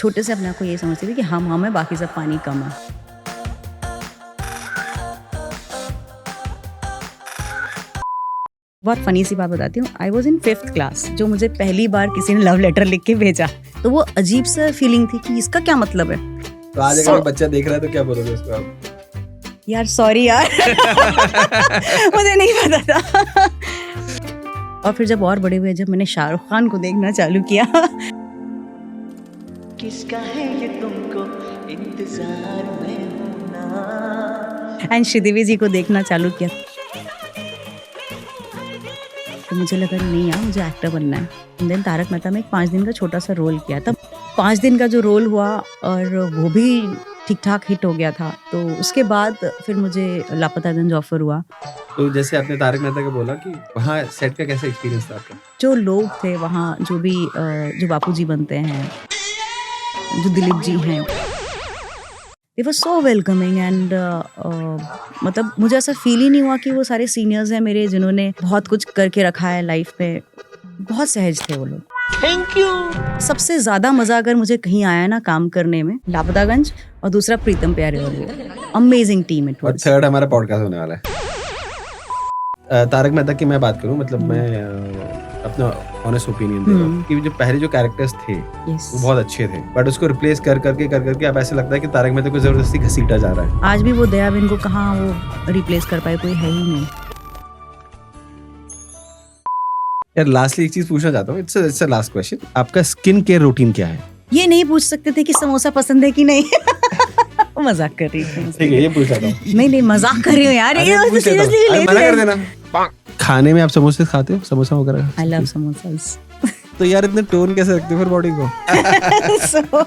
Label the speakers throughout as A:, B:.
A: छोटे से अपने आप को ये समझती थी कि हम है, बाकी सब पानी कम है। बहुत फनी सी बात बताती हूँ, I was in 5th class, जो मुझे पहली बार किसी ने लव लेटर लिख के भेजा, तो वो अजीब सा फीलिंग थी कि इसका क्या मतलब है।
B: तो आज अगर बच्चा देख रहा है तो क्या बोलोगे उसको आप?
A: यार सॉरी यार मुझे नहीं पता था। और फिर जब और बड़े हुए, जब मैंने शाहरुख खान को देखना चालू किया,
C: किसका है ये तुमको इंतजार में होना,
A: एंड श्रीदेवी जी को देखना चालू किया, तो मुझे लगा नहीं यार मुझे एक्टर बनना है। देन तारक मेहता में एक 5 दिन का छोटा सा रोल किया, तब 5 दिन का जो रोल हुआ और वो भी ठीक ठाक हिट हो गया था। तो उसके बाद फिर मुझे लापतागंज ऑफर हुआ।
B: तो जैसे आपने तारक मेहता का बोला कि वहाँ सेट का कैसा एक्सपीरियंस था आपका?
A: जो लोग थे वहाँ, जो भी जो बापूजी बनते हैं, जो दिलीप जी हैं, दे वर सो वेलकमिंग एंड मतलब मुझे ऐसा फील ही नहीं हुआ कि वो सारे सीनियर्स हैं मेरे, जिन्होंने बहुत कुछ करके रखा है लाइफ में। बहुत सहज थे वो लोग।
C: Thank you.
A: सबसे ज्यादा मजा अगर मुझे कहीं आया ना काम करने में, लापतागंज, और दूसरा प्रीतम प्यारे वाले, अमेजिंग टीम इट
B: और
A: वाज।
B: थर्ड हमारा पॉडकास्ट होने वाला है। तारक मेहता की मैं बात करूं, मतलब मैं अपना ऑनेस्ट ओपिनियन दे रहा हूं कि जो पहले जो कैरेक्टर्स थे वो बहुत अच्छे थे, बट उसको रिप्लेस कर करके अब ऐसा लगता है कि तारक मेहता को जबरदस्ती घसीटा जा रहा है।
A: आज भी वो दयाबेन को कहाँ वो रिप्लेस कर पाए, कोई है ही नहीं।
B: यार लास्टली एक चीज पूछना चाहता हूँ, इट्स अ लास्ट क्वेश्चन, आपका स्किन केयर रूटीन क्या है?
A: ये नहीं पूछ सकते थे कि समोसा पसंद है कि नहीं। मजाक कर रही थी।
B: ठीक है, ये पूछ रहा हूँ।
A: नहीं मजाक कर रही हूँ यार, ये सीरियसली ले
B: मना कर देना। खाने में आप समोसे खाते हो, समोसा वगैरह?
A: I love samosas.
B: तो यार इतने टोन कैसे रखते हो फिर बॉडी को?
A: So,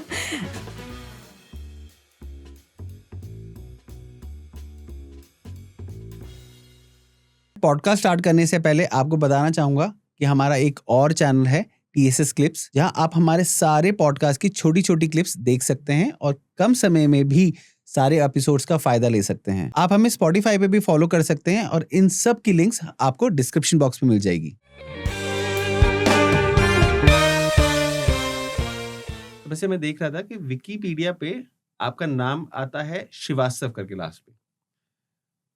B: पॉडकास्ट स्टार्ट करने से पहले आपको बताना चाहूंगा कि हमारा एक और चैनल है TSS क्लिप्स, जहां आप हमारे सारे पॉडकास्ट की छोटी छोटी क्लिप्स देख सकते हैं और कम समय में भी सारे एपिसोड्स का फायदा ले सकते हैं। आप हमें Spotify पे भी फॉलो कर सकते हैं और इन सब की लिंक्स आपको डिस्क्रिप्शन बॉक्स में मिल जाएगी। वैसे मैं देख रहा था कि विकिपीडिया पे आपका नाम आता है श्रीवास्तव करके लास्ट पे,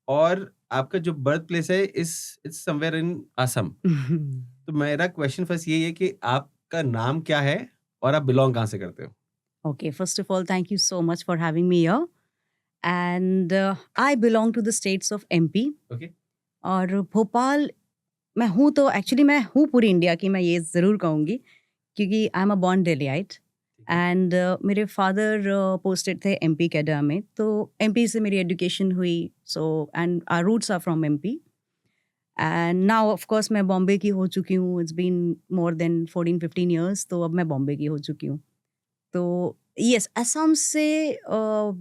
B: और आपका जो बर्थ प्लेस है इट्स समवेयर इन असम। तो मेरा क्वेश्चन फर्स्ट यही है कि आपका नाम क्या है और आप बिलोंग कहाँ से करते हो?
A: okay, first of all, thank you so much for having me here. And I belong to the states of MP.
B: Okay.
A: और भोपाल मैं हूँ, तो एक्चुअली मैं हूँ पूरी इंडिया की, मैं ये ज़रूर कहूँगी, क्योंकि I am a born Delhiite. And मेरे फादर पोस्टेड थे MP कैडा में, तो MP से मेरी एजुकेशन हुई। So and our roots are from MP। And now of course मैं बॉम्बे की हो चुकी हूँ। It's been more than 14-15 years, तो अब मैं बॉम्बे की हो चुकी हूँ। तो यस, असम से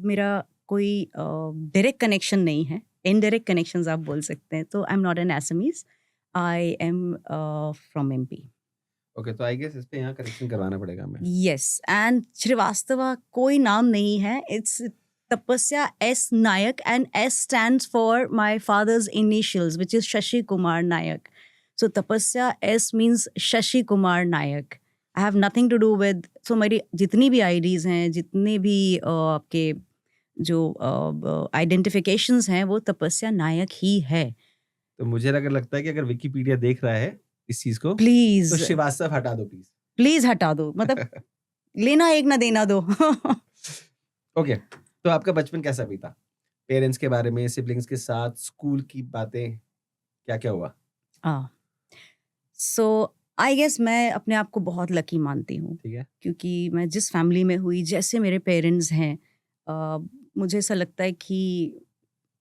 A: मेरा कोई डायरेक्ट कनेक्शन नहीं है, इनडायरेक्ट कनेक्शंस आप बोल सकते हैं। तो आई am not an Assamese, I am from MP।
B: Okay, तो आई गेस इस पे यहाँ करेक्शन करवाना पड़ेगा हमें।
A: यस, एंड श्रीवास्तवा कोई नाम नहीं है, it's Tapasya S Nayak, and S stands for my father's initials, which is Shashi Kumar Nayak. So तपस्या S means Shashi Kumar Nayak. I have nothing to do with, so मेरी जितनी भी IDs हैं, जितने भी आपके जो आइडेंटिफिकेशंस हैं, वो तपस्या नायक ही है।
B: तो मुझे अगर लगता है कि अगर विकिपीडिया देख रहा है इस चीज को,
A: प्लीज
B: तो श्रीवास्तव हटा दो प्लीज।
A: प्लीज हटा दो, मतलब लेना एक ना देना दो।
B: ओके, तो आपका बचपन कैसा बीता? पेरेंट्स के बारे में, सिबलिंग्स के साथ, स्कूल की बातें, क्या क्या हुआ?
A: सो आई गेस मैं अपने आप को बहुत लकी मानती हूँ,
B: ठीक है।
A: क्योंकि मैं जिस फैमिली में हुई, जैसे मेरे पेरेंट्स हैं, मुझे ऐसा लगता है कि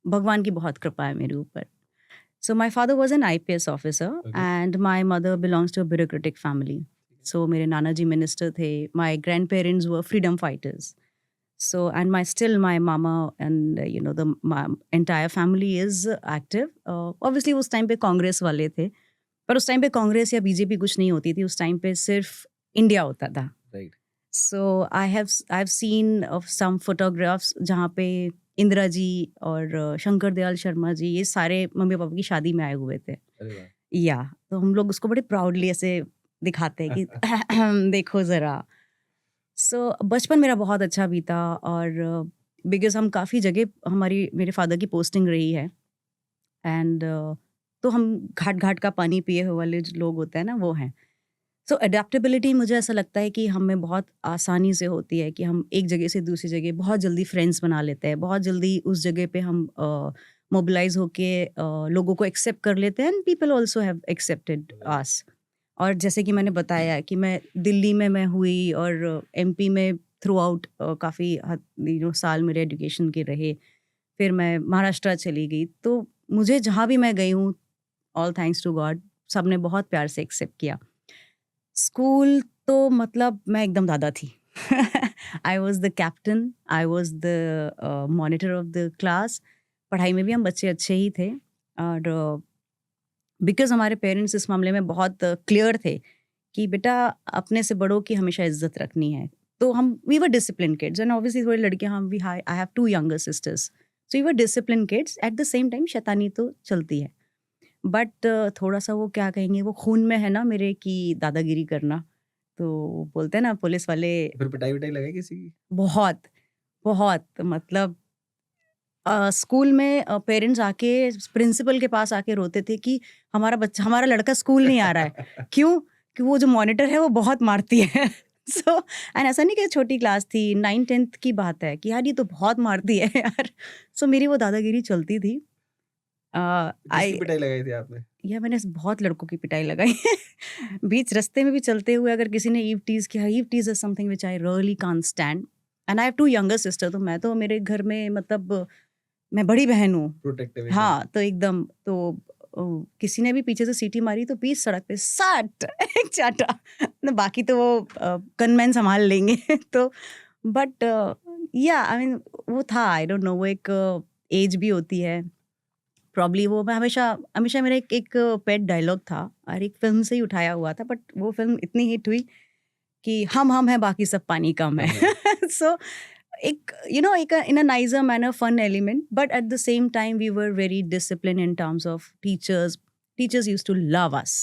A: भगवान की बहुत कृपा है मेरे ऊपर। So my father was an IPS officer and my mother belongs to a bureaucratic family. So मेरे नाना जी मिनिस्टर थे, my grand parents were freedom fighters. So, and my mama and the my entire family is active. Obviously उस time पे कांग्रेस वाले थे, पर उस टाइम पे कांग्रेस या बीजेपी कुछ नहीं होती थी, उस टाइम पे सिर्फ इंडिया होता था।
B: Right.
A: So I've seen of some photographs जहाँ पे इंदिरा जी और शंकर दयाल शर्मा जी, ये सारे मम्मी पापा की शादी में आए हुए थे।
B: अरे वाह।
A: या तो हम लोग उसको बड़े प्राउडली ऐसे दिखाते हैं कि देखो ज़रा। सो बचपन मेरा बहुत अच्छा बीता, और बिकॉज़ हम काफ़ी जगह मेरे फादर की पोस्टिंग रही है, एंड तो हम घाट-घाट का पानी पिए हुए वाले जो लोग होते हैं ना, वो हैं। सो अडैप्टेबिलिटी मुझे ऐसा लगता है कि हम में बहुत आसानी से होती है कि हम एक जगह से दूसरी जगह बहुत जल्दी फ्रेंड्स बना लेते हैं, बहुत जल्दी उस जगह पे हम मोबिलाइज़ होके लोगों को एक्सेप्ट कर लेते हैं, and people also have accepted us. और जैसे कि मैंने बताया कि मैं दिल्ली में मैं हुई, और एमपी में थ्रू आउट काफ़ी साल मेरे एजुकेशन के रहे। फिर मैं महाराष्ट्र चली गई, तो मुझे जहाँ भी मैं गई हूँ, ऑल थैंक्स टू गॉड, सबने बहुत प्यार से एक्सेप्ट किया। स्कूल तो मतलब मैं एकदम दादा थी। I was the captain, I was the monitor of the class. पढ़ाई में भी हम बच्चे अच्छे ही थे, और बिकॉज हमारे पेरेंट्स इस मामले में बहुत क्लियर थे कि बेटा अपने से बड़ों की हमेशा इज्जत रखनी है। तो हम we were discipline kids, and obviously थोड़ी लड़कियां, हम we I have 2 younger sisters, so we were discipline kids. At the same time शैतानी तो चलती है, बट थोड़ा सा वो क्या कहेंगे, वो खून में है ना मेरे की दादागिरी करना। तो बोलते हैं ना पुलिस वाले,
B: फिर पिटाई विटाई लगाई किसी की?
A: बहुत बहुत मतलब स्कूल में पेरेंट्स आके प्रिंसिपल के पास आके रोते थे कि हमारा लड़का स्कूल नहीं आ रहा है। क्यों? कि वो जो मॉनिटर है वो बहुत मारती है। सो एंड ऐसा नहीं कि छोटी क्लास थी, 9th-10th की बात है कि यार ये तो बहुत मारती है यार। सो मेरी वो दादागिरी चलती थी।
B: किसकी
A: आई
B: पिटाई लगाई थी आपने?
A: या मैंने बहुत लड़कों की पिटाई लगाई है। बीच रास्ते में भी चलते हुए अगर किसी ने ईव टीज किया, eve tease is something which I really can't stand, and I have 2 younger sister. तो मैं तो मेरे घर में मतलब मैं बड़ी बहन हूँ।
B: प्रोटेक्टिव
A: हाँ, तो एकदम तो किसी ने भी पीछे से सीटी मारी तो बीच सड़क पे सट एक चाटा। न बाकी तो वो गनमैन संभाल लेंगे। तो बट या आई मीन वो था, आई डोंट नो, वो एक एज भी होती है प्रॉब्ली। वो मैं हमेशा हमेशा मेरा एक पेट डायलॉग था, और एक फिल्म से ही उठाया हुआ था, बट वो फिल्म इतनी हिट हुई कि हम हैं बाकी सब पानी कम है। सो एक एक in a nicer manner fun element, but at the same time we were very discipline in terms of teachers used to love us,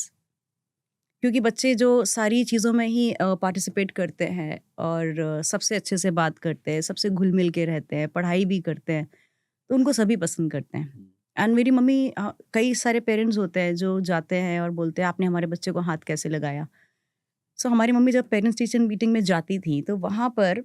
A: क्योंकि बच्चे जो सारी चीज़ों में ही पार्टिसिपेट करते हैं, और सबसे अच्छे से बात करते हैं, सबसे घुल मिल के रहते हैं, पढ़ाई भी करते हैं, तो उनको सभी पसंद करते हैं। एंड मेरी मम्मी, कई सारे पेरेंट्स होते हैं जो जाते हैं और बोलते हैं आपने हमारे बच्चे को हाथ कैसे लगाया। सो हमारी मम्मी जब पेरेंट्स टीचर मीटिंग में जाती थी, तो वहाँ पर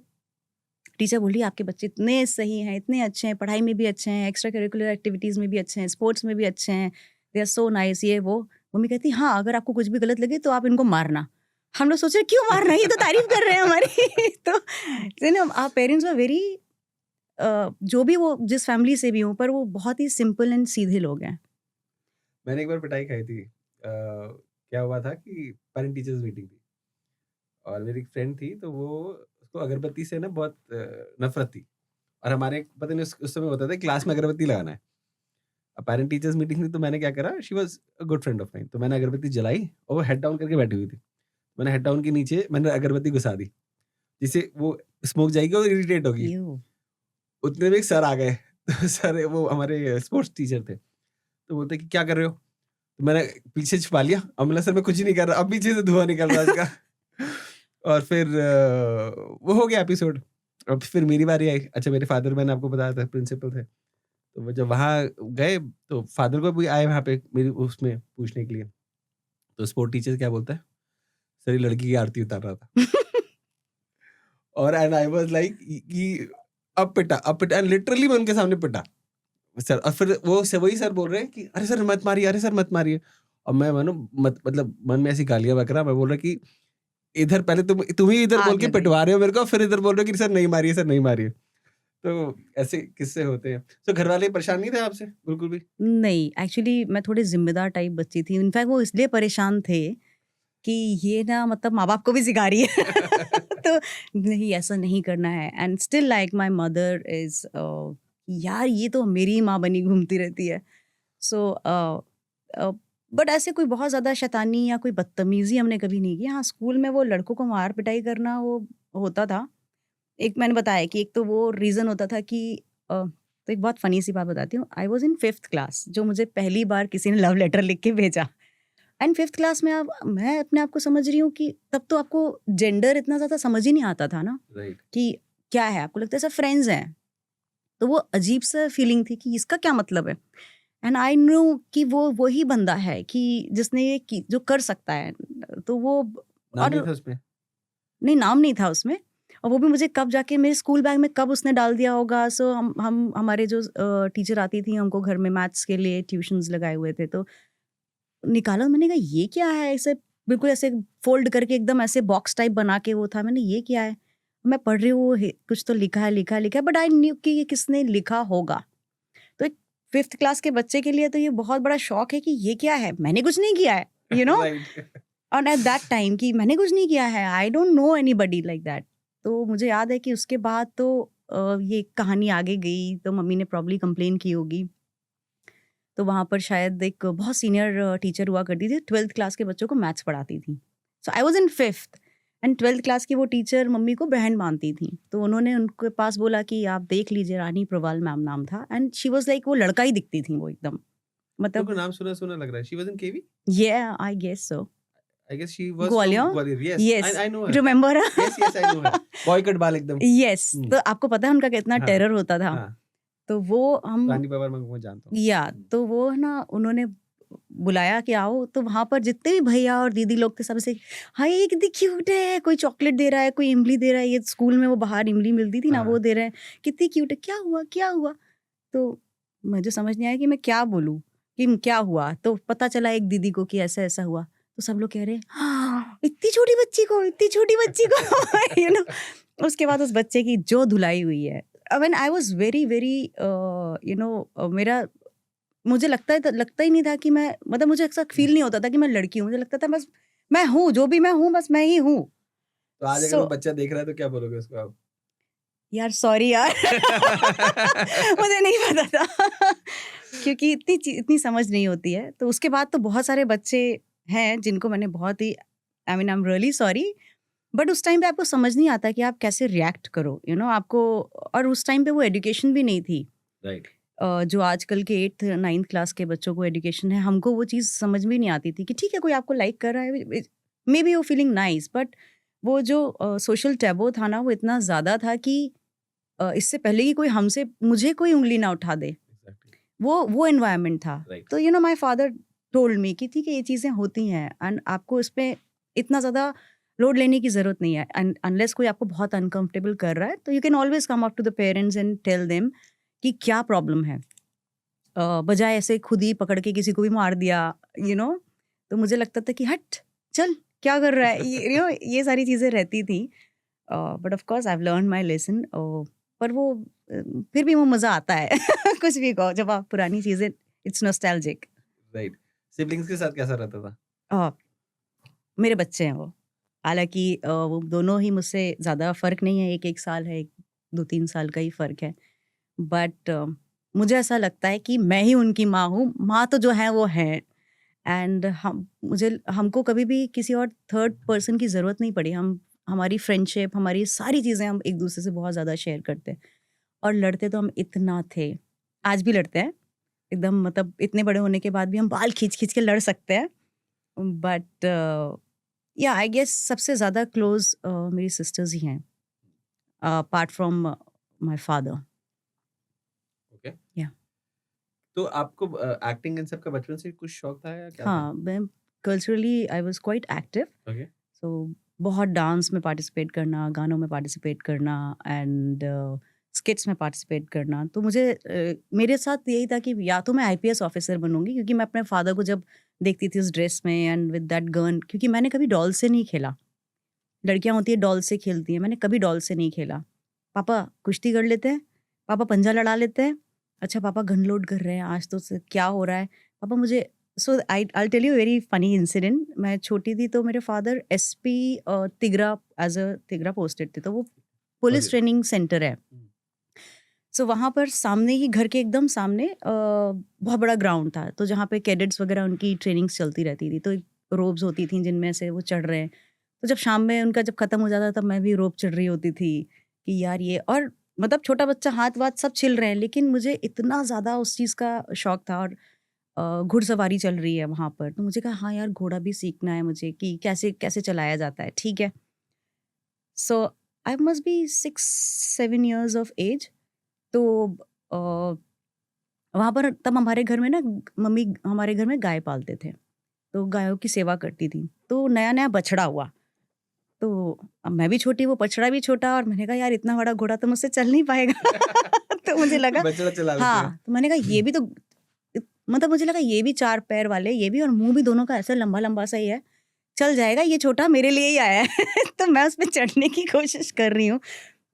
A: टीचर बोली आपके बच्चे इतने सही हैं, इतने अच्छे हैं, पढ़ाई में भी अच्छे हैं, एक्स्ट्रा करिकुलर एक्टिविटीज़ में भी अच्छे हैं, स्पोर्ट्स में भी अच्छे हैं, दे आर सो नाइस, ये वो। मम्मी कहती हाँ अगर आपको कुछ भी गलत लगे तो आप इनको मारना। हम लोग सोच रहे क्यों मारना, ये तो तारीफ कर रहे हैं हमारी। तो आप पेरेंट्स आर वेरी, जो भी वो जिस फैमिली से भी हूँ, पर वो बहुत ही सिंपल एंड सीधे लोग हैं।
B: मैंने एक बार पिटाई खाई थी। क्या हुआ था कि पेरेंट टीचर्स मीटिंग थी, और मेरी एक फ्रेंड थी, तो वो उसको अगरबत्ती से ना बहुत नफरत थी, और हमारे पता नहीं उस समय होता था क्लास में अगरबत्ती लगाना है। अब पेरेंट टीचर्स मीटिंग थी, तो मैंने क्या करा, she was a good friend of mine, तो मैंने अगरबत्ती जलाई और वो हेड डाउन करके बैठी हुई थी। मैंने हेड डाउन के नीचे मैंने अगरबत्ती घुसा दी, जिससे वो स्मोक जाएगी और इरिटेट होगी।
A: यू
B: उतने में एक सर आ गए। तो सर वो हमारे स्पोर्ट्स टीचर थे, तो बोलते कि क्या कर रहे हो? तो मैंने पीछे छुपा लिया और बोला सर मैं कुछ नहीं कर रहा, अब पीछे से धुआं निकल रहा है उसका। और फिर वो हो गया एपिसोड। अब फिर मेरी बारी आई। अच्छा, मेरे फादर, मैंने आपको बताया था, प्रिंसिपल थे, तो वो जब वहाँ गए तो फादर को भी आए वहाँ पे मेरी उसमें पूछने के लिए। तो स्पोर्ट टीचर क्या बोलता है, सर ये लड़की की आरती उतार रहा था। और एंड आई वाज लाइक कि अब पिटा, लिटरली मैं उनके सामने पिटा सर। और फिर वो वही सर बोल रहे हैं कि अरे सर मत मारिए, अरे सर मत मारिए। और मैं मानो मतलब मन में ऐसी गालियां बक रहा, मैं बोल रहा कि इधर पहले तुम ही इधर बोल के
A: आगे
B: पिटवा रहे हो मेरे को, फिर इधर बोल रहे हो कि सर नहीं मारिए, सर नहीं मारिए। तो ऐसे किस्से होते हैं। तो घर वाले परेशान नहीं थे आपसे बिल्कुल भी?
A: नहीं, एक्चुअली मैं थोड़ी जिम्मेदार टाइप बच्ची थी। इनफैक्ट वो इसलिए परेशान थे कि ये ना मतलब माँ बाप को भी सिखा रही है। तो नहीं, ऐसा नहीं करना है। And still like my mother is, यार ये तो मेरी माँ बनी घूमती रहती है। सो बट ऐसे कोई बहुत ज़्यादा शैतानी या कोई बदतमीजी हमने कभी नहीं की। हाँ, स्कूल में वो लड़कों को मार पिटाई करना वो होता था। एक मैंने बताया कि एक तो वो रीज़न होता था कि तो एक बहुत फ़नी सी बात बताती हूँ। I was in 5th class, जो मुझे पहली बार किसी ने लव लेटर लिख के भेजा। एंड 5th क्लास में अब मैं अपने आप को समझ रही हूँ कि तब तो आपको जेंडर इतना ज़्यादा समझ ही नहीं आता था ना
B: राइट
A: कि क्या है, आपको लगता है सब फ्रेंड्स हैं। तो वो अजीब सा फीलिंग थी कि इसका क्या मतलब है। एंड आई नो कि वो वही बंदा है कि जिसने ये जो कर सकता है। तो वो
B: नाम नहीं
A: और
B: था उसमें?
A: नहीं, नाम नहीं था उसमें, और वो भी मुझे कब जाके मेरे स्कूल बैग में कब उसने डाल दिया होगा। सो हम हमारे जो टीचर आती थी हमको घर में मैथ्स के लिए ट्यूशन्स लगाए हुए थे, तो निकाला। मैंने कहा ये क्या है, ऐसे बिल्कुल ऐसे फोल्ड करके एकदम ऐसे बॉक्स टाइप बना के वो था। मैंने ये क्या है, मैं पढ़ रही हूँ कुछ तो लिखा है, बट आई न्यू कि ये किसने लिखा होगा। तो एक 5th क्लास के बच्चे के लिए तो ये बहुत बड़ा शौक है कि ये क्या है, मैंने कुछ नहीं किया है, यू नो।
B: राइट
A: और एट दैट टाइम कि मैंने कुछ नहीं किया है, आई don't no anybody like that. तो मुझे याद है कि उसके बाद तो ये कहानी आगे गई, तो मम्मी ने प्रॉब्ली कंप्लेन की होगी। तो वहाँ पर शायद एक बहुत सीनियर टीचर हुआ करती थी, 12th क्लास के बच्चों को मैथ्स पढ़ाती थी। So I was in 5th and 12th class की वो टीचर मम्मी को बहन मानती थी। तो उन्होंने उनके पास बोला कि आप देख लीजिए, रानी प्रवाल मैम नाम था। एंड शी वाज लाइक, वो लड़का ही दिखती थी वो एकदम,
B: मेरे को
A: मतलब
B: नाम सुना लग रहा है। She was in KV?
A: ये I guess so.
B: I guess she was
A: Gwalior?
B: From Gwalior. Yes
A: yes,
B: I know her.
A: Remember?
B: Yes yes I know her. Boy cut बाल एकदम।
A: यस,
B: हम्म,
A: तो आपको पता है उनका कितना
B: हाँ
A: टेरर होता था।
B: हाँ
A: तो वो हम
B: रानी पवार मैं जानता हूँ।
A: या तो वो है ना, उन्होंने बुलाया कि आओ। तो वहां पर जितने भी भैया और दीदी लोग थे, सबसे हाय ये कितनी क्यूट है, कोई चॉकलेट दे रहा है, कोई इमली दे रहा है। ये स्कूल में वो बाहर इमली मिलती थी ना,
B: हाँ
A: वो दे रहे हैं, कितनी क्यूट है, क्या हुआ क्या हुआ। तो मुझे समझ नहीं आया कि मैं क्या बोलूं कि क्या हुआ। तो पता चला एक दीदी को कि ऐसा ऐसा हुआ। तो सब लोग कह रहे हैं हाँ, इतनी छोटी बच्ची को, इतनी छोटी बच्ची को यू नो। उसके बाद उस बच्चे की जो धुलाई हुई है, when I was very very you know, मेरा मुझे लगता ही नहीं था कि मैं, मतलब मुझे ऐसा फील नहीं होता था कि मैं लड़की हूँ। मुझे लगता था बस मैं हूँ, जो भी मैं हूँ बस मैं ही हूँ।
B: तो आज अगर
A: सो
B: वो बच्चा देख रहा है तो क्या बोलोगे उसको आप?
A: यार सॉरी यार मुझे नहीं पता था क्योंकि इतनी समझ नहीं होती है। तो उसके बाद तो बहुत सारे बच्चे हैं जिनको मैंने बहुत ही, I mean I am really sorry, but उस टाइम पे आपको समझ नहीं आता कि आप कैसे रिएक्ट करो, यू नो आपको। और उस टाइम पे वो एजुकेशन भी नहीं थी।
B: राइट
A: जो आजकल के 8th 9th क्लास के बच्चों को एजुकेशन है, हमको वो चीज़ समझ में नहीं आती थी कि ठीक है कोई आपको लाइक कर रहा है, मे बी वो फीलिंग नाइस, बट वो जो सोशल टैबो था ना, वो इतना ज़्यादा था कि इससे पहले कि कोई हमसे मुझे कोई उंगली ना उठा दे,
B: एग्जैक्टली
A: वो एनवायरनमेंट था।
B: राइट
A: तो you know my father told me कि ठीक है ये चीज़ें होती हैं एंड आपको इस पे इतना ज़्यादा लोड लेने की ज़रूरत नहीं है। एंड अनलेस कोई आपको बहुत अनकंफर्टेबल कर रहा है, तो you can always come up to the parents and tell them कि क्या प्रॉब्लम है, बजाय ऐसे खुद ही पकड़ के किसी को भी मार दिया, यू नो। तो मुझे लगता था कि हट चल क्या कर रहा है, यू नो ये सारी चीज़ें रहती थी। But of course I have learn my lesson. पर वो फिर भी वो मज़ा आता है कुछ भी कहो, जब आप पुरानी चीज़ें, इट्स नॉस्टैल्जिक।
B: राइट सिबलिंग्स के साथ कैसा रहता था?
A: मेरे बच्चे हैं वो, हालांकि वो दोनों ही मुझसे ज़्यादा फ़र्क नहीं है, एक साल है, 2-3 साल का ही फ़र्क है। बट मुझे ऐसा लगता है कि मैं ही उनकी माँ हूँ। माँ तो जो है वो है। एंड हमको कभी भी किसी और थर्ड पर्सन की ज़रूरत नहीं पड़ी। हमारी फ्रेंडशिप, हमारी सारी चीज़ें हम एक दूसरे से बहुत ज़्यादा शेयर करते हैं। और लड़ते तो हम इतना थे, आज भी लड़ते हैं एकदम, मतलब इतने बड़े होने के बाद भी हम बाल खींच खींच के लड़ सकते हैं। बट या आई गेस सबसे ज़्यादा क्लोज मेरी सिस्टर्स ही हैं, apart from my father.
B: Okay
A: या
B: तो आपको एक्टिंग इन सब का बचपन से कुछ शौक था या क्या था?
A: हाँ, मैं culturally I was quite active.
B: Okay
A: so बहुत डांस में पार्टिसिपेट करना, गानों में पार्टिसिपेट करना एंड स्किट्स में पार्टिसिपेट करना। तो मुझे मेरे साथ यही था कि या तो मैं आईपीएस ऑफिसर बनूंगी, क्योंकि मैं अपने फादर को जब देखती थी उस ड्रेस में एंड विद दैट गन, क्योंकि मैंने कभी डॉल से नहीं खेला। लड़कियां होती है डॉल से खेलती हैं, मैंने कभी डॉल से नहीं खेला। पापा कुश्ती कर लेते हैं, पापा पंजा लड़ा लेते हैं, अच्छा पापा गन लोड कर रहे हैं, आज तो क्या हो रहा है पापा मुझे। So I tell you very funny incident. मैं छोटी थी तो मेरे फादर एसपी तिगरा, एज अ तिगरा पोस्टेड थे, तो वो पुलिस ट्रेनिंग सेंटर है। सो वहाँ पर सामने ही, घर के एकदम सामने बहुत बड़ा ग्राउंड था, तो जहाँ पे कैडेट्स वगैरह उनकी ट्रेनिंग्स चलती रहती थी। तो रोब्स होती थी जिनमें से वो चढ़ रहे हैं। तो जब शाम में उनका जब खत्म हो जाता तब मैं भी रोप चढ़ रही होती थी कि यार ये, और मतलब छोटा बच्चा हाथ वाथ सब छिल रहे हैं, लेकिन मुझे इतना ज़्यादा उस चीज़ का शौक था। और घुड़सवारी चल रही है वहाँ पर। तो मुझे कहा हाँ यार घोड़ा भी सीखना है मुझे कि कैसे कैसे चलाया जाता है, ठीक है। So I must be 6-7 years of age. तो वहाँ पर तब हमारे घर में ना मम्मी हमारे घर में गाय पालते थे, तो गायों की सेवा करती थी। तो नया नया बछड़ा हुआ, तो अब मैं भी छोटी, वो बछड़ा भी छोटा, और मैंने कहा यार इतना बड़ा घोड़ा तो मुझसे चल नहीं पाएगा। तो मुझे लगा
B: बछड़ा चला लेते हैं।
A: हाँ, तो मैंने कहा ये भी तो मतलब मुझे लगा ये भी 4 पैर वाले, ये भी, और मुंह भी दोनों का ऐसा लंबा लंबा सा ही है, चल जाएगा, ये छोटा मेरे लिए ही आया है। तो मैं उस पर चढ़ने की कोशिश कर रही हूँ।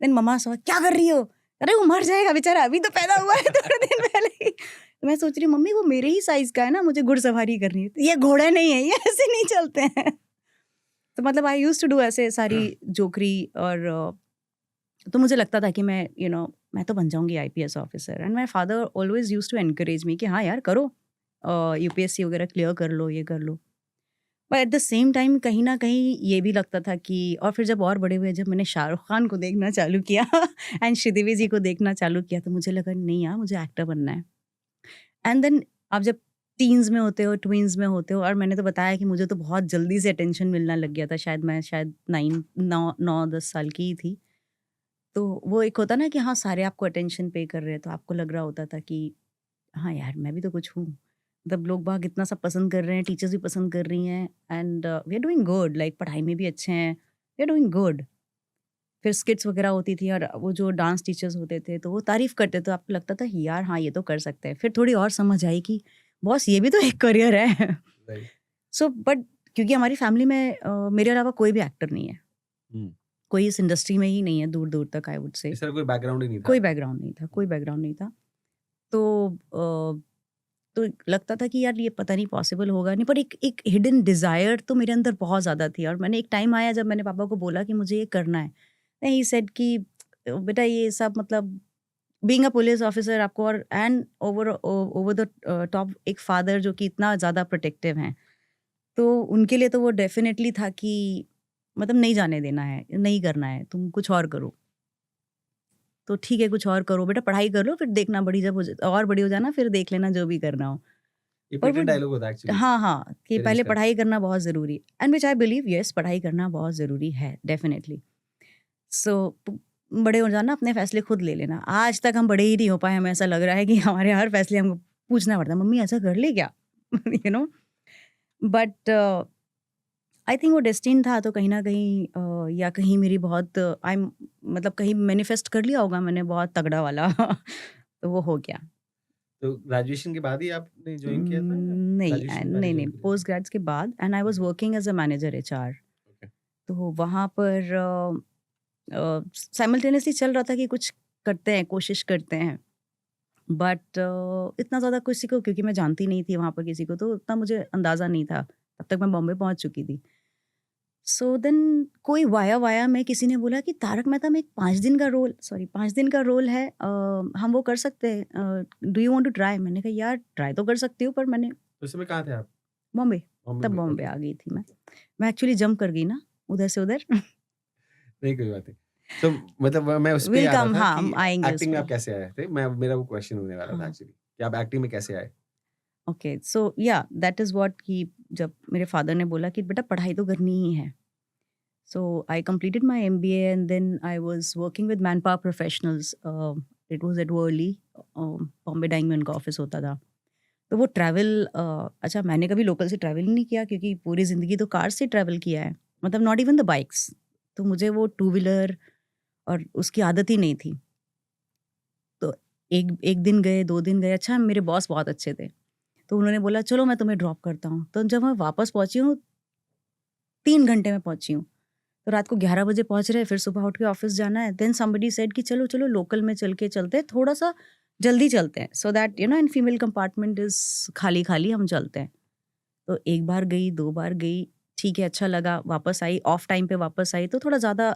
A: देन मम्मा सो क्या कर रही हो? अरे वो मर जाएगा बेचारा, अभी तो पैदा हुआ है थोड़े दिन पहले ही। तो मैं सोच रही हूँ मम्मी वो मेरे ही साइज का है ना, मुझे घुड़सवारी करनी है, तो ये घोड़े नहीं है, ये ऐसे नहीं चलते हैं। तो मतलब आई यूज्ड टू डू ऐसे सारी जोकरी, और तो मुझे लगता था कि मैं मैं तो बन जाऊंगी IPS officer. And my father always used to encourage me कि हाँ यार करो, यूपीएससी वगैरह क्लियर कर लो, ये कर लो। But at the same time कहीं ना कहीं ये भी लगता था कि, और फिर जब और बड़े हुए, जब मैंने शाहरुख खान को देखना चालू किया एंड श्रीदेवी जी को देखना चालू किया, तो मुझे लगा नहीं यार मुझे एक्टर बनना है। एंड देन आप जब टीन्स में होते हो, ट्विंस में होते हो, और मैंने तो बताया कि मुझे तो बहुत जल्दी से अटेंशन मिलना लग गया था, मैं शायद 9-10 साल की ही थी। तो वो एक होता ना कि हाँ सारे आपको अटेंशन पे कर रहे हैं, तो आपको लग रहा होता था कि हाँ यार मैं भी तो कुछ हूँ, मतलब लोग बाग इतना सब पसंद कर रहे हैं, टीचर्स भी पसंद कर रही हैं, and we are doing good, like पढ़ाई में भी अच्छे हैं, वी आर डूइंग गुड। फिर स्किट्स वगैरह होती थी, और वो जो डांस टीचर्स होते थे तो वो तारीफ करते, तो आपको लगता था यार हाँ ये तो कर सकते हैं। फिर थोड़ी और समझ आई कि बॉस ये भी तो एक करियर है।
B: Right.
A: सो बट क्योंकि हमारी फैमिली में मेरे अलावा कोई भी एक्टर नहीं है,
B: हम्म।
A: कोई इस इंडस्ट्री में ही नहीं है दूर दूर तक, आई वुड से
B: इस तरह कोई बैकग्राउंड ही नहीं था।
A: कोई बैकग्राउंड नहीं था, कोई बैकग्राउंड नहीं था। तो लगता था कि यार ये पता नहीं पॉसिबल होगा नहीं, पर एक हिडन डिज़ायर तो मेरे अंदर बहुत ज़्यादा थी। और मैंने एक टाइम आया जब मैंने पापा को बोला कि मुझे ये करना है, ही सेड कि बेटा ये सब मतलब बीइंग अ पुलिस ऑफिसर आपको, और एंड ओवर द टॉप एक फादर जो कि इतना ज़्यादा प्रोटेक्टिव हैं, तो उनके लिए तो वो डेफिनेटली था कि मतलब नहीं जाने देना है, नहीं करना है, तुम कुछ और करो। तो ठीक है कुछ और करो बेटा, पढ़ाई कर लो, फिर देखना बड़ी जब और बड़ी हो जाना फिर देख लेना जो भी करना हो।
B: ये
A: और वो
B: पेटेंट डायलॉग होता है एक्चुअली।
A: हाँ, कि
B: पेरेंट्स
A: पहले
B: का।
A: पढ़ाई करना बहुत ज़रूरी है, and which I believe yes पढ़ाई करना बहुत ज़रूरी है डेफिनेटली। सो बड़े हो जाना, अपने फैसले खुद ले लेना। आज तक हम बड़े ही नहीं हो पाए, हमें ऐसा लग रहा है कि हमारे हर फैसले हमको पूछना पड़ता है, मम्मी ऐसा कर ले क्या? You know, but I think वो डेस्टिन था, तो कहीं ना कहीं या कहीं मेरी बहुत आई मतलब कहीं मैनिफेस्ट कर लिया होगा मैंने बहुत तगड़ा वाला। तो वो हो गया।
B: तो ग्रेजुएशन के बाद ही आपने ज्वाइन किया था या
A: नहीं
B: ग्रेजुएशन पहले
A: नहीं
B: ज्वाइन
A: नहीं,
B: किया था?
A: पोस्ट ग्रेड्स के बाद, and I was working as a manager HR.
B: Okay.
A: तो वहाँ पर साइमल्टेनियसली चल रहा था कि कुछ करते हैं, कोशिश करते हैं, बट इतना ज़्यादा किसी को, क्योंकि मैं जानती नहीं थी वहाँ पर किसी को, तो उतना मुझे अंदाज़ा नहीं था, तब तक मैं बॉम्बे पहुँच चुकी थी। सो देन कोई वाया में किसी ने बोला कि तारक मेहता में एक 5 दिन का रोल है, हम वो कर सकते हैं, do you want to try? मैंने कहा यार ट्राई तो कर सकती हूँ, पर मैंने
B: तो उस समय कहाँ थे आप?
A: बॉम्बे,
B: बॉम्बे
A: तब
B: में।
A: बॉम्बे
B: Okay.
A: आ गई थी मैं एक्चुअली जंप कर गई ना उधर से उधर।
B: नहीं कोई बात नहीं। तो मतलब मैं उस पे
A: विल
B: आ रहा
A: कम,
B: था
A: हाँ
B: कि
A: हम आएंगे उस
B: एक्टिंग में
A: पे।
B: आप कैसे आए थे? मेरा वो क्वेश्चन होने वाला था
A: हाँ,
B: एक्चुअली कि आप एक्टिंग में कैसे आए?
A: ओके, सो या दैट इज़ व्हाट कि जब मेरे फादर ने बोला कि बेटा पढ़ाई तो करनी ही है, so I completed my MBA and then I was working with Manpower Professionals. It was at Worli, Bombay Dyeing में उनका ऑफिस होता था। तो वो ट्रैवल, अच्छा मैंने कभी लोकल से ट्रैवल नहीं किया, क्योंकि पूरी ज़िंदगी तो कार से ट्रैवल किया है, मतलब नॉट इवन द बाइक्स। तो मुझे वो टू व्हीलर और उसकी आदत ही नहीं थी। तो एक एक दिन गए, 2 दिन गए, अच्छा मेरे बॉस बहुत अच्छे थे, तो उन्होंने बोला चलो मैं तुम्हें ड्रॉप करता हूँ। तो जब मैं वापस पहुँची हूँ 3 घंटे में पहुँची हूँ। तो रात को 11 बजे पहुँच रहे, फिर सुबह उठ के ऑफिस जाना है। देन समबडी सेड कि चलो चलो लोकल में चलते हैं, थोड़ा सा जल्दी चलते हैं, so that in female compartment is खाली खाली, हम चलते हैं। तो 1 बार गई, 2 बार गई, ठीक है अच्छा लगा, वापस आई, ऑफ टाइम पे वापस आई, तो थोड़ा ज़्यादा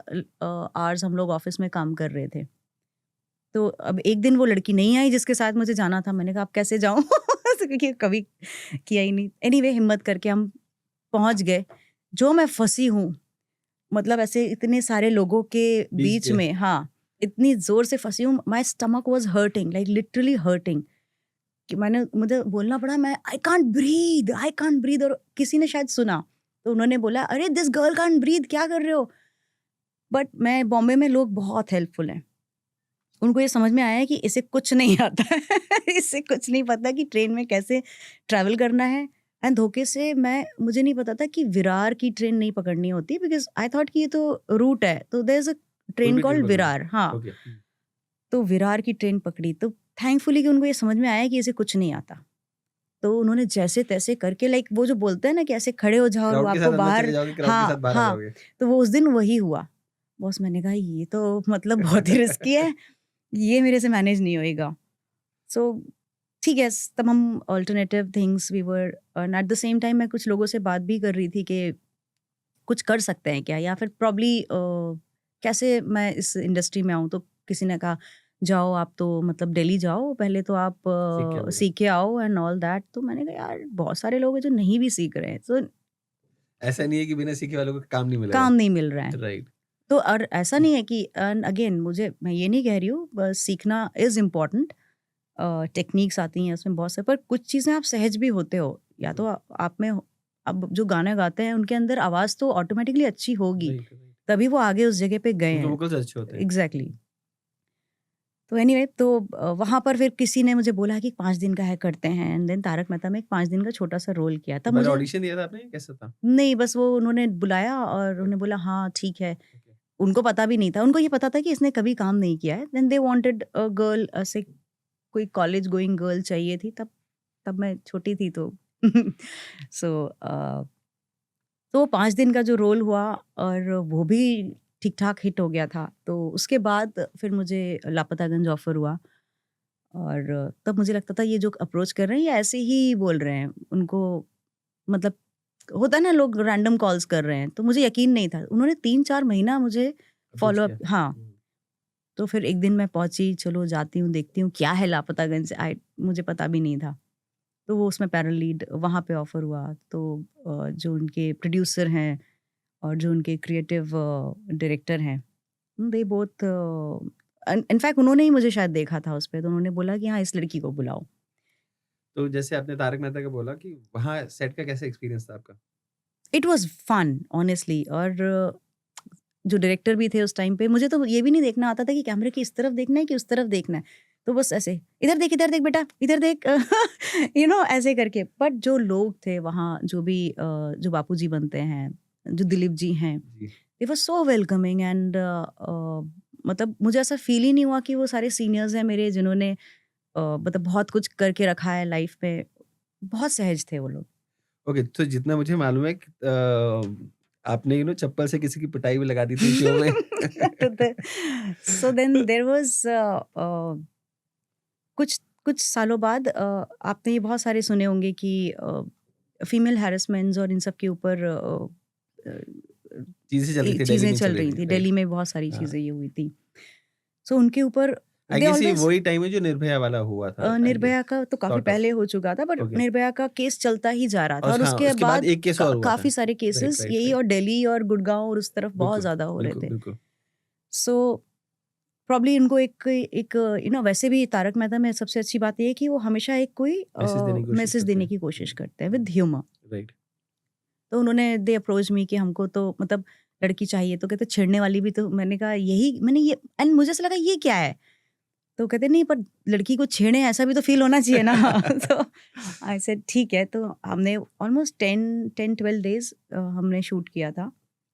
A: आवर्स हम लोग ऑफिस में काम कर रहे थे। तो अब एक दिन वो लड़की नहीं आई जिसके साथ मुझे जाना था, मैंने कहा अब कैसे जाऊँ? क्योंकि कभी किया ही नहीं। एनीवे हिम्मत करके हम पहुँच गए। जो मैं फंसी हूँ, मतलब ऐसे इतने सारे लोगों के बीच
B: के।
A: में, हाँ, इतनी ज़ोर से फंसी हूँ, my stomach was hurting, like literally hurting. कि मुझे बोलना पड़ा, मैं आई कांट ब्रीद, और किसी ने शायद सुना तो उन्होंने बोला, अरे दिस गर्ल कांट ब्रीद, क्या कर रहे हो? बट मैं बॉम्बे में लोग बहुत हेल्पफुल हैं, उनको ये समझ में आया है कि इसे कुछ नहीं आता है इसे कुछ नहीं पता कि ट्रेन में कैसे ट्रैवल करना है। एंड धोखे से मुझे नहीं पता था कि विरार की ट्रेन नहीं पकड़नी होती, बिकॉज आई थॉट कि ये तो रूट है, तो there is a train called Virar. हाँ,
B: ओके
A: तो विरार की ट्रेन पकड़ी, तो थैंकफुली कि उनको ये समझ में आया कि इसे कुछ नहीं आता, तो उन्होंने जैसे तैसे करके, लाइक वो जो बोलते हैं ना कि ऐसे खड़े हो जाओ और
B: क्राउड के
A: आपको
B: साथ अंदर
A: बाहर,
B: चले जाओगे, क्राउड के
A: हाँ
B: साथ बाहर आ
A: हाँ,
B: जाओगे।
A: तो वो उस दिन वही हुआ। बॉस, मैंने कहा ये तो मतलब बहुत ही रिस्की है, ये मेरे से मैनेज नहीं होएगा। सो ठीक है, तब हम alternative things we were, and at the same time मैं कुछ लोगों से बात भी कर रही थी कि कुछ कर सकते हैं क्या, या फिर प्रॉब्ली कैसे मैं इस इंडस्ट्री में आऊँ। तो किसी ने कहा जाओ आप तो मतलब दिल्ली जाओ, पहले तो आप सीख के आओ एंड ऑल दैट। तो मैंने कहा यार बहुत सारे लोग हैं जो नहीं भी सीख रहे हैं, तो
B: ऐसा नहीं है कि बिना सीखे वालों को काम नहीं मिलेगा।
A: काम नहीं मिल रहा है।
B: राइट।
A: तो और ऐसा नहीं है कि, अगेन मैं ये नहीं कह रही हूँ, बस सीखना इज इम्पॉर्टेंट, टेक्निक्स आती हैं उसमें बहुत से, पर कुछ चीज़ें आप सहज भी होते हो, या तो आप में अब जो गाना गाते हैं उनके अंदर आवाज़ तो ऑटोमेटिकली अच्छी होगी, तभी वो आगे उस जगह पे गए हैं।
B: वोकल्स अच्छे होते हैं।
A: एग्जैक्टली। तो एनीवे, तो वहाँ पर फिर किसी ने मुझे बोला कि 5 दिन का है, करते हैं, एंड देन तारक मेहता में एक 5 दिन का छोटा सा रोल किया। तब
B: पहले
A: मुझे
B: ऑडिशन दिया था आपने, कैसा था?
A: नहीं, बस वो उन्होंने बुलाया और उन्होंने बोला हाँ ठीक है। उनको पता भी नहीं था, उनको ये पता था कि इसने कभी काम नहीं किया है। Then they wanted a girl, ऐसे कोई कॉलेज गोइंग गर्ल चाहिए थी, तब मैं छोटी थी तो सो तो वो 5 दिन का जो रोल हुआ और वो भी ठीक-ठाक हिट हो गया था। तो उसके बाद फिर मुझे लापतागंज ऑफ़र हुआ, और तब मुझे लगता था ये जो अप्रोच कर रहे हैं ये ऐसे ही बोल रहे हैं। उनको मतलब होता है ना, लोग रैंडम कॉल्स कर रहे हैं, तो मुझे यकीन नहीं था। उन्होंने 3-4 महीना मुझे फ़ॉलो अप, हाँ। तो फिर एक दिन मैं पहुंची, चलो जाती हूँ, देखती हूँ क्या है लापतागंज, मुझे पता भी नहीं था। तो वो उसमें पैरल लीड वहाँ पे ऑफर हुआ। तो जो उनके प्रोड्यूसर हैं और जो उनके क्रिएटिव डायरेक्टर हैं, दे बोथ, इनफैक्ट उन्होंने ही मुझे शायद देखा था उस पे, तो उन्होंने बोला कि हाँ इस लड़की को बुलाओ।
B: तो जैसे आपने तारक मेहता का बोला कि वहाँ सेट का कैसा एक्सपीरियंस था आपका?
A: It was fun honestly. और जो डायरेक्टर भी थे उस टाइम पे, मुझे तो ये भी नहीं देखना आता था कि कैमरे की इस तरफ देखना है कि उस तरफ देखना है, तो बस ऐसे इधर देख बेटा, इधर देख ऐसे करके। बट जो लोग थे वहाँ, जो भी जो बापूजी बनते हैं, जो दिलीप जी हैं,
B: जी।
A: दे वर सो वेलकमिंग, एंड मतलब मुझे ऐसा फील ही नहीं हुआ कि वो सारे सीनियर्स हैं मेरे, जिन्होंने मतलब बहुत कुछ करके रखा है लाइफ में। बहुत सहज थे वो लोग।
B: ओके, तो जितना मुझे मालूम है कि आपने चप्पल से किसी की पिटाई भी लगा दी थी शो में।
A: सो देन देयर वाज कुछ कुछ सालों बाद, आपने ये बहुत सारे सुने होंगे कि फीमेल हैरेसमेंट्स और इन सब के ऊपर
B: चीजें चल रही थी, दिल्ली
A: चीज़ें
B: में
A: चल रही थी।
B: राइट।
A: दिल्ली में बहुत सारी
B: हाँ।
A: चीज़ें ये हुई थी। सो उनके ऊपर
B: आई
A: दे
B: गेस ये
A: ऑलवेज,
B: वही टाइम है जो निर्भया वाला हुआ था, I
A: निर्भया
B: guess,
A: का तो काफ़ी
B: sort of.
A: पहले हो चुका था, बट
B: Okay.
A: निर्भया का केस चलता ही जा रहा था, और
B: हाँ,
A: उसके
B: उसके बाद
A: बाद
B: एक केस और हुआ
A: काफ़ी
B: था।
A: सारे केसेस
B: राइट,
A: यही
B: राइट।
A: और दिल्ली और गुड़गांव और उस तरफ बहुत
B: बिल्कुल,
A: ज़्यादा हो रहे
B: बिल्कुल,
A: थे।
B: बिल्कुल।
A: सो प्रॉब्ली इनको एक वैसे भी तारक मेहता में सबसे अच्छी बात ये है कि वो हमेशा एक कोई मैसेज देने की कोशिश करते हैं विद ह्यूमर।
B: राइट।
A: तो उन्होंने दे अप्रोच मी कि हमको तो मतलब लड़की चाहिए, तो कहते छेड़ने वाली भी, तो मैंने कहा यही मैंने ये, एंड मुझे ऐसा लगा ये क्या है, तो कहते नहीं पर लड़की को छेड़े ऐसा भी तो फील होना चाहिए ना। तो आई सेड ठीक है। तो हमने ऑलमोस्ट 10-12 डेज हमने शूट किया था,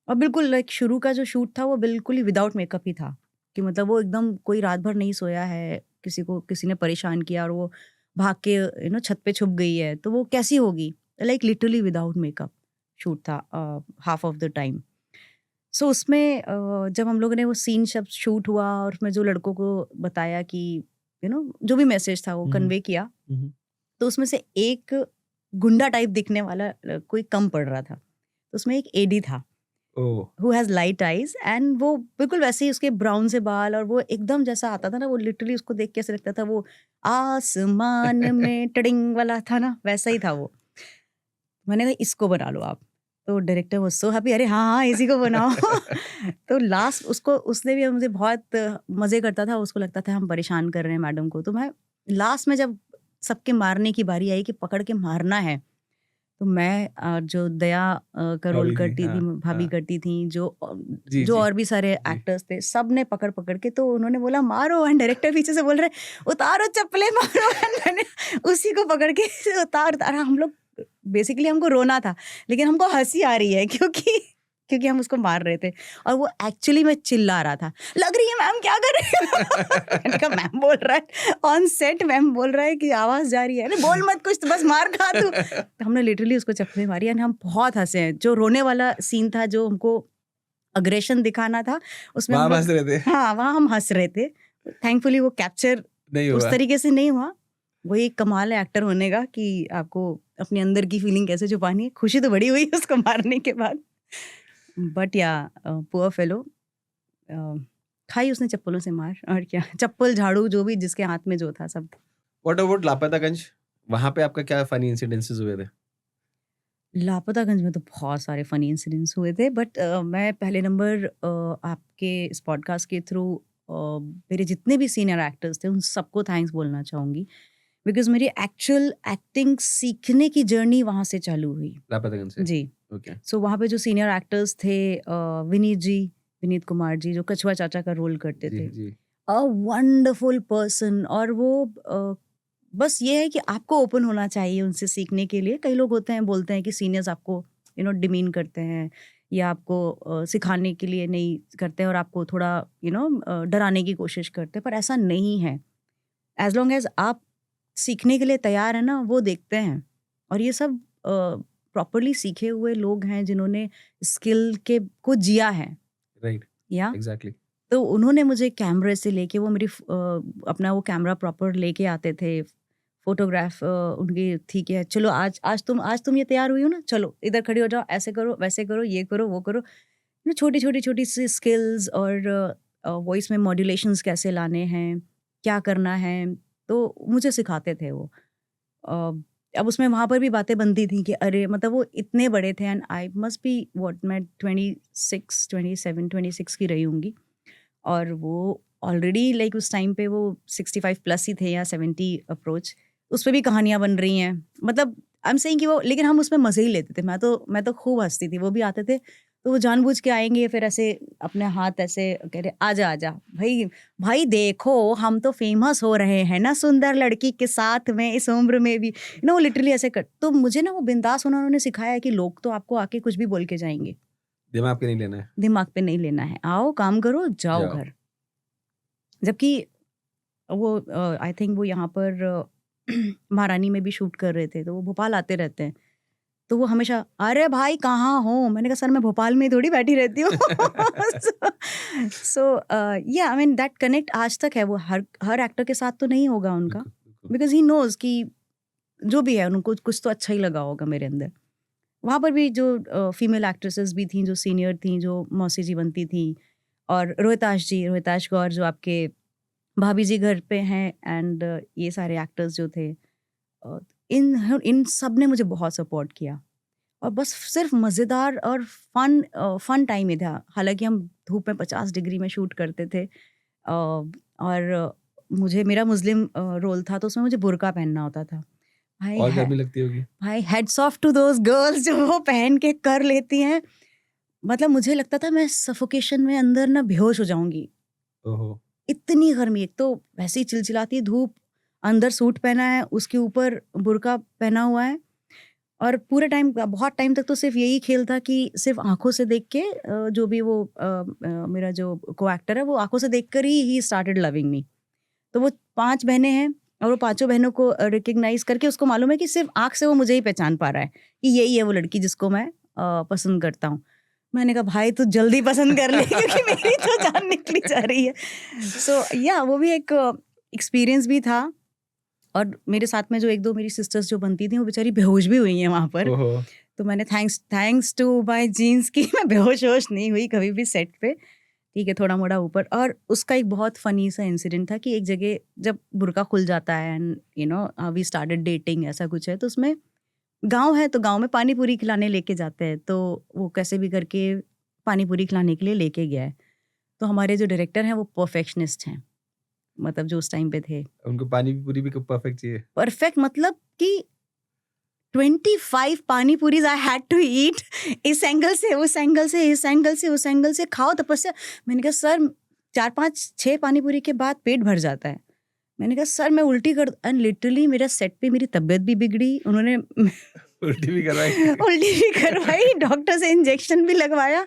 A: और बिल्कुल लाइक शुरू का जो शूट था वो बिल्कुल ही विदाउट मेकअप ही था, कि मतलब वो एकदम कोई रात भर नहीं सोया है, किसी ने परेशान किया और वो भाग के छत पे छुप गई है, तो वो कैसी होगी, like literally without makeup shoot था हाफ ऑफ द टाइम। सो उसमें जब हम लोगों ने वो सीन सब शूट हुआ और उसमें जो लड़कों को बताया कि जो भी मैसेज था वो कन्वे किया, तो उसमें से एक गुंडा टाइप दिखने वाला कोई कम पड़ रहा था। तो उसमें एक एडी था who has light eyes, and वो बिल्कुल वैसे ही, उसके ब्राउन से बाल, और वो एकदम जैसा आता था ना, वो लिटरली उसको देख के ऐसा लगता था वो आसमान में टडिंग वाला था ना, वैसा ही था वो। मैंने कहा इसको बना लो आप। तो डायरेक्टर वाज सो हैप्पी, अरे हाँ हाँ इसी को बनाओ। तो लास्ट उसने भी मुझे बहुत मज़े करता था, उसको लगता था हम परेशान कर रहे हैं मैडम को। तो मैं लास्ट में जब सबके मारने की बारी आई कि पकड़ के मारना है, तो मैं जो दया का रोल
B: भाभी थी,
A: करती थी,
B: हाँ,
A: भाभी
B: हाँ।
A: करती थी, जो
B: जी,
A: जो
B: जी,
A: और भी सारे
B: जी।
A: एक्टर्स थे, सब ने पकड़ पकड़ के, तो उन्होंने बोला मारो, एंड डायरेक्टर पीछे से बोल रहे उतारो चप्पलें मारो, एंड मैंने उसी को पकड़ के उतार हम लोग, बेसिकली हमको रोना था लेकिन हमको हंसी आ रही है क्योंकि हम उसको मार रहे थे, और वो एक्चुअली में चिल्ला रहा था, लग रही है मैम, क्या कर रही हो? मैंने कहा मैम बोल रहा है ऑन सेट, मैम बोल रहा है कि आवाज जा रही है, अरे बोल मत कुछ, तो बस मार खा तू। तो हमने लिटरली उसको चप्पलें मारी एंड हम बहुत हंसे हैं। जो रोने वाला सीन था, जो हमको अग्रेशन दिखाना था, उसमें
B: वहाँ
A: हम
B: हंस
A: लोग,
B: रहे थे।
A: हाँ वहाँ हम हंस रहे थे। थैंकफुली वो कैप्चर
B: नहीं
A: उस
B: हुआ।
A: तरीके से नहीं हुआ। वही एक कमाल है एक्टर होने का कि आपको अपने अंदर की फीलिंग कैसे छुपानी है। खुशी तो बड़ी हुई उसको मारने के बाद, बट या पुअर फेलो, खाई उसने चप्पलों से मार, और क्या, चप्पल झाड़ू जो भी जिसके हाथ में जो था सब।
B: What about Lapataganj? वहाँ पे आपका क्या फनी इंसिडेंसेस हुए थे?
A: लापतागंज में तो बहुत सारे फनी इंसिडेंट्स हुए थे, बट मैं पहले नंबर आपके इस पॉडकास्ट के थ्रू मेरे जितने भी सीनियर एक्टर्स थे उन सबको थैंक्स बोलना चाहूँगी, बिकॉज मेरी एक्चुअल एक्टिंग सीखने की जर्नी वहाँ से चालू हुई।
B: लापतागंज से?
A: जी,
B: ओके।
A: सो वहाँ पे जो सीनियर एक्टर्स थे, विनीत कुमार जी जो कछुआ चाचा का रोल करते
B: जी,
A: थे,
B: जी।
A: अ वंडरफुल पर्सन, और वो बस ये है कि आपको ओपन होना चाहिए उनसे सीखने के लिए। कई लोग होते हैं बोलते हैं कि सीनियर्स आपको डिमीन करते हैं या आपको सिखाने के लिए नहीं करते हैं और आपको थोड़ा डराने की कोशिश करते हैं, पर ऐसा नहीं है। एज लॉन्ग एज आप सीखने के लिए तैयार है ना, वो देखते हैं। और ये सब प्रॉपरली सीखे हुए लोग हैं जिन्होंने स्किल के को जिया है,
B: राइट,
A: या
B: एग्जैक्टली।
A: तो उन्होंने मुझे कैमरे से लेके, वो मेरी अपना वो कैमरा प्रॉपर लेके आते थे। फोटोग्राफ उनकी थी कि चलो आज तुम ये तैयार हुई हो ना, चलो इधर खड़ी हो जाओ, ऐसे करो वैसे करो, ये करो वो करो। छोटी छोटी छोटी सी स्किल्स, और वॉइस में मॉड्यूलेशंस कैसे लाने हैं, क्या करना है, तो मुझे सिखाते थे वो। अ, अब उसमें वहाँ पर भी बातें बनती थी कि अरे मतलब वो इतने बड़े थे, and I must be what, मैं 26 की रही होंगी, और वो ऑलरेडी लाइक उस टाइम पे वो 65 प्लस ही थे या 70 अप्रोच। उस पे भी कहानियाँ बन रही हैं, मतलब आई एम सेइंग कि वो, लेकिन हम उसमें मज़े ही लेते थे। मैं तो खूब हँसती थी। वो भी आते थे तो वो जानबूझ के आएँगे, फिर ऐसे अपने हाथ ऐसे कह रहे आजा, आजा भाई, भाई देखो हम तो फेमस हो रहे हैं ना सुंदर लड़की के साथ में इस उम्र में भी। लिटरली ऐसे कर, तो मुझे ना वो बिंदास होना उन्होंने सिखाया है कि लोग तो आपको आके कुछ भी बोल के जाएँगे।
B: दिमाग पे नहीं लेना है।
A: दिमाग पे नहीं लेना है, आओ काम करो जाओ
B: जाओ।
A: घर। जबकि वो आई थिंक वो यहाँ पर महारानी में भी शूट कर रहे थे, तो वो भोपाल आते रहते हैं। तो वो हमेशा, अरे भाई कहाँ हो? मैंने कहा सर मैं भोपाल में थोड़ी बैठी रहती हूँ। सो या आई मीन दैट कनेक्ट आज तक है। वो हर एक्टर के साथ तो नहीं होगा उनका,
B: बिल्कुल, बिल्कुल।
A: बिकॉज ही नोज कि जो भी है उनको कुछ तो अच्छा ही लगा होगा मेरे अंदर। वहाँ पर भी जो फीमेल एक्ट्रेसेस भी थी जो सीनियर थी, जो मौसी जी बनती थी, और रोहिताश गौर जो आपके भाभी जी घर पे हैं, एंड ये सारे एक्टर्स जो थे, अ, इन सब ने मुझे बहुत सपोर्ट किया, और बस सिर्फ मज़ेदार और फन टाइम ही था। हालांकि हम धूप में 50 डिग्री में शूट करते थे, और मुझे मेरा मुस्लिम रोल था, तो उसमें मुझे बुर्का पहनना होता था। भाई
B: और
A: है,
B: गर्मी लगती होगी।
A: भाई heads off to those girls जो वो पहन के कर लेती हैं। मतलब मुझे लगता था मैं सफोकेशन में अंदर ना बेहोश हो जाऊंगी,
B: ओहो।
A: इतनी गर्मी। एक तो वैसे ही चिलचिलाती है धूप, अंदर सूट पहना है, उसके ऊपर बुर्का पहना हुआ है, और पूरे टाइम, बहुत टाइम तक तो सिर्फ यही खेल था कि सिर्फ आंखों से देख के जो भी वो मेरा जो को एक्टर है वो आंखों से देखकर ही स्टार्टेड लविंग मी। तो वो 5 बहनें हैं, और वो पांचों बहनों को रिकग्नाइज करके उसको मालूम है कि सिर्फ आंख से वो मुझे ही पहचान पा रहा है कि यही है वो लड़की जिसको मैं पसंद करता हूँ। मैंने कहा भाई तू जल्दी पसंद कर ले क्योंकि मेरी तो जान निकली जा रही है। सो या वो भी एक एक्सपीरियंस भी था। और मेरे साथ में जो 1-2 मेरी सिस्टर्स जो बनती थी वो बेचारी बेहोश भी हुई हैं वहाँ पर।
B: ओहो।
A: तो मैंने थैंक्स टू माय जीन्स की मैं बेहोश नहीं हुई कभी भी सेट पे। ठीक है, थोड़ा मोड़ा ऊपर। और उसका एक बहुत फनी सा इंसिडेंट था कि एक जगह जब बुर्का खुल जाता है एंड वी स्टार्टेड डेटिंग, ऐसा कुछ है, तो उसमें गांव है, तो गांव में पानी पूरी खिलाने लेके जाते हैं, तो वो कैसे भी करके पानी पूरी खिलाने के लिए लेके गया है। तो हमारे जो डायरेक्टर हैं वो परफेक्शनिस्ट हैं, मतलब जो उस टाइम पे थे।
B: उनको पानी पूरी भी परफेक्ट चाहिए।
A: परफेक्ट मतलब कि 25 पानी पूरीज आई हैड टू ईट, इस एंगल से उस एंगल से, इस एंगल से उस एंगल से, खाओ तपस्या। मैंने कहा सर 4-5-6 पानी पूरी के बाद पेट भर जाता है। मैंने कहा सर मैं उल्टी कर, एंड लिटरली मेरा सेट पे मेरी तबीयत भी बिगड़ी, उन्होंने
B: उल्टी भी करवाई।
A: उल्टी भी करवाई, डॉक्टर से इंजेक्शन भी लगवाया,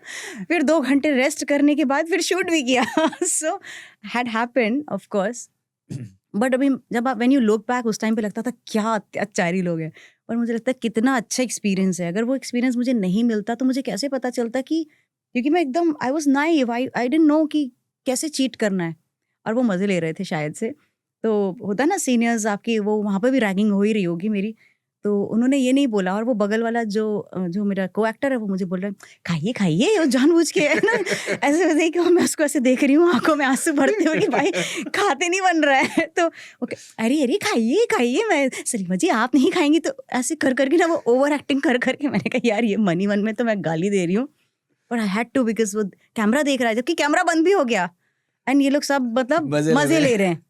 A: फिर 2 घंटे रेस्ट करने के बाद फिर शूट भी किया। So had happened of course, but अभी जब आप व्हेन यू लुक बैक उस टाइम पे लगता था क्या अत्याचारी लोग हैं, और मुझे लगता है कितना अच्छा एक्सपीरियंस है। अगर वो एक्सपीरियंस मुझे नहीं मिलता तो मुझे कैसे पता चलता कि, क्योंकि मैं एकदम I was naive, I didn't know कि कैसे चीट करना है, और वो मज़े ले रहे थे शायद से। तो होता ना सीनियर्स आपकी, वो वहाँ पे भी रैगिंग हो ही रही होगी मेरी, तो उन्होंने ये नहीं बोला, और वो बगल वाला जो मेरा को एक्टर है वो मुझे बोल रहा है खाइए खाइए, वो जानबूझ के है ना, ऐसे वैसे कि मैं उसको ऐसे देख रही हूँ, आंखों में आंसू भरते हुए कि भाई खाते नहीं बन रहा है। तो अरे अरे खाइए खाइए, मैं सलीमा जी आप नहीं खाएंगी, तो ऐसे कर करके ना वो ओवर एक्टिंग कर करके, मैंने कहा यार ये मनी मन में तो मैं गाली दे रही हूँ, but I had to, because वो कैमरा देख रहा है, जबकि कैमरा बंद भी हो गया एंड ये लोग सब मतलब मजे ले रहे हैं।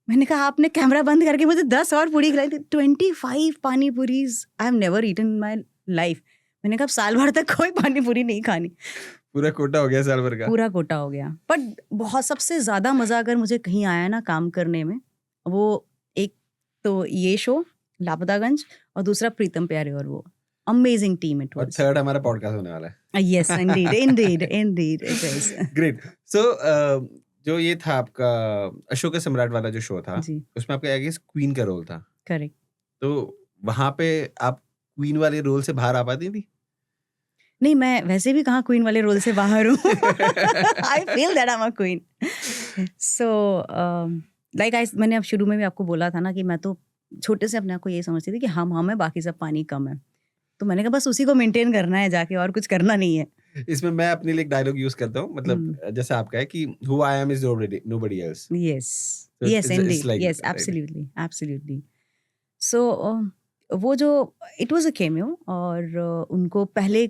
A: मैंने कहा आपने कैमरा बंद करके मुझे 10 और पूरी खिलाई थी। 25 पानी puris I have never eaten in my life. मैंने कहा साल भर तक कोई पानी पूरी नहीं खानी।
B: पूरा कोटा हो गया साल भर का।
A: पूरा कोटा हो गया। बट बहुत सबसे ज्यादा मजा अगर मुझे कहीं आया ना काम करने में, वो एक तो ये शो लापतागंज, और दूसरा प्रीतम प्यारे, और वो अमेजिंग टीम इट
B: और
A: वाज।
B: थर्ड हमारा पॉडकास्ट होने वाला है।
A: Yes indeed indeed indeed it is.
B: Great. So जो ये था आपका अशोक का सम्राट वाला जो शो था,
A: जी
B: उसमें आपका आई गेस क्वीन का रोल था,
A: करेक्ट।
B: तो वहां पे आप क्वीन वाले रोल से बाहर आ पाती थी?
A: नहीं, मैं वैसे भी कहाँ क्वीन वाले रोल से बाहर हूँ। I feel that I am a queen. So like मैंने अब शुरू में भी आपको बोला था ना कि मैं तो छोटे से अपने आप को ये समझती थी कि हम है, बाकी सब पानी कम है। तो मैंने कहा बस उसी को मेंटेन करना है जाके, और कुछ करना नहीं है।
B: इसमें मैं अपने लिए एक डायलॉग यूज करता हूँ, मतलब जैसे आपका है कि who I am is nobody else.
A: Yes,
B: So
A: yes,
B: it's
A: indeed,
B: like
A: yes,
B: that, right?
A: absolutely, absolutely. So वो जो it was a cameo, और उनको पहले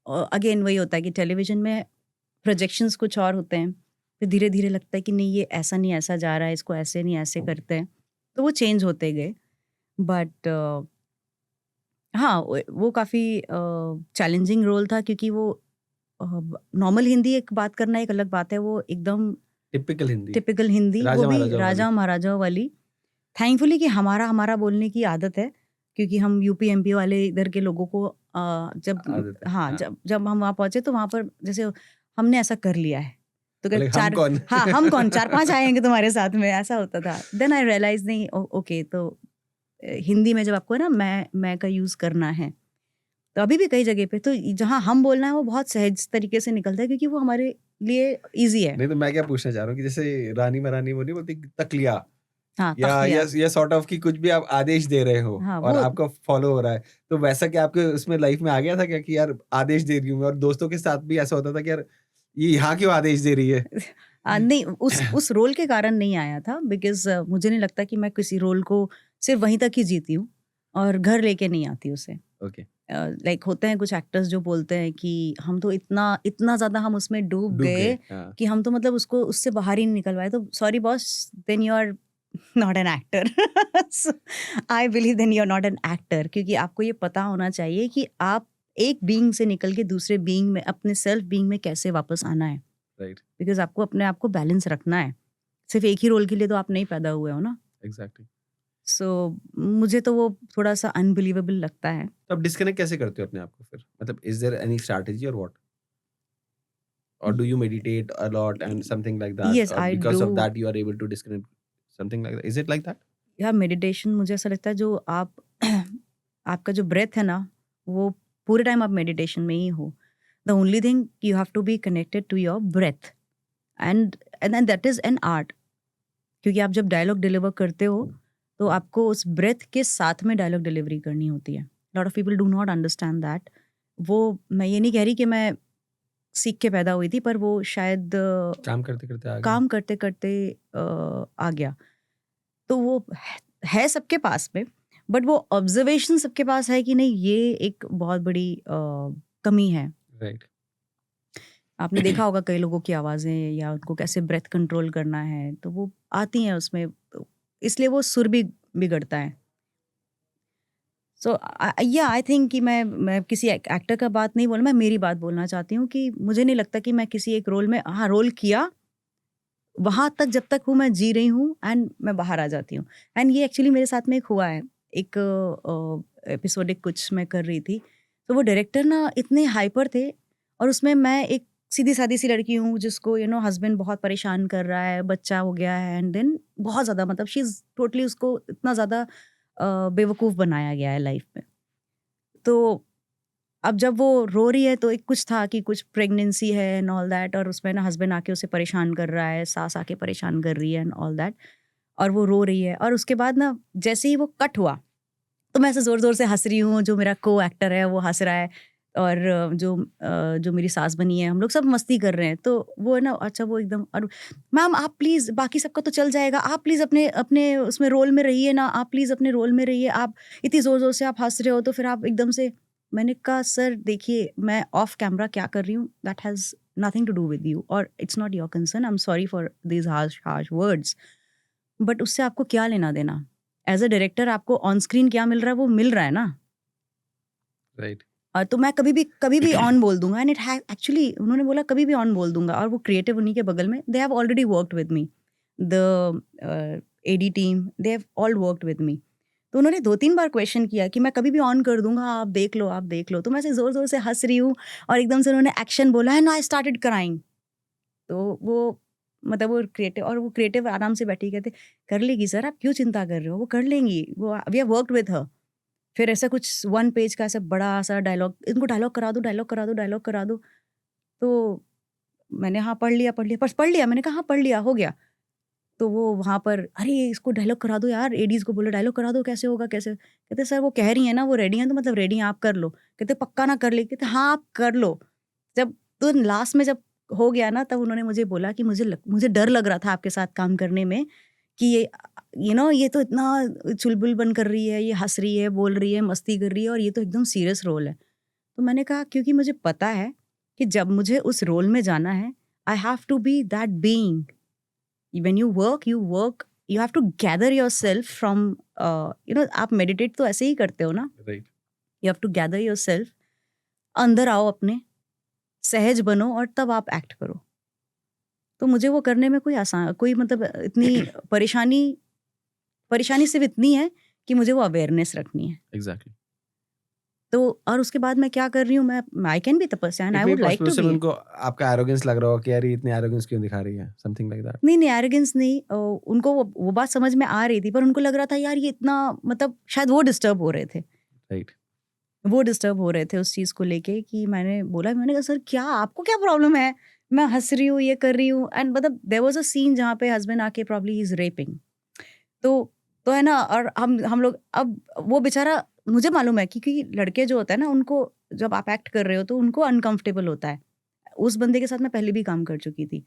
A: अगेन वही होता है कि टेलीविजन में प्रोजेक्शंस कुछ और होते हैं, फिर धीरे धीरे लगता है कि नहीं ये ऐसा नहीं ऐसा जा रहा है, इसको ऐसे नहीं ऐसे करते हैं, तो वो चेंज होते गए। बट हाँ वो काफ़ी चैलेंजिंग रोल था, क्योंकि वो नॉर्मल हिंदी एक बात करना एक अलग बात है, वो एकदम
B: टिपिकल हिंदी,
A: टिपिकल हिंदी,
B: राजा
A: वो भी
B: महाराजाओं
A: राजा महाराजाओं वाली। थैंकफुली कि हमारा बोलने की आदत है, क्योंकि हम यूपी एमपी वाले इधर के लोगों को जब
B: आदत है,
A: हाँ
B: हाँ।
A: जब हम वहाँ पहुंचे तो वहाँ पर जैसे हमने ऐसा कर लिया है, तो
B: बोले,
A: कहते
B: हम कौन?
A: हाँ हम कौन, 4-5 आएंगे तुम्हारे साथ में, ऐसा होता था। देन आई रियलाइज नहीं, ओके तो हिंदी में जब आपको ना मैं का यूज करना है, तो अभी भी कई जगह पे तो जहाँ हम बोलना है वो बहुत सहज तरीके से निकलता है, क्योंकि वो हमारे लिए इजी है।
B: नहीं तो मैं क्या पूछना चाह रहा हूँ कि जैसे रानी महारानी वो नहीं बोलती तकलिया,
A: हाँ
B: या
A: तखलिया।
B: या सॉर्ट ऑफ कि कुछ भी आप आदेश दे रहे हो
A: हाँ,
B: और
A: वो-
B: आपका फॉलो हो रहा है, तो वैसा क्या आपके उसमें लाइफ में आ गया था क्या कि यार आदेश दे रही हूँ मैं? और दोस्तों के साथ भी ऐसा होता था कि यार ये यहाँ क्यों आदेश दे रही है?
A: नहीं उस रोल के कारण नहीं आया था, बिकॉज मुझे नहीं लगता कि मैं किसी रोल को सिर्फ वहीं तक ही जीती हूँ और घर लेके नहीं आती उसे।
B: ओके,
A: लाइक होते हैं कुछ एक्टर्स जो बोलते हैं कि हम तो इतना ज्यादा हम उसमें डूब गए
B: हाँ।
A: कि हम तो मतलब उसको उससे बाहर ही नहीं निकल पाए। तो sorry boss, then you are not an actor. I believe then you are not an actor, क्योंकि आपको ये पता होना चाहिए कि आप एक बीइंग से निकल के दूसरे बीइंग में, अपने सेल्फ बीइंग में कैसे वापस आना है।
B: राइट,
A: बिकॉज आपको अपने आप को बैलेंस रखना है। सिर्फ एक ही रोल के लिए तो आप नहीं पैदा हुए हो ना।
B: एग्जैक्टली।
A: सो मुझे तो वो थोड़ा सा अनबिलीवेबल लगता है।
B: तो आप डिस्कनेक्ट कैसे करते हो अपने आप को फिर? मतलब इज देयर एनी स्ट्रैटेजी और what? Or do you meditate a lot and something like that?
A: Yes,
B: Or
A: I
B: because of
A: do.
B: that you are able to disconnect, something like that. Is it like that?
A: या meditation मुझे ऐसा लगता है जो आप आपका जो breath है ना, वो पूरे टाइम आप मेडिटेशन में ही हो। The only thing you have to be connected to your breath, and that is an art. क्योंकि आप जब डायलॉग डिलीवर करते हो तो आपको उस ब्रेथ के साथ में डायलॉग डिलीवरी करनी होती है। Lot of people do not understand that. वो मैं ये नहीं कह रही कि मैं सीख के पैदा हुई थी, पर वो शायद
B: काम करते करते आ गया।
A: काम करते करते आ गया। तो वो है सबके पास में, बट वो ऑब्जर्वेशन सबके पास है कि नहीं, ये एक बहुत बड़ी कमी है।
B: राइट।
A: आपने देखा होगा कई लोगों की आवाज़ें या उनको कैसे ब्रेथ कंट्रोल करना है, तो वो आती हैं उसमें, तो इसलिए वो सुर भी बिगड़ता है। सो या आई थिंक कि मैं किसी एक्टर का बात नहीं बोल, मैं मेरी बात बोलना चाहती हूँ कि मुझे नहीं लगता कि मैं किसी एक रोल में, हाँ, रोल किया, वहाँ तक जब तक हूँ मैं जी रही हूँ एंड मैं बाहर आ जाती हूँ। एंड ये एक्चुअली मेरे साथ में एक हुआ है, एक एपिसोडिक कुछ मैं कर रही थी, तो वो डायरेक्टर ना इतने हाइपर थे, और उसमें मैं एक सीधी-सादी सी लड़की हूँ जिसको हस्बैंड बहुत परेशान कर रहा है, बच्चा हो गया है, एंड देन बहुत ज़्यादा, मतलब शी इज़ टोटली, उसको इतना ज़्यादा बेवकूफ़ बनाया गया है लाइफ़ में। तो अब जब वो रो रही है, तो एक कुछ था कि कुछ प्रेगनेंसी है एंड ऑल दैट, और उसमें ना हस्बैंड आके उसे परेशान कर रहा है, सास आके परेशान कर रही है एंड ऑल दैट, और वो रो रही है, और उसके बाद ना जैसे ही वो कट हुआ, तो मैं ऐसे ज़ोर-ज़ोर से हँस रही हूँ, जो मेरा को एक्टर है वो हँस रहा है, और जो मेरी सास बनी है, हम लोग सब मस्ती कर रहे हैं। तो वो है ना, अच्छा वो एकदम, और मैम आप प्लीज़, बाकी सबका तो चल जाएगा, आप प्लीज़ अपने अपने उसमें रोल में रहिए ना, आप प्लीज़ अपने रोल में रहिए, आप इतनी ज़ोर-ज़ोर से आप हँस रहे हो, तो फिर आप एकदम से। मैंने कहा सर देखिए, मैं ऑफ कैमरा क्या कर रही हूँ, that has nothing to do with you, और it's not your concern, I am sorry for these harsh words, but उससे आपको क्या लेना-देना? एज़ अ डायरेक्टर आपको ऑन स्क्रीन क्या मिल रहा है, वो मिल रहा है ना।
B: राइट।
A: तो मैं कभी भी ऑन बोल दूँगा, एंड इट है एक्चुअली, उन्होंने बोला कभी भी ऑन बोल दूँगा, और वो क्रिएटिव उन्हीं के बगल में, they have already worked with me, the AD team, they have all worked with me. तो उन्होंने 2-3 बार क्वेश्चन किया कि मैं कभी भी ऑन कर दूँगा, आप देख लो, आप देख लो। तो मैं ऐसे ज़ोर-ज़ोर से हँस रही हूँ, और एकदम से उन्होंने एक्शन बोला एंड आई स्टार्टेड क्राइंग। तो वो, मतलब वो क्रिएटिव, और वो क्रिएटिव आराम से बैठी कहते, "कर लेगी सर, आप क्यों चिंता कर रहे हो? वो कर लेंगी, वो we have worked with her." फिर ऐसा कुछ 1 पेज का ऐसा बड़ा-सा डायलॉग, "इनको डायलॉग करा दो, डायलॉग करा दो, डायलॉग करा दो।" तो मैंने, "हाँ, पढ़ लिया, पढ़ लिया।" बस पढ़ लिया? मैंने कहा, "हाँ, पढ़ लिया, हो गया।" तो वो वहाँ पर, "अरे! इसको डायलॉग करा दो यार।" एडीज़ को बोला, "डायलॉग करा दो, कैसे होगा, कैसे?" कहते, "सर वो कह रही हैं ना, वो रेडी हैं, तो मतलब रेडी हैं, आप कर लो।" कहते, "पक्का ना कर ले?" कहते, "हाँ, आप कर लो।" जब तो लास्ट में जब हो गया ना, तब उन्होंने मुझे बोला कि मुझे डर लग रहा था आपके साथ काम करने में, कि ये ये तो इतना चुलबुल बन कर रही है, ये हँस रही है, बोल रही है, मस्ती कर रही है, और ये तो एकदम सीरियस रोल है। तो मैंने कहा क्योंकि मुझे पता है कि जब मुझे उस रोल में जाना है, I have to be that being. When you work, you have to gather yourself from, आप मेडिटेट तो ऐसे ही करते हो ना,
B: right.
A: You have to gather yourself, अंदर आओ अपने, सहज बनो, और तब आप एक्ट करो। तो मुझे वो करने में कोई मतलब इतनी परेशानी परेशानी सिर्फ़ इतनी है कि मुझे वो अवेयरनेस रखनी है।
B: एग्जैक्टली।
A: तो और उसके बाद मैं क्या कर रही हूँ, मैं I can be Tapasya and
B: it
A: I
B: may
A: would like
B: possible
A: to
B: say
A: be.
B: उनको आपका एरोगेंस लग रहा हो कि यार ये इतनी एरोगेंस क्यों दिखा रही है, समथिंग लाइक दैट।
A: नहीं, एरोगेंस नहीं, उनको वो बात समझ में आ रही थी, पर उनको लग रहा था यार ये इतना, मतलब शायद वो डिस्टर्ब हो रहे थे।
B: राइट।
A: वो डिस्टर्ब हो रहे थे उस चीज़ को लेके, कि मैंने कहा सर क्या आपको क्या प्रॉब्लम है? मैं हँस रही हूँ, ये कर रही हूँ, एंड मतलब देयर वाज़ अ सीन जहाँ पे हस्बैंड आके प्रोबब्ली ही इज़ रेपिंग। तो है ना, और हम लोग, अब वो बेचारा, मुझे मालूम है क्योंकि लड़के जो होते हैं ना, उनको जब आप एक्ट कर रहे हो तो उनको अनकंफर्टेबल होता है। उस बंदे के साथ मैं पहले भी काम कर चुकी थी।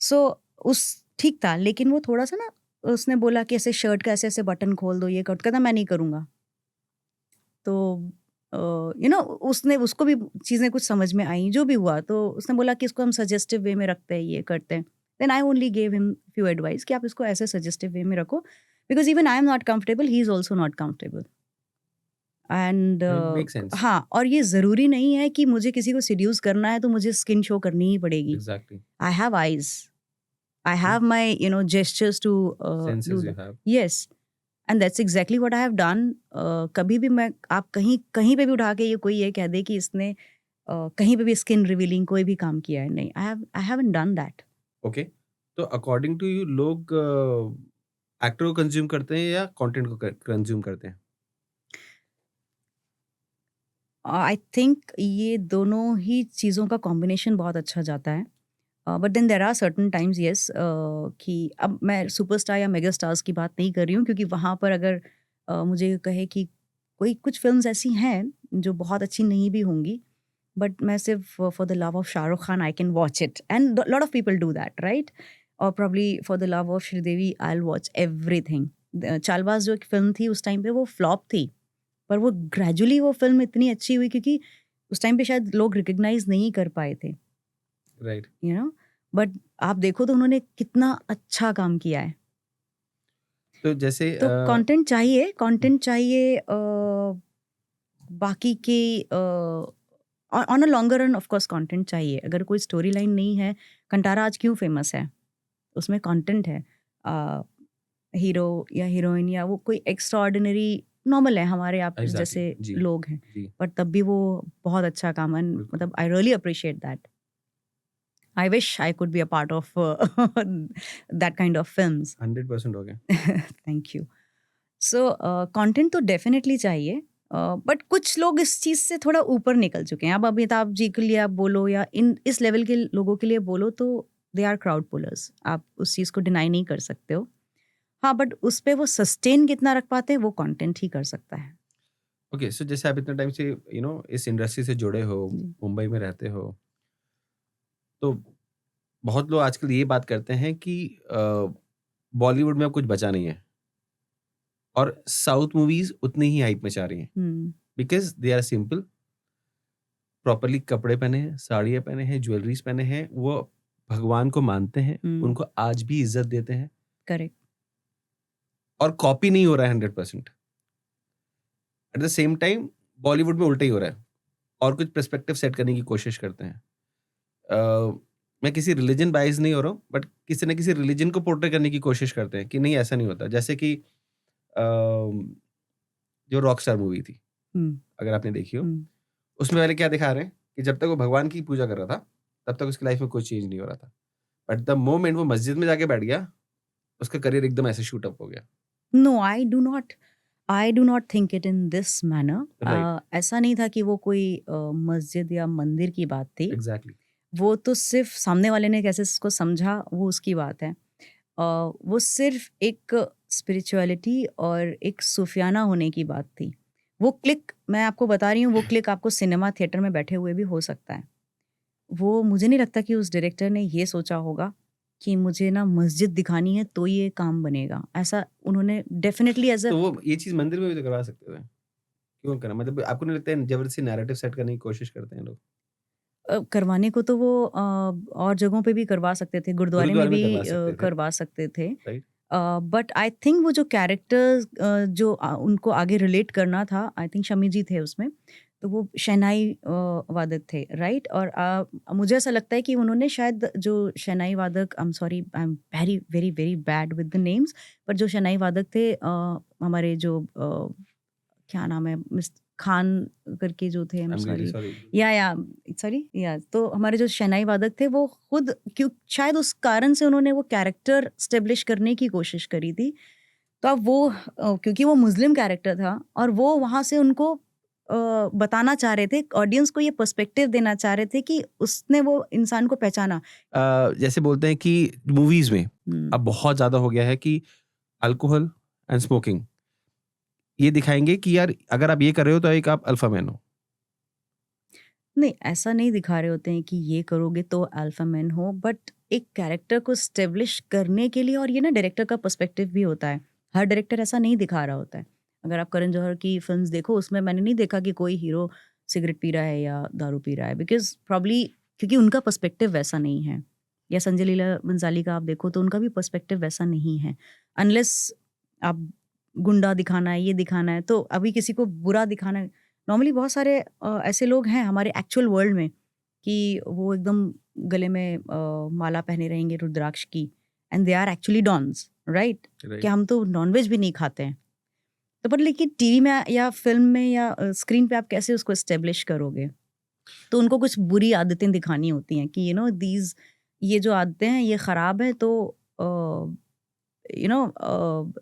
A: सो उस ठीक था, लेकिन वो थोड़ा-सा ना, उसने बोला कि ऐसे शर्ट का ऐसे-ऐसे बटन खोल दो, ये कर, कहता मैं नहीं करूँगा। तो उसने, उसको भी चीज़ें कुछ समझ में आई, जो भी हुआ, तो उसने बोला कि इसको हम सजेस्टिव वे में रखते हैं, ये करते हैं। Then I only gave him few advice कि आप इसको ऐसे सजेस्टिव वे में रखो, because even I am not comfortable, he is also not comfortable. And
B: make sense.
A: हाँ, और ये ज़रूरी नहीं है कि मुझे किसी को सेड्यूस करना है तो मुझे स्किन शो करनी ही पड़ेगी।
B: Exactly.
A: I have eyes, I have my gestures to do
B: senses you
A: that.
B: Have.
A: Yes, and that's exactly what I have done. कभी भी मैं, आप कहीं कहीं पे भी उठा के ये कोई ये कह दे कि इसने कहीं पे भी स्किन रिवीलिंग कोई भी काम किया है, नहीं, I haven't done that.
B: Okay. तो अकॉर्डिंग टू यू लोग एक्टर को कंज्यूम करते हैं या कंटेंट को कंज्यूम करते हैं?
A: आई थिंक ये दोनों ही चीज़ों का कॉम्बिनेशन बहुत अच्छा जाता है। But then there are certain times, yes, कि अब मैं सुपरस्टार या मेगा स्टार्स की बात नहीं कर रही हूँ, क्योंकि वहाँ पर अगर मुझे कहे कि कोई कुछ फ़िल्म्स ऐसी हैं जो बहुत अच्छी नहीं भी होंगी, बट मैं सिर्फ for the love of Shahrukh Khan I can watch it, and lot of people do that, right? और probably for the love of Sridevi I will watch everything. Chaalbaaz जो एक फ़िल्म थी उस टाइम पे वो फ्लॉप थी, पर वो ग्रेजुअली वो फ़िल्म इतनी अच्छी हुई, क्योंकि उस टाइम पे शायद लोग रिकॉग्नाइज़ नहीं कर पाए थे।
B: राइट।
A: यू नो, बट आप देखो तो उन्होंने कितना अच्छा काम किया है।
B: तो जैसे
A: तो कंटेंट चाहिए बाकी के on a longer run of course content चाहिए। अगर कोई स्टोरी लाइन नहीं है, कंटारा आज क्यों फेमस है? उसमें कंटेंट है। हीरो या हीरोइन या वो कोई एक्स्ट्रा ऑर्डिनरी नॉर्मल है, हमारे आप
B: एग्जैक्टली
A: जैसे
B: जी
A: लोग हैं,
B: जी
A: बट तब भी वो बहुत अच्छा काम है।
B: बिल्कुल
A: मतलब I really appreciate that. I wish I could be a part of that kind of films.
B: 100% हो गया।
A: Thank you. सो कंटेंट तो डेफिनेटली चाहिए, बट कुछ लोग इस चीज़ से थोड़ा ऊपर निकल चुके हैं। अब अमिताभ जी के लिए आप बोलो या इन इस लेवल के लोगों के लिए बोलो तो दे आर क्राउड पुलर्स, आप उस चीज़ को डिनाई नहीं कर सकते हो। हाँ, बट उस पे वो सस्टेन कितना रख पाते हैं वो कंटेंट ही कर सकता है।
B: ओके, सो जैसे आप इतने टाइम से इस इंडस्ट्री से जुड़े हो,
A: जी।
B: मुंबई में रहते हो, तो बहुत लोग आजकल ये बात करते हैं कि बॉलीवुड में अब कुछ बचा नहीं है और साउथ मूवीज उतनी ही हाइप मचा रही हैं
A: हुँ,
B: because they are simple, properly कपड़े पहने हैं, साड़ियाँ पहने हैं, ज्वेलरीज पहने हैं, वो भगवान को मानते हैं,
A: हुँ,
B: उनको आज भी इज्जत देते हैं
A: करेक्ट।
B: और कॉपी नहीं हो रहा है 100%। Eight the same time Bollywood में उल्टा ही हो रहा है और कुछ पर्सपेक्टिव सेट करने की कोशिश करते हैं। मैं किसी रिलीजन बाइज नहीं हो रहा हूँ, बट किसी न किसी रिलीजन को पोर्ट्रे करने की कोशिश करते हैं कि नहीं ऐसा नहीं होता। जैसे कि जो रॉकस्टार मूवी थी,
A: हुँ,
B: अगर आपने देखी हो,
A: हुँ,
B: उसमें पहले क्या दिखा रहे हैं कि जब तक वो भगवान की पूजा कर रहा था, तब तक उसकी लाइफ में कोई चेंज नहीं हो रहा था। बट द मोमेंट वो मस्जिद में जाके बैठ गया, उसका करियर एकदम ऐसे शूट अप हो गया।
A: No, I do not think it in this manner.
B: Right,
A: ऐसा नहीं था कि वो कोई मस्जिद या मंदिर की बात थी।
B: एग्ज़ैक्टली।
A: वो तो सिर्फ़ सामने वाले ने कैसे इसको समझा वो उसकी बात है। वो सिर्फ़ एक स्पिरिचुअलिटी और एक सूफ़ियाना होने की बात थी। वो क्लिक मैं आपको बता रही हूँ, वो क्लिक आपको सिनेमा थिएटर में बैठे हुए भी हो सकता है। वो मुझे नहीं लगता कि उस डायरेक्टर ने ये सोचा होगा कि मुझे ना मस्जिद दिखानी है तो ये काम बनेगा। ऐसा उन्होंने डेफ़िनिटली एज़ अ
B: तो वो ये चीज़ मंदिर में भी तो करवा सकते थे। क्यों करा? मतलब आपको नहीं लगता है ज़बरदस्ती नैरेटिव सेट करने की कोशिश करते हैं लोग?
A: करवाने को तो वो और जगहों पे भी करवा सकते थे, गुरुद्वारे में
B: गुरुद्वारे में
A: भी
B: करवा सकते थे,
A: करवा सकते थे।
B: राइट?
A: बट आई थिंक वो जो कैरेक्टर्स जो उनको आगे रिलेट करना था, आई थिंक शमी जी थे उसमें, तो वो शहनाई वादक थे, राइट? और मुझे ऐसा लगता है कि उन्होंने शायद जो शहनाई वादक, आई am sorry, I am very very very bad with the names, पर जो शहनाई वादक थे हमारे जो क्या नाम है, मिस खान करके जो थे, I am
B: I am really
A: sorry,
B: sorry.
A: या सॉरी, या तो हमारे जो शहनाई वादक थे वो खुद क्यों शायद उस कारण से उन्होंने वो कैरेक्टर स्टेब्लिश करने की कोशिश करी थी। तो अब वो क्योंकि वो मुस्लिम कैरेक्टर था और वो वहाँ से उनको बताना चाह रहे थे, ऑडियंस को ये पर्सपेक्टिव देना चाह रहे थे कि उसने वो इंसान को पहचाना।
B: जैसे बोलते हैं कि मूवीज़ में
A: हुँ।
B: अब बहुत ज़्यादा हो गया है कि अल्कोहल एंड स्मोकिंग ये दिखाएँगे कि यार अगर आप ये कर रहे हो तो एक आप अल्फा मैन हो।
A: नहीं, ऐसा नहीं दिखा रहे होते हैं कि ये करोगे तो अल्फा मैन हो, बट एक कैरेक्टर को एस्टेब्लिश करने के लिए, और ये ना डायरेक्टर का पर्सपेक्टिव भी होता है। हर डायरेक्टर ऐसा नहीं दिखा रहा होता है। अगर आप करण जौहर की फ़िल्म्स देखो, उसमें मैंने नहीं देखा कि कोई हीरो सिगरेट पी रहा है या दारू पी रहा है, बिकॉज़ प्रॉब्ली क्योंकि उनका पर्सपेक्टिव वैसा नहीं है। या संजय लीला भंसाली का आप देखो तो उनका भी पर्सपेक्टिव वैसा नहीं है। अनलेस आप गुंडा दिखाना है, ये दिखाना है, तो अभी किसी को बुरा दिखाना है। नॉर्मली बहुत सारे ऐसे लोग हैं हमारे एक्चुअल वर्ल्ड में कि वो एकदम गले में माला पहने रहेंगे रुद्राक्ष की, and they are actually dons, right? कि
B: राइट।
A: हम तो नॉनवेज भी नहीं खाते हैं। तो पर लेकिन टीवी में या फ़िल्म में या स्क्रीन पे आप कैसे उसको एस्टेब्लिश करोगे? तो उनको कुछ बुरी आदतें दिखानी होती हैं कि दीज़ ये जो आदतें हैं ये ख़राब हैं, तो यू नो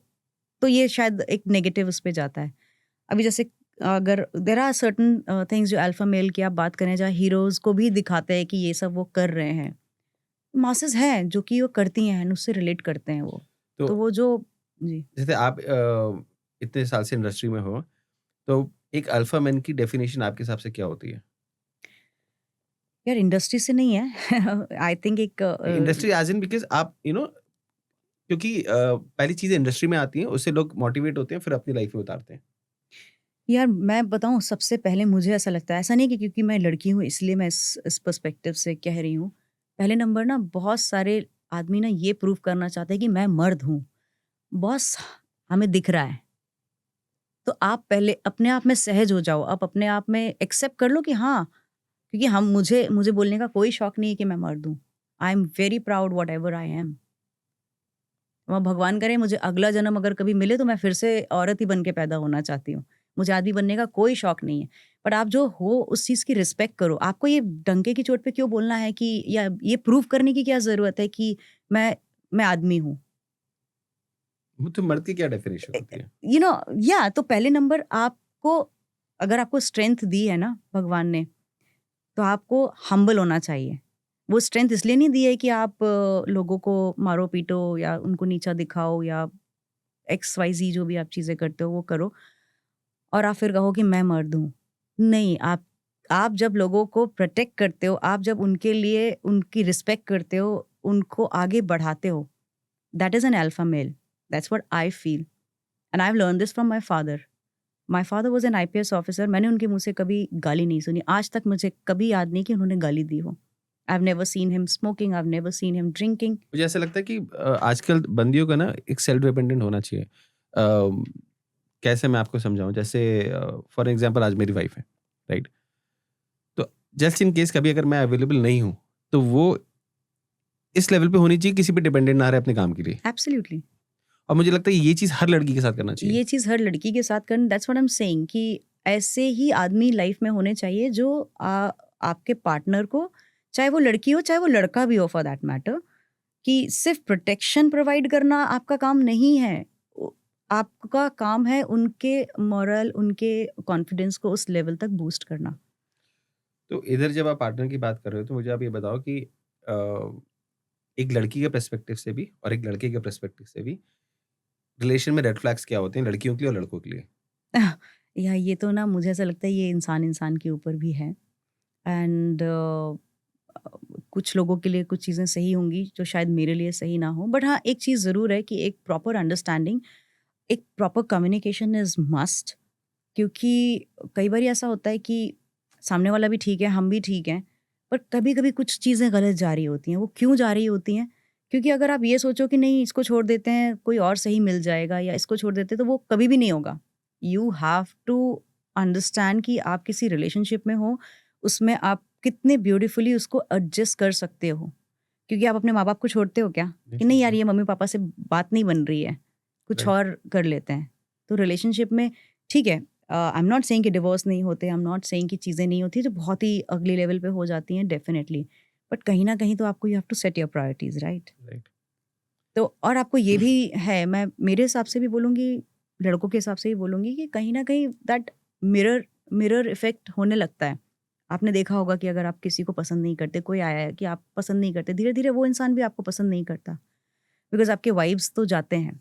A: तो ये शायद एक नेगेटिव उस पे जाता है। अभी जैसे अगर देयर आर सर्टेन थिंग्स जो अल्फा मेल की आप बात करें, जहाँ हीरोज़ को भी दिखाते हैं कि ये सब वो कर रहे हैं। मासेस हैं जो कि वो करती हैं, उससे रिलेट करते हैं वो।
B: तो
A: तो वो जो जी।
B: जैसे आप इतने साल से इंडस्ट्री में हो, तो एक अल्फा मैन की डेफिनिशन आपके हिसाब से क्या होती है?
A: यार इंडस्ट्री से नहीं है। आई थिंक एक
B: इंडस्ट्री एज़ इन बिकॉज़ आप क्योंकि पहली चीज़ें इंडस्ट्री में आती हैं, उससे लोग मोटिवेट होते हैं, फिर अपनी लाइफ में उतारते हैं।
A: यार मैं बताऊँ, सबसे पहले मुझे ऐसा लगता है, ऐसा नहीं कि क्योंकि मैं लड़की हूँ इसलिए मैं इस पर्सपेक्टिव से कह रही हूँ। पहले नंबर ना बहुत सारे आदमी ना ये प्रूव करना चाहते हैं कि मैं मर्द हूँ। बॉस हमें दिख रहा है। तो आप पहले अपने आप में सहज हो जाओ। आप अपने आप में एक्सेप्ट कर लो कि हाँ, क्योंकि मुझे बोलने का कोई शौक नहीं है कि मैं मर्द हूँ। I am very proud whatever I am. वहाँ भगवान करे मुझे अगला जन्म अगर कभी मिले तो मैं फिर से औरत ही बन के पैदा होना चाहती हूँ। मुझे आदमी बनने का कोई शौक नहीं है। बट आप जो हो उस चीज़ की रिस्पेक्ट करो। आपको ये डंके की चोट पे क्यों बोलना है कि या ये प्रूव करने की क्या ज़रूरत है कि मैं आदमी हूँ?
B: वो तो मर्द की क्या डेफिनेशन होती है?
A: यू नो या तो पहले नंबर आपको अगर आपको स्ट्रेंथ दी है ना भगवान ने, तो आपको हम्बल होना चाहिए। वो स्ट्रेंथ इसलिए नहीं दी है कि आप लोगों को मारो पीटो या उनको नीचा दिखाओ या एक्स वाई जी जो भी आप चीज़ें करते हो वो करो और आप फिर कहो कि मैं मर्द हूँ। नहीं, आप जब लोगों को प्रोटेक्ट करते हो, आप जब उनके लिए उनकी रिस्पेक्ट करते हो, उनको आगे बढ़ाते हो, that is an alpha male. That's what I feel and I have learned this from my father. My father was an IPS officer. मैंने उनके मुँह से कभी गाली नहीं सुनी। आज तक मुझे कभी याद नहीं कि उन्होंने गाली दी हो। आई have never seen him smoking, I have never seen him drinking.
B: मुझे ऐसा लगता है कि आजकल बंदियों का ना एक सेल्फ डिपेंडेंट होना चाहिए। कैसे मैं आपको समझाऊँ? जैसे फॉर एग्ज़ाम्पल आज मेरी वाइफ़ है, राइट? तो जस्ट इन केस कभी अगर मैं अवेलेबल नहीं हूँ, तो वो इस लेवल पे होनी चाहिए किसी पे डिपेंडेंट ना रहे अपने काम के लिए।
A: एब्सोल्युटली।
B: और मुझे लगता है ये चीज़ हर लड़की के साथ करना चाहिए।
A: ये चीज़ हर लड़की के साथ करना, that's what I am saying कि ऐसे ही आदमी लाइफ में होने चाहिए जो आपके पार्टनर को, चाहे वो लड़की हो चाहे वो लड़का भी हो फॉर दैट मैटर, कि सिर्फ प्रोटेक्शन प्रोवाइड करना आपका काम नहीं है। आपका काम है उनके मोरल, उनके कॉन्फिडेंस को उस लेवल तक बूस्ट करना।
B: तो इधर जब आप पार्टनर की बात कर रहे हो, तो मुझे आप ये बताओ कि एक लड़की के पर्सपेक्टिव से भी और एक लड़के के पर्सपेक्टिव से भी रिलेशन में रेड फ्लैग्स क्या होते हैं लड़कियों के लिए और लड़कों के लिए?
A: या ये तो ना मुझे ऐसा लगता है ये इंसान के ऊपर भी है एंड कुछ लोगों के लिए कुछ चीज़ें सही होंगी जो शायद मेरे लिए सही ना हो। बट हाँ, एक चीज़ ज़रूर है कि एक प्रॉपर अंडरस्टैंडिंग, एक प्रॉपर कम्युनिकेशन इज़ मस्ट। क्योंकि कई बार ऐसा होता है कि सामने वाला भी ठीक है, हम भी ठीक हैं, पर कभी-कभी कुछ चीज़ें गलत जा रही होती हैं। वो क्यों जा रही होती हैं? क्योंकि अगर आप ये सोचो कि नहीं इसको छोड़ देते हैं, कोई और सही मिल जाएगा या इसको छोड़ देते हैं, तो वो कभी भी नहीं होगा। यू हैव टू अंडरस्टैंड कि आप किसी रिलेशनशिप में हो, उसमें आप कितने ब्यूटीफुली उसको एडजस्ट कर सकते हो। क्योंकि आप अपने माँ-बाप को छोड़ते हो क्या? कि नहीं यार ये मम्मी-पापा से बात नहीं बन रही है, कुछ
B: राइट।
A: और कर लेते हैं। तो रिलेशनशिप में ठीक है, आई एम नॉट सेइंग कि डिवोर्स नहीं होते, आई एम नॉट सेइंग कि चीज़ें नहीं होती जो बहुत ही अगले लेवल पे हो जाती हैं, डेफिनिटली। बट कहीं न कहीं तो आपको you have to set your priorities, right?
B: Right.
A: तो और आपको ये भी है, मैं मेरे हिसाब से भी बोलूँगी, लड़कों के हिसाब से भी बोलूँगी कि कहीं न कहीं दैट मिरर इफ़ेक्ट होने लगता है। आपने देखा होगा कि अगर आप किसी को पसंद नहीं करते, कोई आया है कि आप पसंद नहीं करते, धीरे-धीरे वो इंसान भी आपको पसंद नहीं करता, बिकॉज़ आपके वाइब्स तो जाते हैं।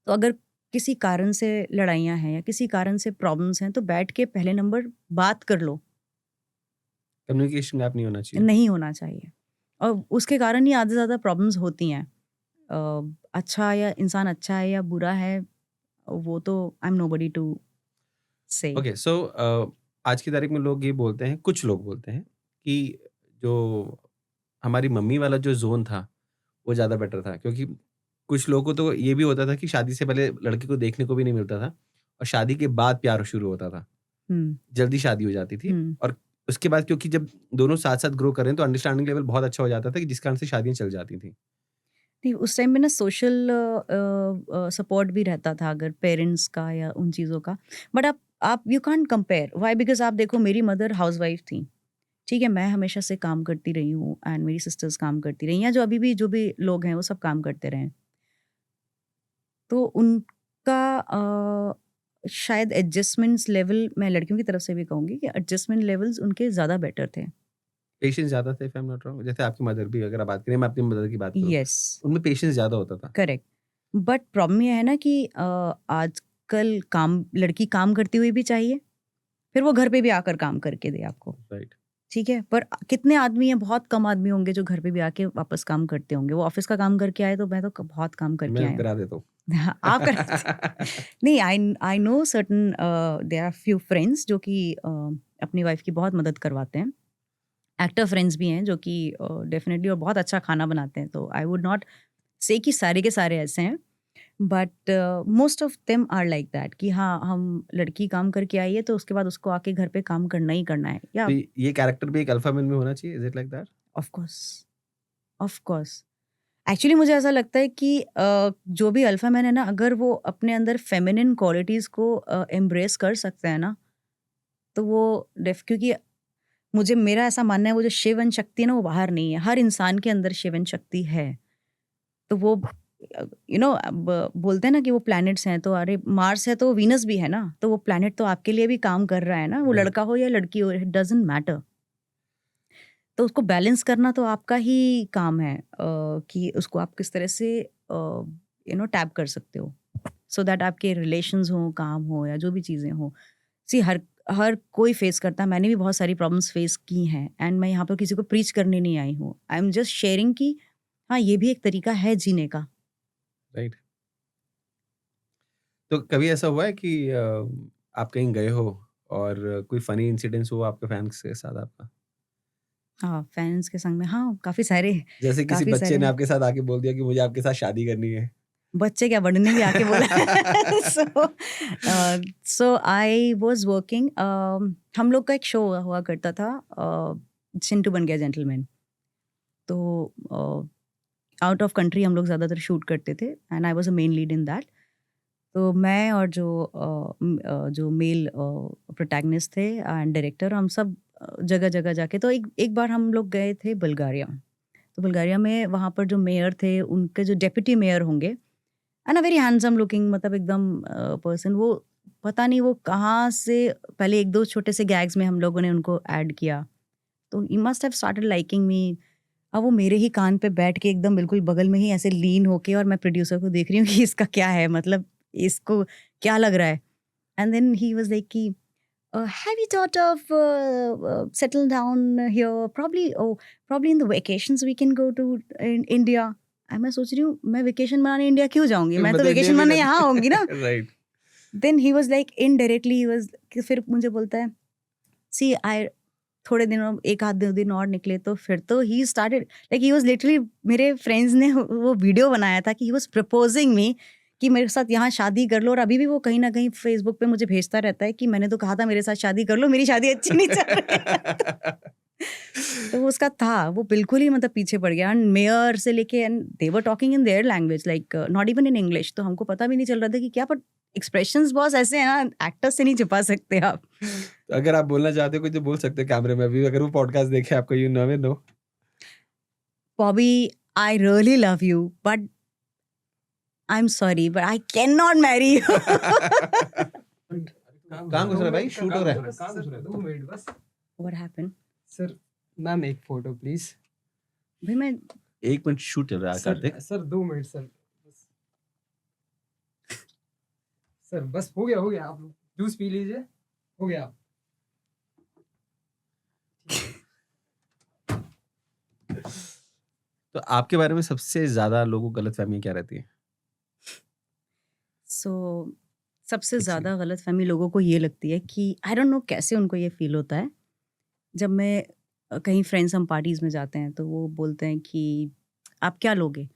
A: तो अगर किसी कारण से लड़ाइयाँ हैं या किसी कारण से प्रॉब्लम्स हैं, तो बैठ के पहले नंबर बात कर लो,
B: कम्युनिकेशन गैप नहीं होना चाहिए।
A: नहीं होना चाहिए। और उसके कारण ही आधे से ज़्यादा प्रॉब्लम्स होती हैं। अच्छा या इंसान अच्छा है या बुरा है, वो तो आई एम नोबडी टू से।
B: ओके, सो आज की तारीख में लोग ये बोलते हैं, कुछ लोग बोलते हैं कि जो हमारी मम्मी वाला जो ज़ोन था, वो ज़्यादा बेटर था क्योंकि कुछ लोगों को तो ये भी होता था कि शादी से पहले लड़के को देखने को भी नहीं मिलता था और शादी के बाद प्यार शुरू होता था।
A: हुँ,
B: जल्दी शादी हो जाती थी
A: हुँ।
B: और उसके बाद क्योंकि जब दोनों साथ-साथ ग्रो कर रहे हैं तो अंडरस्टैंडिंग लेवल बहुत अच्छा हो जाता था कि जिस कारण से शादियाँ चल जाती थी।
A: नहीं, उस टाइम में ना सोशल सपोर्ट भी रहता था अगर पेरेंट्स का या उन चीज़ों का। बट आप you can't compare, why? Because आप देखो मेरी मदर हाउसवाइफ थी, ठीक है? मैं हमेशा से काम करती रही हूँ एंड मेरी सिस्टर्स काम करती रही हैं, या जो अभी भी जो भी लोग हैं वो सब काम करते रहे हैं। तो उनका शायद एडजस्टमेंट्स लेवल, मैं लड़कियों की तरफ से भी कहूँगी कि एडजस्टमेंट लेवल्स उनके ज़्यादा बेटर थे।
B: पेशेंस ज़्यादा थे if I am not wrong. जैसे आपकी मदर भी अगर आप बात करें, मैं अपनी मदर की बात करूँ,
A: येस,
B: उनमें पेशेंस ज़्यादा होता था।
A: करेक्ट। बट प्रॉब्लम ये है ना कि आजकल काम लड़की काम करती हुई भी चाहिए, फिर वो घर पे भी आकर काम करके दे आपको,
B: राइट।
A: ठीक है? पर कितने आदमी हैं, बहुत कम आदमी होंगे जो घर पे भी आके वापस काम करते होंगे। वो ऑफ़िस का काम करके आए तो मैं तो बहुत काम करके
B: मैं
A: आया हूँ।
B: करा देता हूँ।
A: हाँ, आप कर नहीं, I know certain there are few friends जो कि अपनी वाइफ़ की बहुत मदद करवाते हैं। एक्टर फ्रेंड्स भी हैं जो कि डेफिनेटली और बहुत अच्छा खाना बनाते हैं, तो आई वुड नॉट से कि सारे के सारे ऐसे हैं, but most of them are like that कि हाँ, हम लड़की काम करके आई है तो उसके बाद उसको आके घर पे काम करना ही करना है, या
B: तो ये कैरेक्टर भी एक अल्फा मेल में होना चाहिए, is it like that?
A: Of course actually मुझे ऐसा लगता है कि जो भी अल्फा मैन है ना, अगर वो अपने अंदर फेमिनिन क्वालिटीज़ को एम्ब्रेस कर सकते हैं ना, तो वो क्योंकि मुझे मेरा ऐसा मानना है वो जो शिवन शक्ति है ना, वो बाहर नहीं है, हर इंसान के अंदर शिवन शक्ति है। तो वो अब बोलते हैं ना कि वो प्लैनेट्स हैं, तो अरे मार्स है तो वीनस भी है ना, तो वो प्लैनेट तो आपके लिए भी काम कर रहा है ना, वो
B: Right.
A: लड़का हो या लड़की हो, इट डजंट मैटर। तो उसको बैलेंस करना तो आपका ही काम है, कि उसको आप किस तरह से टैप कर सकते हो, सो दैट आपके रिलेशंस हो, काम हो या जो भी चीज़ें हो। सी हर हर कोई फेस करता है, मैंने भी बहुत सारी प्रॉब्लम्स फेस की हैं, एंड मैं यहाँ पर किसी को प्रीच करने नहीं आई हूँ, आई एम जस्ट शेयरिंग कि हाँ, ये भी एक तरीका है जीने का।
B: राइट। तो कभी ऐसा हुआ है कि आप कहीं गए हो और कोई फनी इंसिडेंस हुआ आपके फैंस के साथ आपका?
A: हाँ, फैन्स के संग में हाँ, काफ़ी सारे
B: जैसे किसी
A: काफ़ी
B: बच्चे
A: सारे
B: ने आपके साथ आके बोल दिया कि मुझे आपके साथ शादी करनी है।
A: बच्चे क्या, बड़े ने भी आके बोला। सो आई वाज़ वर्किंग, हम लोग का एक शो हुआ करता था, चिंटू बन गया जेंटलमैन। तो आउट ऑफ कंट्री हम लोग ज़्यादातर शूट करते थे, and I was a main lead in that. तो मैं और जो मेल प्रोटैगनिस्ट थे एंड डायरेक्टर, हम सब जगह जगह जाके, तो एक बार हम लोग गए थे बुल्गारिया। तो बुल्गारिया में वहाँ पर जो मेयर थे, उनके जो डेप्यूटी मेयर होंगे, and a very handsome looking, मतलब एकदम पर्सन, वो पता नहीं वो कहाँ से, पहले एक दो छोटे से गैग्स में हम लोगों ने उनको ऐड किया, तो he must have started liking मी। अब वो मेरे ही कान पे बैठ के एकदम बिल्कुल बगल में ही ऐसे लीन होके, और मैं प्रोड्यूसर को देख रही हूँ कि इसका क्या है, मतलब इसको क्या लग रहा है। And then he was like कि have you thought of settle down here, probably in the vacations we can go to India. मैं सोच रही हूँ, मैं वेकेशन मनाने इंडिया क्यों जाऊंगी, मैं तो
B: मतलब
A: वेकेशन
B: इंडिया में
A: मनाने यहाँ होंगी ना।
B: Right.
A: Then he was like indirectly he was, फिर मुझे बोलता है, सी आई थोड़े दिनों, एक आध दो दिन और निकले तो फिर तो he started like he was literally, मेरे फ्रेंड्स ने वो वीडियो बनाया था कि ही वाज प्रपोजिंग मी कि मेरे साथ यहाँ शादी कर लो, और अभी भी वो कहीं ना कहीं फेसबुक पे मुझे भेजता रहता है कि मैंने तो कहा था मेरे साथ शादी कर लो, मेरी शादी अच्छी नहीं चल रही है। तो वो उसका था, वो बिल्कुल ही मतलब पीछे पड़ गया, एंड मेयर से लेके, and they were talking in their language, like not even in English, तो हमको पता भी नहीं चल रहा था कि क्या, पर एक्सप्रेशंस बॉस ऐसे हैं ना, एक्टर्स से नहीं छिपा सकते आप।
B: तो अगर आप बोलना चाहते हो कुछ तो बोल सकते हो कैमरे में अभी, अगर वो पॉडकास्ट देखे आपको, you never know.
A: Bobby, I really love you, but I'm sorry, but I cannot marry you.
B: कहाँ घुस रहा है भाई? शूट हो रहा है।
D: कहाँ घुस रहा है? 2 मिनट बस।
A: What happened?
D: सर, मैम एक फोटो प्लीज।
A: भाई मैं
B: 1 मिनट शूट चल रहा है Kartik.
D: Sir 2 minute sir. Sir बस हो गया, आप लोग जूस पी लीजिए, हो गया।
B: तो आपके बारे में सबसे ज्यादा लोगों को गलतफहमी क्या रहती है?
A: so सबसे
B: Excellent.
A: ज़्यादा गलतफहमी लोगों को ये लगती है कि आई डोंट नो कैसे उनको ये फील होता है, जब मैं कहीं फ्रेंड्स, हम पार्टीज में जाते हैं तो वो बोलते हैं कि आप क्या लोगे,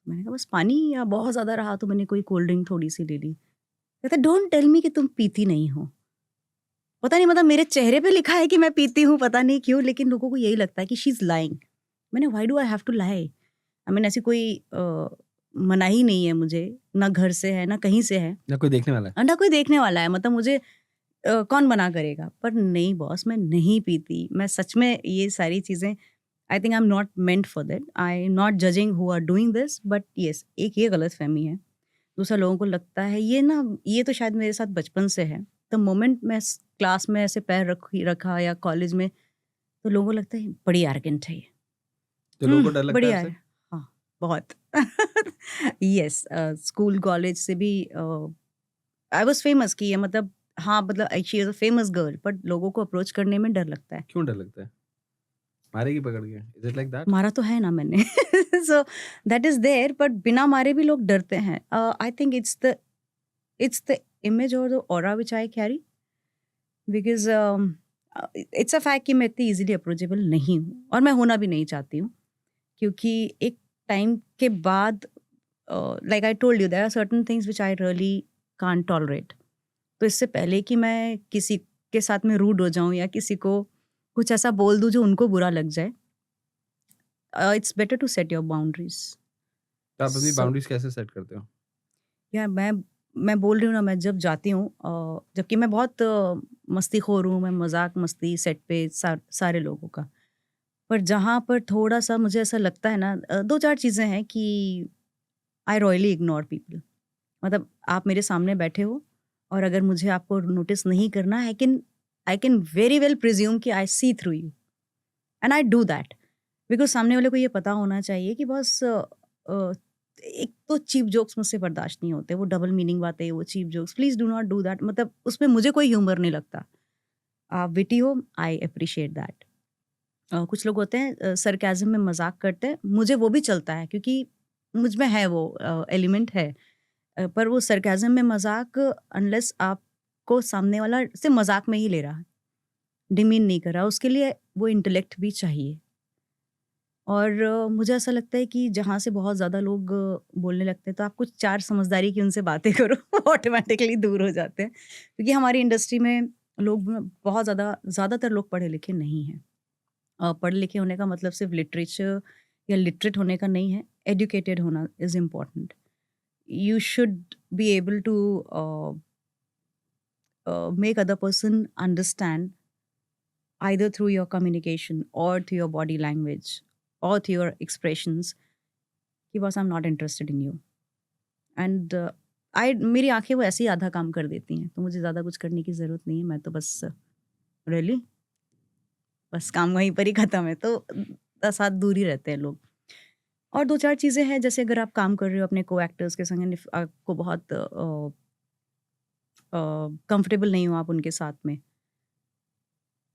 A: मैंने कहा बस पानी, या बहुत ज़्यादा रहा तो मैंने कोई कोल्ड ड्रिंक थोड़ी सी ले ली। कहते डोंट टेल मी कि तुम पीती नहीं हो। पता नहीं, मतलब मेरे चेहरे पे लिखा है कि मैं पीती हूँ, पता नहीं क्यों, लेकिन लोगों को यही लगता है कि शी इज़ लाइंग। मैंने why do I have to lie, I mean ऐसी कोई मनाही नहीं है मुझे, ना घर से है ना कहीं से है,
B: ना कोई देखने वाला है।
A: और ना कोई देखने वाला है, मतलब मुझे कौन मना करेगा। पर नहीं बॉस, मैं नहीं पीती, मैं सच में ये सारी चीज़ें, I think I am not meant for that, I am not judging who are doing this, but yes, एक ये गलत फहमी है। दूसरा, लोगों को लगता है ये ना, ये तो शायद मेरे साथ बचपन से है, द मोमेंट मैं क्लास में ऐसे पैर रखा या कॉलेज में, तो लोगों को लगता है बड़ी एरोगेंट है ये।
B: तो लोगों को डर लगता है
A: बढ़िया
B: आपसे?
A: है, हाँ बहुत। यस, स्कूल कॉलेज से भी आई वाज फेमस कि ये, मतलब हाँ, मतलब she is a famous girl, but लोगों को अप्रोच करने में डर लगता है।
B: क्यों डर लगता है? मारेगी पकड़ के? Is it like that?
A: मारा तो है ना मैंने, so that is there, but बिना मारे भी लोग डरते हैं। I think it's the image और the aura which I carry, because it's a fact कि मैं इतनी इजीली अप्रोचेबल नहीं हूँ और मैं होना भी नहीं चाहती हूँ, क्योंकि एक टाइम के बाद like I told you there are certain things which I really can't tolerate. तो इससे पहले कि मैं किसी के साथ में रूड हो जाऊं या किसी को कुछ ऐसा बोल दूं जो उनको बुरा लग जाए, it's better to set your boundaries.
B: तो आप अपनी
A: So-
B: बाउंड्रीज कैसे सेट करते हो?
A: या मैं बोल रही हूँ ना, मैं जब जाती हूँ जबकि मैं बहुत मस्तीखोर हूँ, मैं मजाक मस्ती सेट पे सारे लोगों का, पर जहाँ पर थोड़ा सा मुझे ऐसा लगता है ना, दो चार चीज़ें हैं कि आई रॉयली इग्नोर पीपल। मतलब आप मेरे सामने बैठे हो और अगर मुझे आपको नोटिस नहीं करना, I can very well presume कि I see through you and I do that, because सामने वाले को ये पता होना चाहिए कि बस एक तो चीप जोक्स मुझसे बर्दाश्त नहीं होते, वो डबल मीनिंग बातें, वो cheap jokes, please do not do that. मतलब उसमें मुझे कोई ह्यूमर नहीं लगता। आप विटी हो, आई अप्रिशिएट दैट। कुछ लोग होते हैं सरकाज़म में मजाक करते हैं, मुझे वो भी चलता है क्योंकि मुझ में है वो एलिमेंट है। पर वो सरकाज़म में मजाक, अनलेस आपको सामने वाला से मजाक में ही ले रहा है, डिमीन नहीं कर रहा, उसके लिए वो इंटेलेक्ट भी चाहिए। और मुझे ऐसा लगता है कि जहाँ से बहुत ज़्यादा लोग बोलने लगते हैं, तो आप कुछ चार समझदारी की उनसे बातें करो, ऑटोमेटिकली दूर हो जाते हैं। क्योंकि हमारी इंडस्ट्री में लोग बहुत ज़्यादातर लोग पढ़े लिखे नहीं हैं। पढ़े लिखे होने का मतलब सिर्फ लिटरेचर या लिटरेट होने का नहीं है, एजुकेटेड होना is important. You should be able to make other person understand either through your communication or through your body language or through your expressions कि बस I'm not interested in you and मेरी आंखें वो ऐसे ही आधा काम कर देती हैं, तो मुझे ज़्यादा कुछ करने की ज़रूरत नहीं है। मैं तो बस रियली बस काम वहीं पर ही ख़त्म है, तो 10 हाथ दूर ही रहते हैं लोग। और दो चार चीज़ें हैं, जैसे अगर आप काम कर रहे हो अपने को एक्टर्स के संग and if आपको बहुत कंफर्टेबल नहीं हो आप उनके साथ में,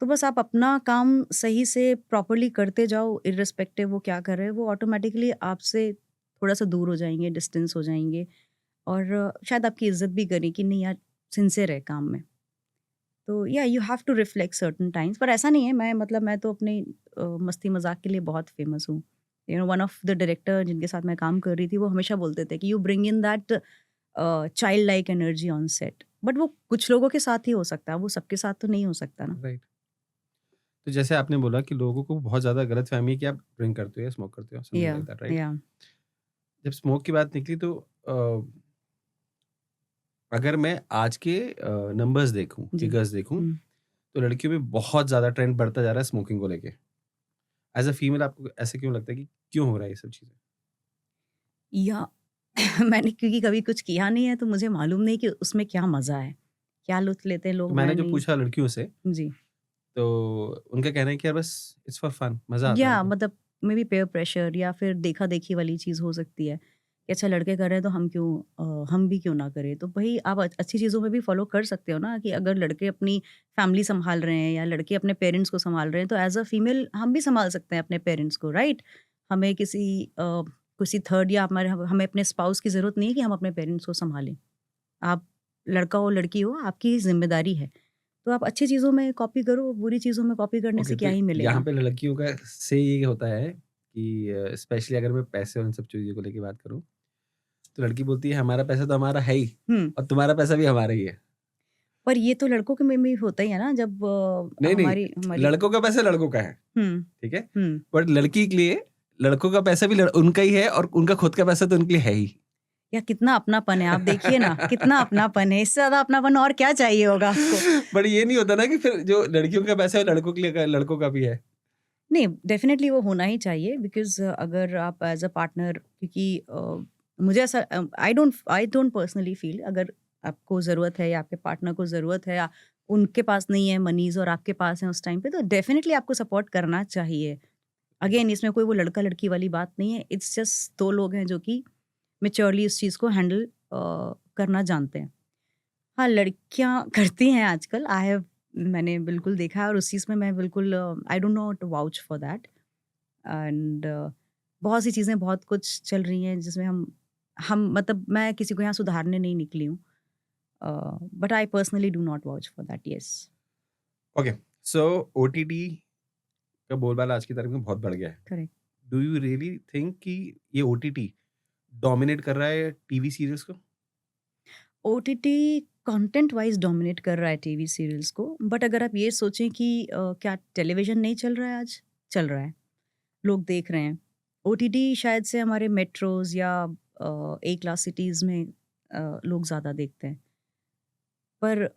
A: तो बस आप अपना काम सही से प्रॉपर्ली करते जाओ, इर्रिस्पेक्टिव वो क्या कर रहे हैं, वो ऑटोमेटिकली आपसे थोड़ा सा दूर हो जाएंगे, डिस्टेंस हो जाएंगे और शायद आपकी इज्जत भी करें कि नहीं यार सिंसियर है काम में। तो या you have to reflect certain times. पर ऐसा नहीं है, मैं तो अपने मस्ती मजाक के लिए बहुत फेमस हूँ। You know, one of the director जिनके साथ मैं काम कर रही थी, वो हमेशा बोलते थे कि you bring in that child like energy on set. But वो कुछ लोगों के साथ ही हो सकता है, वो सबके साथ तो नहीं हो सकता ना।
B: राइट। तो जैसे आपने बोला कि लोगों को बहुत ज़्यादा गलतफ़हमी है कि आप ड्रिंक करते हो या स्मोक करते हो, समथिंग
A: या
B: लाइक दैट, राइट?
A: या
B: जब स्मोक की बात निकली तो अगर मैं आज के नंबर्स देखूं,
A: जी।
B: फिगर्स देखूं,
A: हम्म।
B: तो लड़कियों में बहुत ज़्यादा ट्रेंड बढ़ता जा रहा है स्मोकिंग को लेके। एज अ फीमेल आपको ऐसे क्यों लगता है कि क्यों हो रहा है ये सब चीज़ें?
A: या मैंने क्योंकि कभी कुछ किया नहीं है, तो मुझे मालूम नहीं कि उसमें क्या मज़ा है, क्या लुत्फ़ लेते हैं
B: तो
A: लोग,
B: मैंने
A: मैं
B: जो
A: नहीं।
B: पूछा लड़कियों से,
A: जी।
B: तो उनका कहना है कि यार बस इट्स फॉर फन, मज़ा आता है
A: या
B: उनको।
A: मतलब मे बी पेयर प्रेशर या फिर देखा-देखी वाली चीज़ हो सकती है कि अच्छा लड़के कर रहे हैं तो हम भी क्यों ना करें? तो भई आप अच्छी चीज़ों में भी फ़ॉलो कर सकते हो ना, कि अगर लड़के अपनी फैमिली सँभाल रहे हैं या लड़के अपने पेरेंट्स को सँभाल रहे हैं, तो एज़ अ फीमेल हम भी सँभाल सकते हैं अपने पेरेंट्स को, राइट? हमें किसी थर्ड या हमें अपने स्पाउस की ज़रूरत नहीं है कि हम अपने पेरेंट्स को सँभालें। आप लड़का हो, लड़की हो, आपकी ज़िम्मेदारी है। तो आप अच्छी चीज़ों में कॉपी करो, बुरी चीज़ों में कॉपी करने
B: ओके,
A: से
B: तो
A: क्या ही
B: यहाँ
A: मिलेगा?
B: पे लड़कियों का से ये होता है कि स्पेशली अगर मैं पैसे और इन सब चीज़ों को लेके बात करूँ, तो लड़की बोलती है हमारा पैसा तो हमारा है ही
A: हुँ।
B: और तुम्हारा पैसा भी हमारा ही है।
A: पर ये तो लड़कों के में भी होता ही है ना, जब
B: नहीं, नहीं,
A: हमारी हमारी
B: लड़कों का पैसा लड़कों का है,
A: हुँ,
B: ठीक है?
A: हुँ।
B: बट लड़की के लिए लड़कों का पैसा भी उनका ही है और उनका खुद का पैसा तो उनके लिए है ही।
A: या कितना अपनापन है, आप देखिए ना, कितना अपनापन है, इससे ज़्यादा अपनापन और क्या चाहिए होगा आपको?
B: बट ये नहीं होता ना कि फिर जो लड़कियों का पैसा है वो लड़कों के लिए लड़कों का भी है।
A: नहीं, डेफ़िनेटली वो होना ही चाहिए, बिकॉज़ अगर आप एज़ अ पार्टनर, क्योंकि मुझे ऐसा आई डोंट पर्सनली फ़ील, अगर आपको ज़रूरत है या आपके पार्टनर को ज़रूरत है या उनके पास नहीं है मनीज़ और आपके पास है उस टाइम पे, तो डेफ़िनेटली आपको सपोर्ट करना चाहिए। अगेन इसमें कोई वो लड़का-लड़की वाली बात नहीं है, इट्स जस्ट 2 लोग हैं जो कि मैच्योरली उस चीज़ को हैंडल करना जानते हैं। हाँ, लड़कियाँ करती हैं आजकल, मैंने बिल्कुल देखा है और उस चीज़ में मैं बिल्कुल I don't know how to vouch for that and बहुत सी चीज़ें, बहुत कुछ चल रही हैं जिसमें हम मतलब मैं किसी को यहाँ सुधारने नहीं निकली हूँ, but I personally do not vouch for that, yes.
B: Okay, so OTT का बोलबाला आज की तारीख में बहुत बढ़ गया है।
A: Correct.
B: Do you really think कि ये ओटीटी डोमिनेट कर रहा है टीवी सीरियल्स को?
A: ओटीटी कंटेंट वाइज डोमिनेट कर रहा है टीवी सीरियल्स को, बट अगर आप ये सोचें कि क्या टेलीविजन नहीं चल रहा है आज? चल रहा है, लोग देख रहे हैं। ओटीटी शायद से हमारे मेट्रोज या ए क्लास सिटीज़ में लोग ज़्यादा देखते हैं, पर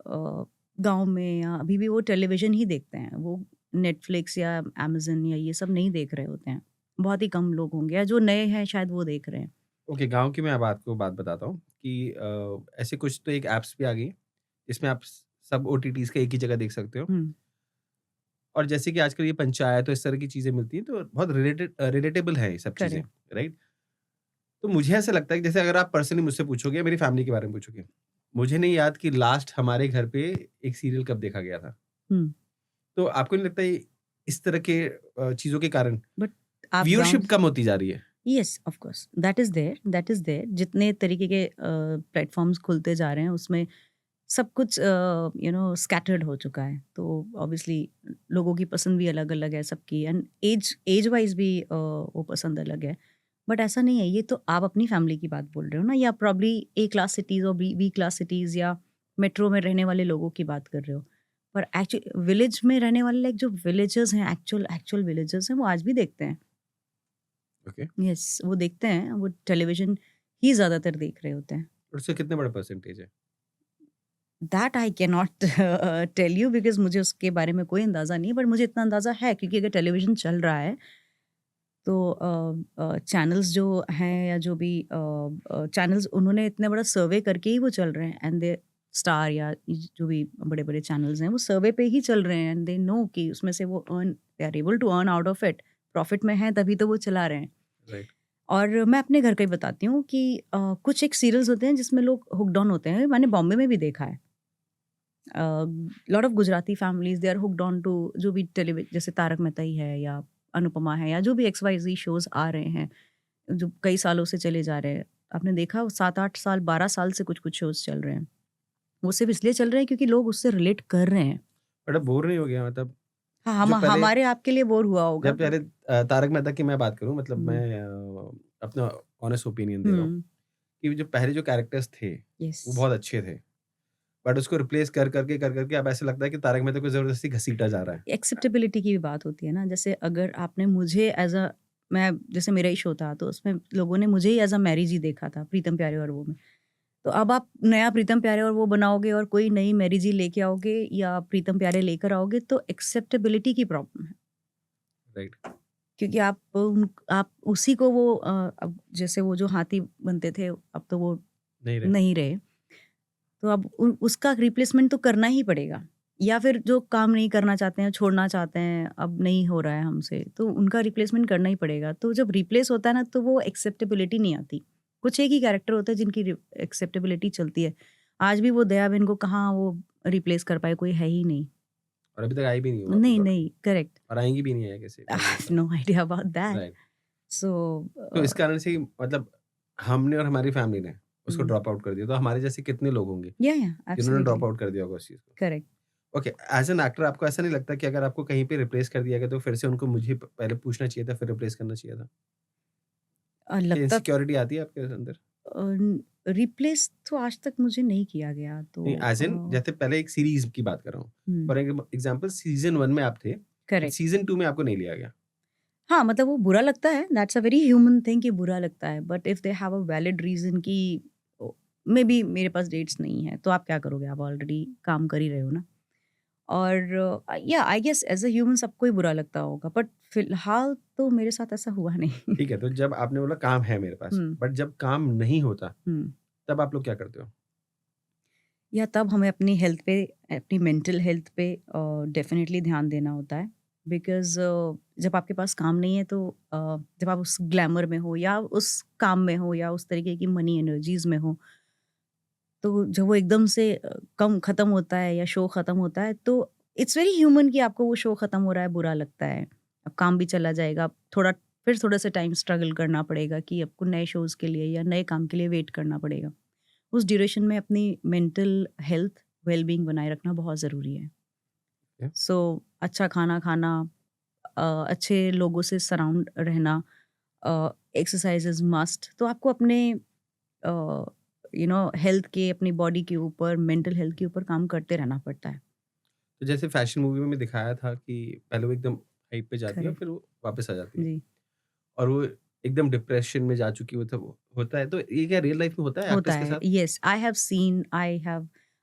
A: गांव में या अभी भी वो टेलीविज़न ही देखते हैं, वो नेटफ्लिक्स या अमेज़न या ये सब नहीं देख रहे होते हैं। बहुत ही कम लोग होंगे या जो नए हैं शायद वो देख रहे हैं।
B: ओके, गाँव की मैं अब आपको बात बताता हूँ कि ऐसे कुछ तो एक ऐप्स भी आ गई हैं, जिसमें आप सब ओटीटीज़ का एक ही जगह देख सकते हो।
A: हुँ,
B: और जैसे कि आजकल ये पंचायत और इस तरह की चीज़ें मिलती हैं, तो बहुत रिलेटेबल है ये सब चीज़ें,
A: करेक्ट।
B: राइट? तो मुझे ऐसा लगता है कि जैसे अगर आप पर्सनली मुझसे पूछोगे या मेरी फैमिली के बारे में पूछोगे, मुझे नहीं याद कि लास्ट हमारे घर पे एक सीरियल कब देखा गया था।
A: हुँ,
B: तो आपको नहीं लगता ये इस तरह के चीज़ों के कारण
A: बट आप गाँव
B: व्यूअरशिप कम होती जा रही है?
A: Yes, of course, that is there. जितने तरीके के प्लेटफ़ॉर्म्स खुलते जा रहे हैं उसमें सब कुछ स्कैटर्ड हो चुका है। तो ऑब्वियसली लोगों की पसंद भी अलग-अलग है सबकी, एंड एज वाइज़ भी वो पसंद अलग है। बट ऐसा नहीं है, ये तो आप अपनी फैमिली की बात बोल रहे हो ना, या प्रॉब्ली ए क्लास सिटीज़ और बी क्लास सिटीज़ या मेट्रो में रहने वाले लोगों की बात कर रहे हो। पर विलेज में रहने वाले लाइक जो विलेजर्स हैं, एक्चुअल विलेजर्स हैं, वो आज भी देखते हैं।
B: ओके,
A: यस, वो देखते हैं, वो टेलीविज़न ही ज़्यादातर देख रहे होते हैं।
B: और उससे कितने बड़ा परसेंटेज है?
A: That I can not tell you because मुझे उसके बारे में कोई अंदाज़ा नहीं है, बट मुझे इतना अंदाज़ा है क्योंकि अगर टेलीविज़न चल रहा है तो चैनल्स जो हैं या जो भी चैनल्स, उन्होंने इतना बड़ा सर्वे करके ही वो चल रहे हैं, एंड दे स्टार या जो भी बड़े-बड़े चैनल्स हैं वो सर्वे पे ही चल रहे हैं, एंड दे नो कि उसमें से वो they are able to earn out of it, profit में हैं तभी तो वो चला रहे हैं।
B: राइट,
A: और मैं अपने घर का ही बताती हूँ कि कुछ एक सीरियल्स होते हैं जिसमें लोग हुक्ड ऑन होते हैं, मैंने बॉम्बे में भी देखा है। Lot of Gujarati families they are hooked on to जो भी टेलीविजन, जैसे तारक मेहता ही है या अनुपमा है या जो भी XYZ शोज आ रहे हैं जो कई सालों से चले जा रहे हैं। आपने देखा 7-8 साल 12 साल से कुछ कुछ शोज चल रहे हैं। वो सिर्फ इसलिए चल रहे हैं क्योंकि लोग उससे रिलेट कर रहे हैं।
B: बट अब बोर नहीं हो गया मतलब?
A: हाँ, हम
B: जो पहले
A: हमारे आपके लिए बोर हुआ होगा।
B: जब पहले तारक मेहता की मैं बात करूँ, मतलब
A: हम्म,
B: मैं अपना ऑनेस्ट ओपिनियन दे रहा हूँ
A: हम्म,
B: कि जो पहले जो कैरेक्टर्स थे
A: यस,
B: वो बहुत अच्छे थे, बट उसको रिप्लेस कर करके अब ऐसा लगता है कि तारक मेहता को जबरदस्ती घसीटा जा रहा है।
A: एक्सेप्टेबिलिटी की भी बात होती है ना। जैसे अगर आपने मुझे एज अ, मैं जैसे मेरा ही शो था तो उसमें लोगों ने मुझे ही एज अ मैरिज ही देखा था, प्रीतम प्यारे और वो में। तो अब आप नया प्रीतम प्यारे और वो बनाओगे और कोई नई मैरिज ही लेके आओगे या प्रीतम प्यारे लेकर आओगे तो एक्सेप्टेबिलिटी की प्रॉब्लम है।
B: राइट,
A: क्योंकि आप उसी को वो अब जैसे वो जो हाथी बनते थे अब तो वो
B: नहीं रहे।
A: नहीं रहे। तो अब उसका रिप्लेसमेंट तो करना ही पड़ेगा, या फिर जो काम नहीं करना चाहते हैं, छोड़ना चाहते हैं, अब नहीं हो रहा है हमसे, तो उनका रिप्लेसमेंट करना ही पड़ेगा। तो जब रिप्लेस होता है ना तो वो एक्सेप्टेबिलिटी नहीं आती। कुछ एक ही कैरेक्टर होता है जिनकी एक्सेप्टेबिलिटी चलती है। आज भी वो दया बहन को कहाँ वो रिप्लेस कर पाए, कोई है ही नहीं।
B: और अभी तक आई भी नहीं हुआ
A: नहीं
B: मतलब,
A: नहीं, करेक्ट।
B: और आएंगी भी नहीं है कैसे?
A: No idea about that.
B: Right,
A: so
B: तो इस कारण से ही मतलब हमने और हमारी फैमिली ने उसको ड्रॉप आउट कर दिया, तो हमारे जैसे कितने लोग होंगे
A: या
B: जिन्होंने ड्रॉप
A: एब्सोल्युटली
B: आउट कर दिया होगा उस चीज़ को?
A: Correct.
B: Okay, as an actor आपको ऐसा नहीं लगता कि अगर आपको कहीं पे रिप्लेस कर दिया गया तो फिर से उनको मुझे पहले पूछना चाहिए था, फिर रिप्लेस करना चाहिए था? ये
A: लगता
B: इनसिक्योरिटी आती है आपके अंदर?
A: रिप्लेस तो आज तक मुझे नहीं किया गया, तो
B: नहीं, एज इन जैसे पहले एक सीरीज की बात कर रहा हूँ, फॉर एग्जाम्पल सीजन 1 में आप थे,
A: करेक्ट।
B: सीजन 2 में आपको नहीं लिया गया।
A: हाँ, मतलब वो बुरा लगता है, that's a very human thing कि बुरा लगता है, but if they have a valid reason कि मे बी मेरे पास डेट्स नहीं है, तो आप क्या करोगे? आप ऑलरेडी काम कर ही रहे हो ना। और या I guess as a human सबको ही बुरा लगता होगा, बट फिलहाल तो मेरे साथ ऐसा हुआ नहीं।
B: ठीक है, तो जब आपने बोला काम है मेरे पास,
A: हम्म,
B: बट जब काम नहीं होता
A: हम्म।
B: तब आप लोग क्या करते हो?
A: या तब हमें अपनी हेल्थ पे, अपनी मेंटल हेल्थ पे डेफिनेटली ध्यान देना होता है। बिकॉज़ जब आपके पास काम नहीं है तो जब आप उस ग्लैमर में हो या उस काम में हो या उस तरीके की मनी एनर्जीज़ में हो, तो जब वो एकदम से कम ख़त्म होता है या शो ख़त्म होता है तो इट्स वेरी ह्यूमन कि आपको वो शो ख़त्म हो रहा है, बुरा लगता है। अब काम भी चला जाएगा, फिर थोड़ा सा टाइम स्ट्रगल करना पड़ेगा कि आपको नए शोज़ के लिए या नए काम के लिए वेट करना पड़ेगा। उस ड्यूरेशन में अपनी मेंटल हेल्थ, वेल बीइंग बनाए रखना बहुत ज़रूरी है।
E: Yeah.
A: सो अच्छा खाना खाना, अच्छे लोगों से सराउंड रहना, एक्सरसाइज इज मस्ट। तो आपको अपने हेल्थ के, अपनी बॉडी के ऊपर, मेंटल हेल्थ के ऊपर काम करते रहना पड़ता है।
E: तो जैसे फैशन मूवी में दिखाया था कि पहले वो एकदम हाइप पे जाती है और
A: करेक्ट।
E: फिर वो वापस आ जाती है
A: जी।
E: और वो एकदम डिप्रेशन में जा चुकी होता है, तो ये क्या रियल लाइफ में होता है
A: होता
E: एक्टर्स के
A: है,
E: साथ?
A: Yes,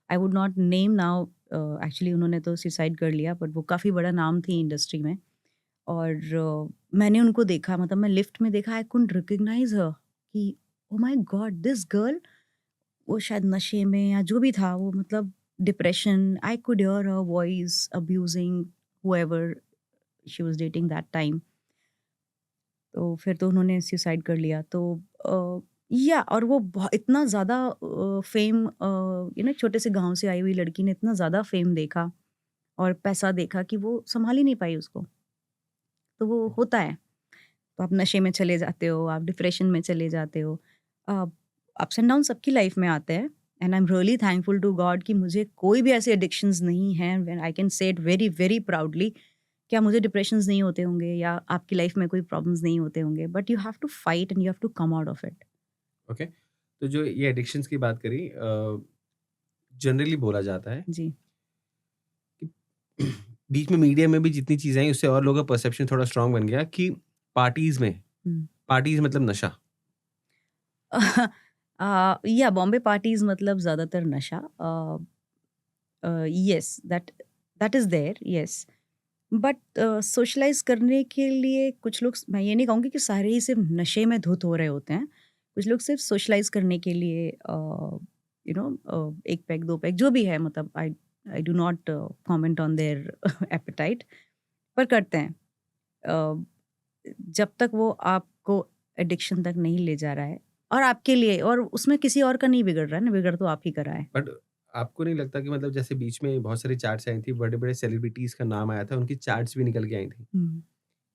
A: I would not name now. Actually उन्होंने तो सुसाइड कर लिया, बट वो काफ़ी बड़ा नाम थी इंडस्ट्री में। और मैंने उनको देखा, मतलब मैं लिफ्ट में देखा, आई कुडंट रिकॉग्नाइज हर कि oh my God this girl. वो शायद नशे में या जो भी था, वो मतलब depression, I could hear her voice abusing whoever she was dating that time. तो फिर तो उन्होंने सुसाइड कर लिया। तो या और वो इतना ज़्यादा फेम, छोटे से गांव से आई हुई लड़की ने इतना ज़्यादा फेम देखा और पैसा देखा कि वो संभाल ही नहीं पाई उसको। तो वो होता है। तो आप नशे में चले जाते हो, आप डिप्रेशन में चले जाते हो। अप्स एंड डाउन सबकी लाइफ में आते हैं, and I am really thankful to God कि मुझे कोई भी ऐसे एडिक्शंस नहीं हैं। I can say it very very proudly, क्या मुझे डिप्रेशंस नहीं होते होंगे या आपकी लाइफ में कोई प्रॉब्लम्स नहीं होते होंगे, but you have to fight and you have to come out of it.
E: Okay, तो जो ये एडिक्शंस की बात करी, जनरली बोला जाता है
A: जी।
E: कि बीच में मीडिया में भी जितनी चीज़ें आई उससे और लोगों का परसेप्शन थोड़ा स्ट्रांग बन गया कि पार्टीज में,
A: हम्म।
E: पार्टीज मतलब नशा।
A: या बॉम्बे पार्टीज मतलब ज़्यादातर नशा। Yes, that is there, yes. But socialize करने के लिए कुछ लोग, मैं ये नहीं कहूँगी कि सारे ही सिर्फ नशे में धुत हो रहे होते हैं। कुछ लोग सिर्फ सोशलाइज करने के लिए एक पैक दो पैक जो भी है, मतलब I do not comment on their appetite, पर करते हैं। अ, जब तक वो आपको एडिक्शन तक नहीं ले जा रहा है, और आपके लिए, और उसमें किसी और का नहीं बिगड़ रहा है ना, बिगड़ तो आप ही कर रहा है।
E: बट आपको नहीं लगता कि मतलब जैसे बीच में बहुत सारी चार्ट्स आई थी, बड़े बड़े सेलिब्रिटीज का नाम आया था, उनकी चार्ट्स भी निकल के आई थी
A: हम्म।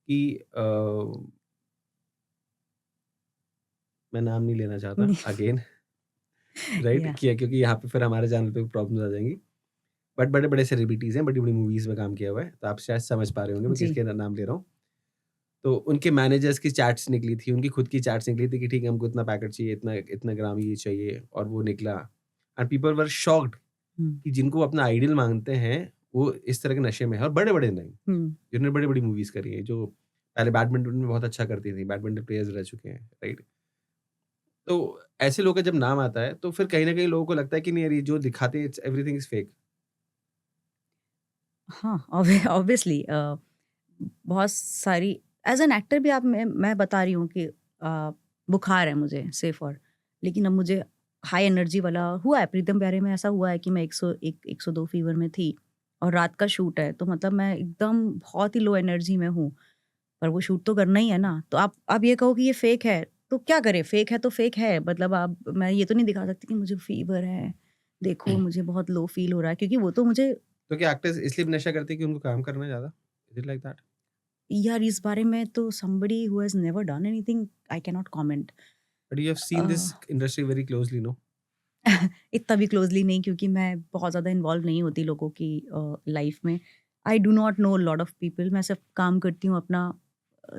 E: कि मैं नाम नहीं लेना चाहता अगेन, राइट,
A: या।
E: क्योंकि यहाँ पे फिर हमारे चैनल पे प्रॉब्लम्स आ जाएंगी। बट बड़े बड़े सेलिब्रिटीज हैं, बड़ी बड़ी मूवीज में काम किया हुआ है, तो आप शायद समझ पा रहे होंगे मैं
A: जी।
E: किसके नाम ले रहा हूँ। तो उनके मैनेजर्स की चैट्स निकली थी, उनकी खुद की चैट्स निकली थी कि ठीक है हमको इतना पैकेट चाहिए, इतना इतना ग्राम ये चाहिए, और वो निकला। एंड पीपल वर शॉक्ड
A: हम्म।
E: कि जिनको अपना आइडियल मांगते हैं वो इस तरह के नशे में है, और बड़े बड़े नहीं,
A: हम्म।
E: जिन्होंने बड़ी बड़ी मूवीज करी है, जो पहले बैडमिंटन में बहुत अच्छा करती थी, बैडमिंटन प्लेयर्स रह चुके हैं, राइट। तो ऐसे लोगों का जब नाम आता है तो फिर कहीं ना कहीं लोगों को लगता है कि नहीं यार, ये जो दिखाते हैं एवरीथिंग इज फेक।
A: हाँ, ऑब्वियसली बहुत सारी, एज एन एक्टर भी, आप, मैं बता रही हूँ कि बुखार है मुझे सिर्फ, और लेकिन अब मुझे हाई एनर्जी वाला हुआ है। प्रीतम प्यारे में ऐसा हुआ है कि मैं 102 फीवर में थी और रात का शूट है, तो मतलब मैं एकदम बहुत ही लो एनर्जी में हूँ, पर वो शूट तो करना ही है ना। तो आप ये कहो कि ये फेक है, तो क्या करें, फेक है तो फेक है। मतलब आप, मैं ये तो नहीं दिखा सकती कि मुझे फीवर है, देखो मुझे बहुत लो फील हो रहा है, क्योंकि वो तो मुझे,
E: तो क्या एक्टर्स इसलिए नशा करते हैं कि उनको काम करना है ज्यादा? Is it like that?
A: यार इस बारे में तो somebody who has never done anything, I cannot comment.
E: But you have seen this industry very closely, no?
A: इतना भी क्लोजली नहीं, क्योंकि मैं बहुत ज़्यादा इन्वॉल्व नहीं होती लोगों की लाइफ में। आई do not know lot of people. मैं सिर्फ काम करती हूँ अपना,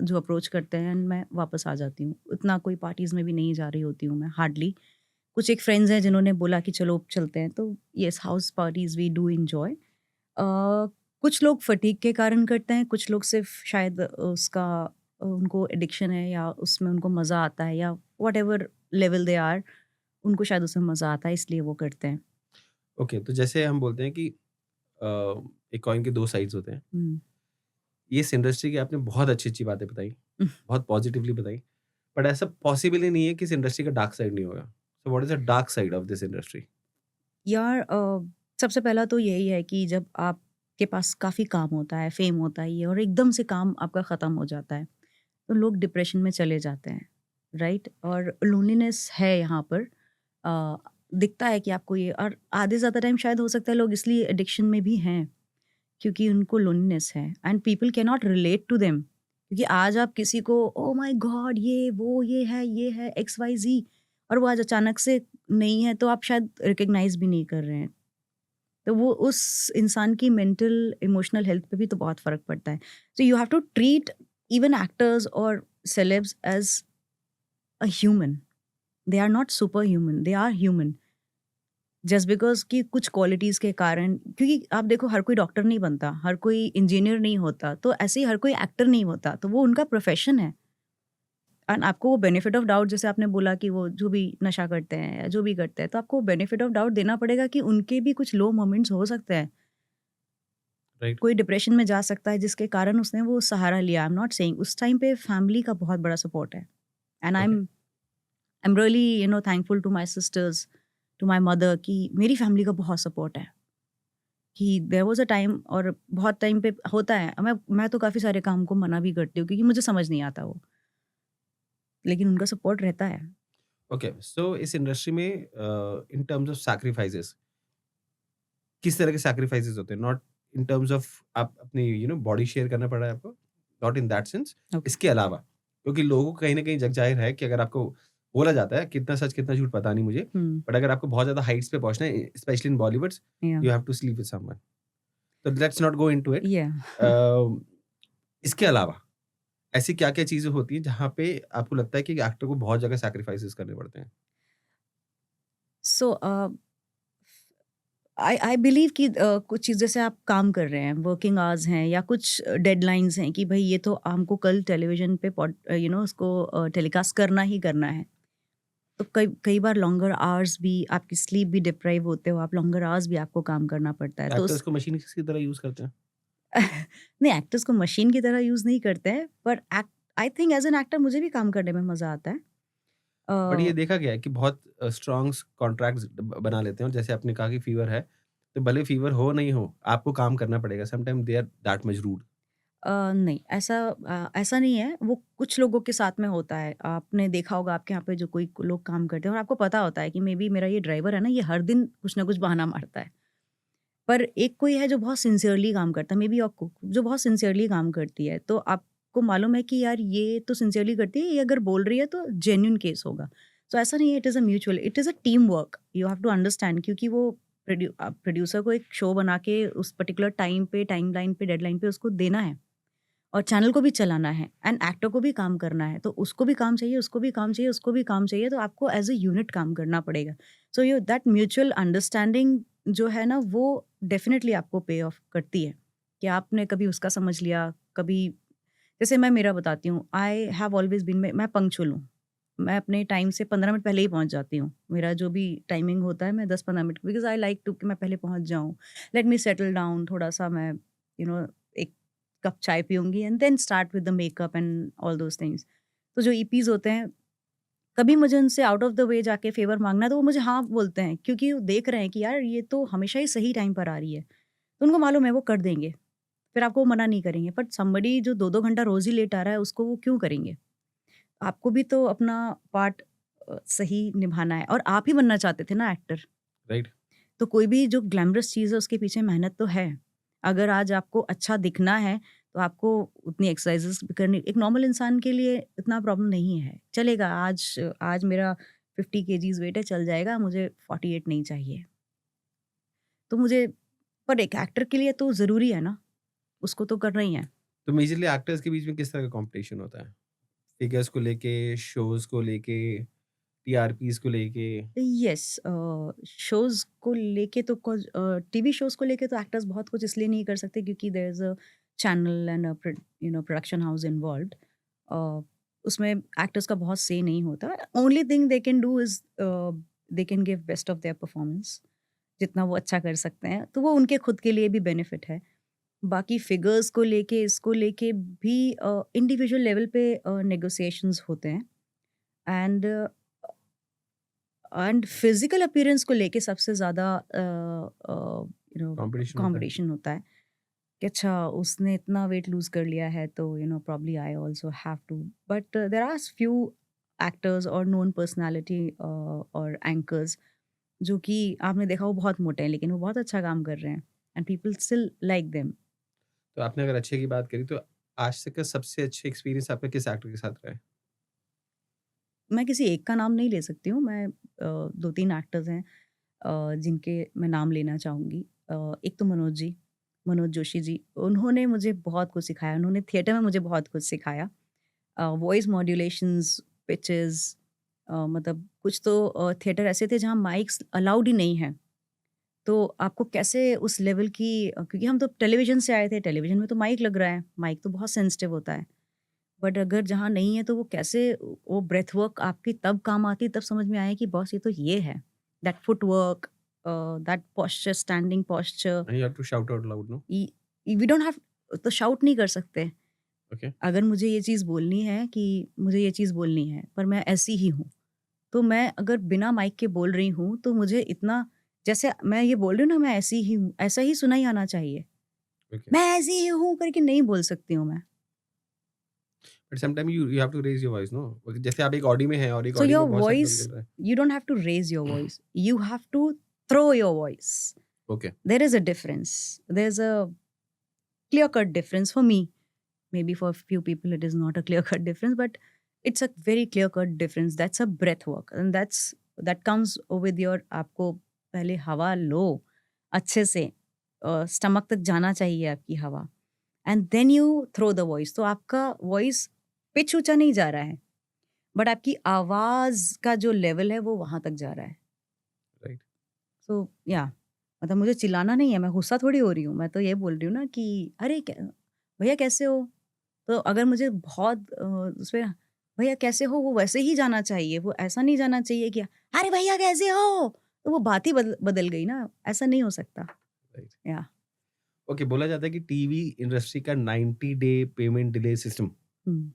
A: जो अप्रोच करते हैं, and मैं वापस आ जाती हूँ। इतना कोई पार्टीज़ में भी नहीं जा रही होती हूँ मैं, हार्डली। कुछ एक फ्रेंड्स हैं जिन्होंने बोला कि चलो चलते हैं, तो yes, house parties we do enjoy. कुछ लोग फटीग के कारण करते हैं, कुछ लोग सिर्फ शायद उसका उनको एडिक्शन है, या उसमें उनको मज़ा आता है, या whatever level they are, उनको शायद उसमें मज़ा आता है, इसलिए वो करते हैं।
E: ओके, तो जैसे हम बोलते हैं कि एक कॉइन के दो साइड्स होते हैं।
A: हम्म।
E: ये इस इंडस्ट्री की आपने बहुत अच्छी-अच्छी बातें बताई, बहुत पॉजिटिवली बताई। बट ऐसा पॉसिबल ही नहीं है कि इस इंडस्ट्री का डार्क साइड नहीं होगा। So what is the dark side of this industry?
A: यार सबसे पहला तो यही है कि जब आपके पास काफ़ी काम होता है, फेम होता है ये, और एकदम से काम आपका ख़त्म हो जाता है, तो लोग डिप्रेशन में चले जाते हैं, राइट? और लोनलीनेस है यहाँ पर। अ, दिखता है कि आपको ये, और आधे ज़्यादा टाइम शायद हो सकता है लोग इसलिए एडिक्शन में भी हैं, क्योंकि उनको लोनलीनेस है, and people can not relate to them. क्योंकि आज आप किसी को, ओ माय गॉड ये वो ये है एक्स वाई जी, और वो आज अचानक से नहीं है, तो आप शायद रिकग्नाइज भी नहीं कर रहे हैं। तो वो उस इंसान की मेंटल इमोशनल हेल्थ पे भी तो बहुत फ़र्क पड़ता है। So you have to treat even actors और celebs as a human. They are not super human, they are human. Just because कि कुछ क्वालिटीज़ के कारण, क्योंकि आप देखो हर कोई डॉक्टर नहीं बनता, हर कोई इंजीनियर नहीं होता, तो ऐसे ही हर कोई एक्टर नहीं होता, तो वो उनका प्रोफ़ेशन है। एंड आपको वो बेनिफिट ऑफ डाउट, जैसे आपने बोला कि वो जो भी नशा करते हैं या जो भी करते हैं, तो आपको बेनिफिट ऑफ डाउट देना पड़ेगा कि उनके भी कुछ लो मोमेंट्स हो सकते हैं।
E: राइट।
A: कोई डिप्रेशन में जा सकता है जिसके कारण उसने वो सहारा लिया। आई एम नॉट सेइंग, उस टाइम पे फैमिली का बहुत बड़ा सपोर्ट है। And I am really thankful to my sisters, to my mother, कि मेरी फैमिली का बहुत सपोर्ट है। कि देयर वाज़ अ टाइम, और बहुत टाइम पे होता है, मैं तो काफ़ी सारे काम को मना भी करती हूँ क्योंकि मुझे समझ नहीं आता वो, लेकिन उनका सपोर्ट रहता है।
E: ओके, सो इस इंडस्ट्री में इन टर्म्स ऑफ सैक्रिफाइसेस, किस तरह के सैक्रिफाइसेस होते हैं? नॉट इन टर्म्स ऑफ आप अपनी बॉडी शेयर करना पड़ रहा है आपको, not in that sense.
A: Okay.
E: इसके अलावा, क्योंकि लोगों को कहीं न कहीं जग जाहिर है कि अगर आपको बोला जाता है, कितना सच कितना झूठ पता नहीं मुझे,
A: हुँ,
E: बट अगर आपको बहुत ज़्यादा हाइट्स पे पहुँचना है, specially in Bollywood,
A: yeah,
E: you have to sleep with someone. तो let's not go into it.
A: Yeah.
E: इसके अलावा ऐसी क्या-क्या चीज़ें होती हैं जहाँ पे आपको लगता है कि एक्टर को बहुत जगह सैक्रिफाइसेस करने पड़ते हैं?
A: सो आई बिलीव कि कुछ चीज़ जैसे आप काम कर रहे हैं, वर्किंग आवर्स हैं या कुछ डेडलाइंस हैं कि भाई ये तो हमको कल टेलीविज़न पे उसको टेलीकास्ट करना ही करना है। तो कई कई बार लॉन्गर आवर्स भी, आपकी स्लीप भी डिप्राइव होते हो आप, लॉन्गर आवर्स भी आपको काम करना पड़ता है। तो
E: एक्टर्स
A: उस
E: को मशीन की तरह यूज़ करते हैं?
A: नहीं, एक्टर्स को मशीन की तरह यूज़ नहीं करते हैं, but I think as an actor मुझे भी काम करने में मज़ा आता है।
E: बट ये
A: अ,
E: देखा गया है कि बहुत स्ट्रॉन्ग कॉन्ट्रैक्ट्स बना लेते हैं, और जैसे आपने कहा कि फीवर है, तो भले फीवर हो नहीं हो, आपको काम करना पड़ेगा। Sometime they are that much rude.
A: नहीं, ऐसा नहीं है, वो कुछ लोगों के साथ में होता है। आपने देखा होगा आपके यहाँ पे जो कोई लोग काम करते हैं और आपको पता होता है कि मे बी मेरा ये ड्राइवर है ना, ये हर दिन कुछ ना कुछ बहाना मारता है। पर एक कोई है जो बहुत सिंसियरली काम करता है, मे बी आपको जो बहुत सिंसियरली काम करती है, तो आपको मालूम है कि यार ये तो सिंसियरली करती है, ये अगर बोल रही है तो जेन्युइन केस होगा। सो ऐसा नहीं है, it is a mutual, it is a team work, you have to understand, क्योंकि वो प्रोड्यूसर को एक शो बना के उस पर्टिकुलर टाइम पे, टाइमलाइन पे, डेडलाइन पे उसको देना है और चैनल को भी चलाना है एंड एक्टर को भी काम करना है, तो उसको भी काम चाहिए, उसको भी काम चाहिए, उसको भी काम चाहिए, तो आपको एज़ अ यूनिट काम करना पड़ेगा। So you that mutual understanding जो है ना, वो डेफ़िनिटली आपको पे ऑफ करती है, कि आपने कभी उसका समझ लिया, कभी जैसे मैं मेरा बताती हूँ, आई हैव ऑलवेज़ बीन, मैं पंक्चुअल हूँ। मैं अपने टाइम से 15 मिनट पहले ही पहुँच जाती हूँ। मेरा जो भी टाइमिंग होता है मैं 10-15 minute, because I like to कि मैं पहले पहुँच जाऊँ। लेट मी सेटल डाउन थोड़ा-सा, मैं एक कप चाय पीऊँगी and then start with the makeup and all those things. तो जो ईपीज़ होते हैं, कभी मुझे उनसे आउट ऑफ द वे जाके फ़ेवर माँगना है तो वो मुझे हाँ बोलते हैं, क्योंकि वो देख रहे हैं कि यार ये तो हमेशा ही सही टाइम पर आ रही है। तो उनको मालूम है वो कर देंगे, फिर आपको वो मना नहीं करेंगे। बट समबडी जो 2-2 घंटा रोज़ ही लेट आ रहा है, उसको वो क्यों करेंगे? आपको भी तो अपना पार्ट सही निभाना है, और आप ही बनना चाहते थे ना एक्टर।
E: राइट?
A: तो कोई भी जो ग्लैमरस चीज़ है उसके पीछे मेहनत तो है। अगर आज आपको अच्छा दिखना है तो आपको उतनी एक्सरसाइज़ेज़ भी करनी, एक नॉर्मल इंसान के लिए इतना प्रॉब्लम नहीं है। चलेगा, आज आज मेरा 50 केजीज़ वेट है, चल जाएगा, मुझे 48 नहीं चाहिए। तो मुझे, पर एक एक्टर के लिए तो ज़रूरी है ना, उसको तो करना ही है।
E: तो मेजरली एक्टर्स के बीच में किस तरह का कॉम्पिटिशन होता है? फिगर्स को लेके, शोज़ को लेके, टीआरपीज़ को लेके?
A: यस, शोज़ को लेके तो कुछ टीवी शोज़ को लेके तो एक्टर्स बहुत कुछ इसलिए नहीं कर सकते क्योंकि there is a channel and production house involved. उसमें एक्टर्स का बहुत से नहीं होता। Only thing they can do is they can give best of their performance, जितना वो अच्छा कर सकते हैं, तो वो उनके खुद के लिए भी बेनिफिट है। बाकी फिगर्स को लेके, इसको लेके भी इंडिविजुअल लेवल पे नेगोशिएशंस होते हैं, एंड फिजिकल अपीयरेंस को लेके सबसे ज़्यादा
E: कॉम्पिटिशन होता है?
A: कंपटीशन होता है कि अच्छा उसने इतना वेट लूज कर लिया है तो probably I also have to, but there are few actors और नोन पर्सनालिटी और एंकर्स जो कि आपने देखा वो बहुत मोटे हैं लेकिन वो बहुत अच्छा काम कर रहे हैं and people still like them.
E: तो आपने अगर अच्छे की बात करी, तो आज तक का सबसे अच्छे एक्सपीरियंस आपका किस एक्टर के साथ रहा है?
A: मैं किसी एक का नाम नहीं ले सकती हूँ, मैं 2-3 एक्टर्स हैं जिनके मैं नाम लेना चाहूँगी। एक तो मनोज जोशी जी, उन्होंने मुझे बहुत कुछ सिखाया, उन्होंने थिएटर में मुझे बहुत कुछ सिखाया। वॉइस मॉड्यूलेशंस, पिचेस, मतलब कुछ तो थिएटर ऐसे थे जहाँ माइक्स अलाउड ही नहीं हैं। तो आपको कैसे उस लेवल की क्योंकि हम तो टेलीविज़न से आए थे, टेलीविज़न में तो माइक लग रहा है, माइक तो बहुत सेंसिटिव होता है। बट अगर जहाँ नहीं है तो वो कैसे वो ब्रेथ वर्क आपकी तब काम आती है, तब समझ में आया कि बॉस ये तो ये है। That footwork, that posture, standing posture,
E: you have to shout out loud, no?
A: We don't have to shout नहीं कर सकते।
E: ओके।
A: अगर मुझे ये चीज़ बोलनी है कि मुझे ये चीज़ बोलनी है, पर मैं ऐसी ही हूँ, तो मैं अगर बिना माइक के बोल रही हूँ, तो मुझे इतना जैसे मैं ये बोल रही हूँ ना, मैं ऐसी ही हूँ, ऐसा ही सुनाई आना चाहिए।
E: ओके।
A: मैं ऐसी ही हूँ करके नहीं बोल सकती हूँ मैं।
E: But some time you you have to raise your voice, no? जैसे आप एक ऑडी में हैं और एक
A: So
E: ऑडी
A: your
E: में बहुत सारे लोग
A: voice,
E: चल रहे हैं।
A: you don't have to raise your voice. You have to throw your voice.
E: Okay.
A: There is a difference. There's a clear-cut difference for me. Maybe for a few people it is not a clear-cut difference, but it's a very clear-cut difference. That's a breath work, and that comes with your आपको पहले हवा लो अच्छे से, stomach तक जाना चाहिए आपकी हवा, and then you throw the voice. तो आपका वॉइस पिच ऊंचा नहीं जा रहा है, बट आपकी आवाज का जो लेवल है वो वहां तक जा रहा है।
E: राइट।
A: सो या मतलब मुझे चिल्लाना नहीं है, मैं गुस्सा थोड़ी हो रही हूँ, मैं तो ये बोल रही हूँ ना कि अरे भैया कैसे हो। तो अगर मुझे बहुत उसमें भैया कैसे हो वो वैसे ही जाना चाहिए, वो ऐसा नहीं जाना चाहिए कि अरे भैया कैसे हो, तो वो बात ही बदल गई ना, ऐसा नहीं हो सकता।
E: राइट।
A: या
E: ओके, बोला जाता है कि टीवी इंडस्ट्री का 90 डे पेमेंट डिले सिस्टम
A: हम्म,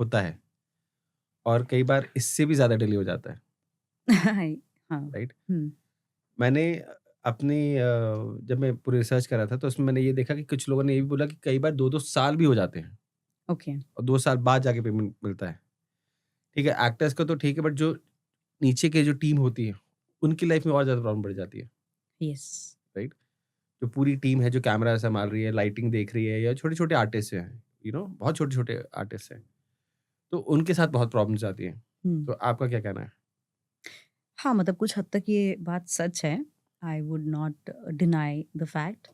E: होता है और कई बार इससे भी ज़्यादा डिले हो जाता है,
A: हाँ,
E: राइट?
A: हम्म,
E: मैंने अपनी जब मैं पूरी रिसर्च कर रहा था तो उसमें मैंने ये देखा कि कुछ लोगों ने ये भी बोला कि कई बार 2-2 साल भी हो जाते हैं
A: ओके,
E: और 2 साल बाद जाके पेमेंट मिलता है। ठीक है, एक्टर्स का तो ठीक है, बट जो नीचे के जो टीम होती है, उनकी लाइफ में और ज़्यादा प्रॉब्लम बढ़ जाती है,
A: यस,
E: राइट? जो पूरी टीम है, जो कैमरा संभाल रही है, लाइटिंग देख रही है या छोटे-छोटे आर्टिस्ट हैं, बहुत छोटे-छोटे आर्टिस्ट हैं, तो उनके साथ बहुत प्रॉब्लम्स आती हैं।
A: हम्म।
E: तो आपका क्या कहना है?
A: हाँ, मतलब कुछ हद तक ये बात सच है। I would not deny the fact.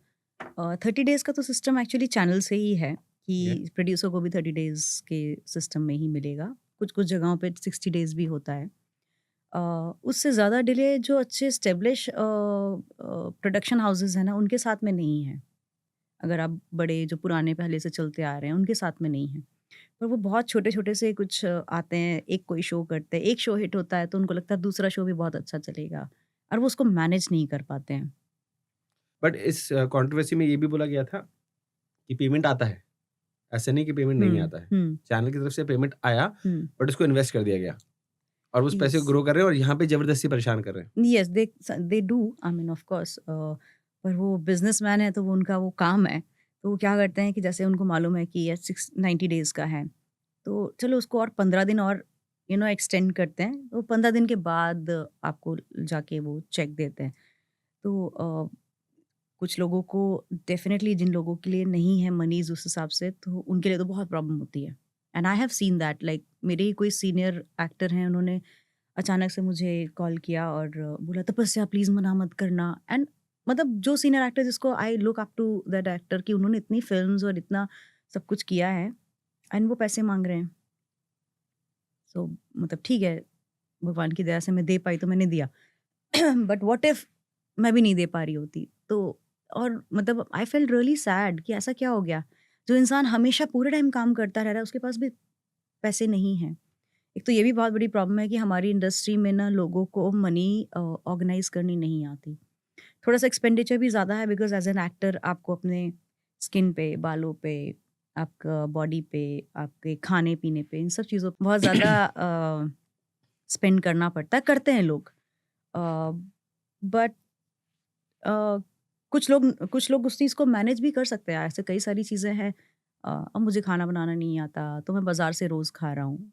A: 30 days का तो सिस्टम एक्चुअली चैनल से ही है
E: ठीक है?
A: कि प्रोड्यूसर को भी 30 डेज़ के सिस्टम में ही मिलेगा। कुछ-कुछ जगहों पे 60 डेज़ भी होता है। उससे ज़्यादा डिले जो अच्छे एस्टेब्लिश प्रोडक्शन हाउसेज़ हैं ना, उनके साथ में नहीं है। अगर आप बड़े जो पुराने पहले से चलते आ रहे हैं, उनके साथ में नहीं है। पर वो बहुत छोटे-छोटे से कुछ आते हैं, एक कोई शो करते हैं, एक शो हिट होता है तो उनको लगता है दूसरा शो भी बहुत अच्छा चलेगा और वो उसको मैनेज नहीं कर पाते हैं।
E: बट इस कंट्रोवर्सी में ये भी बोला गया था कि पेमेंट आता है। ऐसा नहीं कि पेमेंट नहीं
A: हुँ,
E: आता है।
A: हुँ,
E: चैनल की तरफ से पेमेंट आया,
A: हुँ।
E: बट उसको इन्वेस्ट कर दिया गया और उस पैसे को
A: येस,
E: ग्रो कर रहे हैं और यहाँ पे ज़बरदस्ती परेशान कर रहे हैं।
A: Yes they do I mean of course पर वो बिज़नेसमैन है तो वो उनका वो काम है। तो वो क्या करते हैं कि जैसे उनको मालूम है कि ये 90 डेज़ का है, तो चलो उसको और 15 दिन और एक्सटेंड करते हैं। तो 15 दिन के बाद आपको जाके वो चेक देते हैं। तो कुछ लोगों को डेफ़िनेटली जिन लोगों के लिए नहीं है मनीज़ उस हिसाब से, तो उनके लिए तो बहुत प्रॉब्लम होती है। And I have seen that like मेरे ही कोई सीनियर एक्टर हैं, उन्होंने अचानक से मुझे कॉल किया और बोला तपस्या प्लीज़ मना मत करना। एंड मतलब जो सीनियर एक्टर जिसको I look up to that actor कि उन्होंने इतनी फ़िल्म्स और इतना सब कुछ किया है एंड वो पैसे माँग रहे हैं। सो मतलब ठीक है, भगवान की दया से मैं दे पाई तो मैंने दिया। बट व्हाट इफ मैं भी नहीं दे पा रही होती तो, और मतलब आई फेल्ट रियली सैड कि ऐसा क्या हो गया। जो इंसान हमेशा पूरे टाइम काम करता रह रहा है उसके पास भी पैसे नहीं हैं। एक तो ये भी बहुत बड़ी प्रॉब्लम है कि हमारी इंडस्ट्री में ना लोगों को मनी ऑर्गेनाइज करनी नहीं आती। थोड़ा सा एक्सपेंडिचर भी ज़्यादा है बिकॉज एज एन एक्टर आपको अपने स्किन पे, बालों पे, आपका बॉडी पे, आपके खाने पीने पे, इन सब चीज़ों पे बहुत ज़्यादा स्पेंड करना पड़ता है, करते हैं लोग। बट कुछ लोग उस चीज़ को मैनेज भी कर सकते हैं। ऐसे कई सारी चीज़ें हैं। अब मुझे खाना बनाना नहीं आता तो मैं बाज़ार से रोज़ खा रहा हूँ।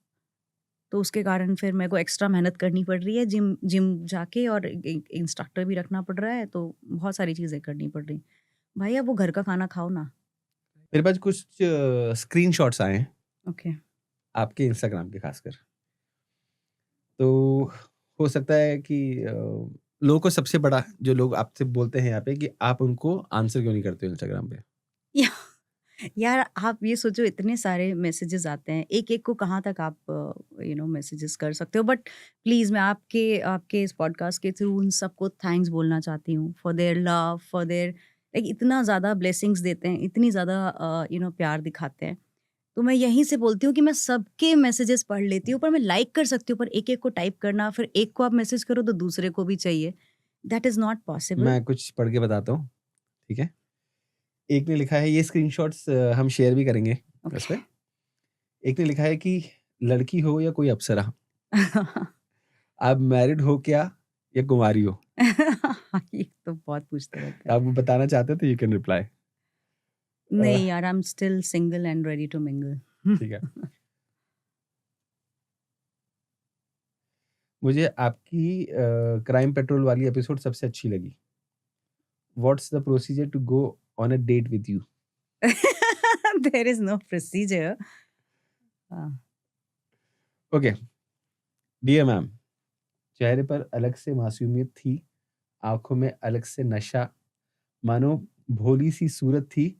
A: तो उसके कारण फिर मेरे को एक्स्ट्रा मेहनत करनी पड़ रही है, जिम जिम जाके, और इंस्ट्रक्टर भी रखना पड़ रहा है, तो बहुत सारी चीज़ें करनी पड़ रही। भाई अब वो घर का खाना खाओ ना।
E: मेरे पास कुछ स्क्रीनशॉट्स आए हैं,
A: ओके,
E: आपके इंस्टाग्राम के खासकर। तो हो सकता है कि लोगों को सबसे बड़ा जो लोग आपसे बोलते हैं यहाँ पे कि आप उनको आंसर क्यों नहीं करते हो इंस्टाग्राम पे?
A: या यार आप ये सोचो इतने सारे मैसेजेस आते हैं, एक-एक को कहाँ तक आप मैसेजेस कर सकते हो। बट प्लीज़ मैं आपके आपके इस पॉडकास्ट के थ्रू उन सबको थैंक्स बोलना चाहती हूँ for their love, for their like इतना ज़्यादा ब्लेसिंग्स देते हैं, इतनी ज़्यादा प्यार दिखाते हैं। तो मैं यहीं से बोलती हूँ कि मैं सबके मैसेजेस पढ़ लेती हूँ, पर मैं लाइक कर सकती हूँ, पर एक-एक को टाइप करना, फिर एक को आप मैसेज करो तो दूसरे को भी चाहिए। That is not possible.
E: मैं कुछ पढ़ के बताता हूँ, ठीक है? एक ने लिखा है, ये स्क्रीनशॉट्स हम शेयर भी करेंगे उस पे। एक ने लिखा है कि लड़की हो या कोई अप्सरा, आप मैरिड हो क्या या कुंवारी हो?
A: ये तो बहुत पूछते रहते हैं।
E: आप बताना चाहते हो तो यू कैन रिप्लाई।
A: नहीं यार, I am still single and ready to mingle.
E: ठीक है। मुझे आपकी क्राइम पेट्रोल वाली एपिसोड सबसे अच्छी लगी। What's the procedure to go on a date with you?
A: There is no procedure.
E: Okay. Dear ma'am, चेहरे पर अलग से मासूमियत थी, आंखों में अलग से नशा, मानो भोली सी सूरत थी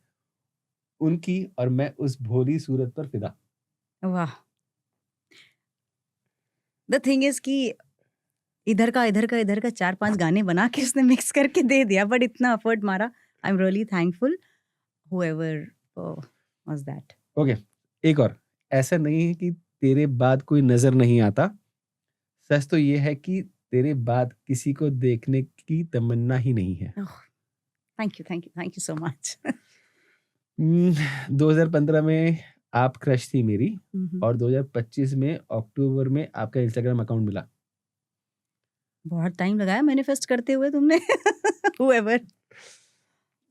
E: उनकी और मैं उस भोली सूरत पर फिदा।
A: वाह। द थिंग इज कि इधर का 4-5 गाने बना के उसने मिक्स करके दे दिया, बट इतना एफर्ट मारा। आई am really thankful whoever was that.
E: Okay, एक और। ऐसा नहीं है कि तेरे बाद कोई नजर नहीं आता, सच तो ये है कि तेरे बाद किसी को देखने की तमन्ना ही नहीं है।
A: Thank you so much.
E: 2015 में आप क्रश थी मेरी
A: Mhm.
E: और 2025 में अक्टूबर में आपका इंस्टाग्राम अकाउंट मिला।
A: बहुत टाइम लगाया मैनिफेस्ट करते हुए तुमने। whoever.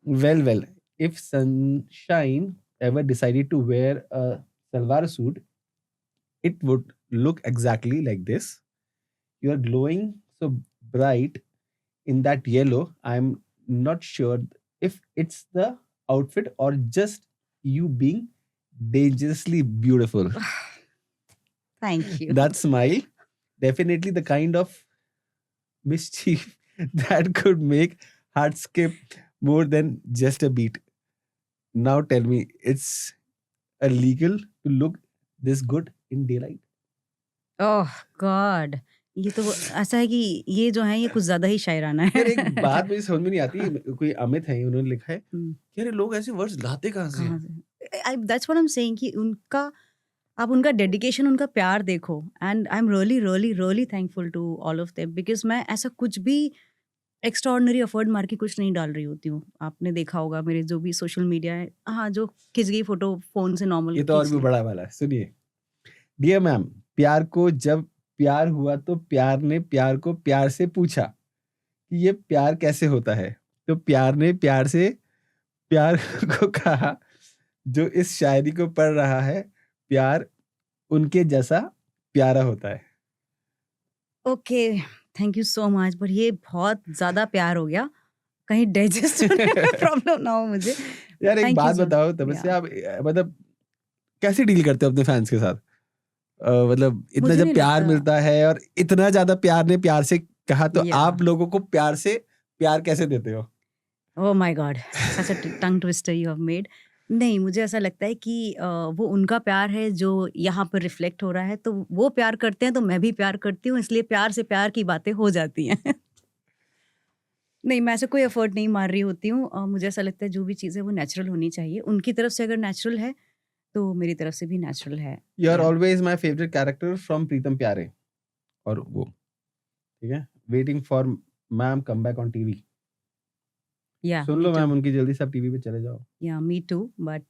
E: Well, if Sunshine ever decided to wear a salwar suit, it would look exactly like this. You are glowing so bright in that yellow. I'm not sure if it's the outfit or just you being dangerously beautiful.
A: Thank you.
E: That smile, definitely the kind of mischief that could make heart skip more than just a beat. Now tell me, it's illegal to look this good in daylight?
A: Oh God, ये तो ऐसा है कि ये जो है ये कुछ ज्यादा ही शायराना है।
E: यार एक बात मुझे समझ में नहीं आती, कोई अमित है उन्होंने लिखा है
A: हम्म,
E: कि अरे लोग ऐसे वर्ड्स लाते कहाँ से
A: कहाँ
E: हैं?
A: से? That's what I am saying कि उनका आप उनका डेडिकेशन, उनका प्यार देखो, and I am really really really thankful to all of them, because मैं ऐसा कुछ भी एक्स्ट्राऑर्डिनरी एफर्ट मार के कुछ नहीं डाल रही होती हूँ। आपने देखा होगा मेरे जो भी सोशल मीडिया है, हाँ, जो खिंच गई फोटो फोन से नॉर्मल
E: ये तो और
A: खींच
E: भी
A: ली।
E: बड़ा वाला है, सुनिए। डियर मैम, प्यार को जब प्यार हुआ तो प्यार ने प्यार को प्यार से पूछा कि ये प्यार कैसे होता है, तो प्यार ने प्यार से प्यार को कहा, जो इस शायरी को पढ़ रहा है, प्यार उनके जैसा प्यारा होता है।
A: Okay, thank you so much, पर ये बहुत ज्यादा प्यार हो गया, कहीं डाइजेस्ट होने में प्रॉब्लम ना हो मुझे।
E: यार एक
A: Thank you
E: बात
A: so
E: बताओ,
A: much.
E: तब से
A: Yeah.
E: आप मतलब कैसे डील करते हो अपने फैंस के साथ? मतलब इतना
A: मुझे
E: जब
A: नहीं
E: प्यार
A: लगता।
E: मिलता है और इतना ज्यादा प्यार ने प्यार से कहा, तो
A: Yeah.
E: आप लोगों को प्यार से प्यार कैसे देते हो?
A: Oh my God, such a tongue twister you have made. नहीं, मुझे ऐसा लगता है कि वो उनका प्यार है जो यहाँ पर रिफ्लेक्ट हो रहा है, तो वो प्यार करते हैं तो मैं भी प्यार करती हूँ, इसलिए प्यार से प्यार की बातें हो जाती हैं। नहीं, मैं ऐसे कोई एफर्ट नहीं मार रही होती हूँ। मुझे ऐसा लगता है जो भी चीज़ है वो नेचुरल होनी चाहिए। उनकी तरफ से अगर नेचुरल है तो मेरी तरफ से भी नेचुरल है।
E: You are
A: Yeah.
E: Always my favourite character from Pritam Pyare. और वो ठीक है, waiting for ma'am come back on TV.
A: या
E: सुन लो मैम उनकी, जल्दी से आप टीवी पे चले जाओ।
A: या मी टू, बट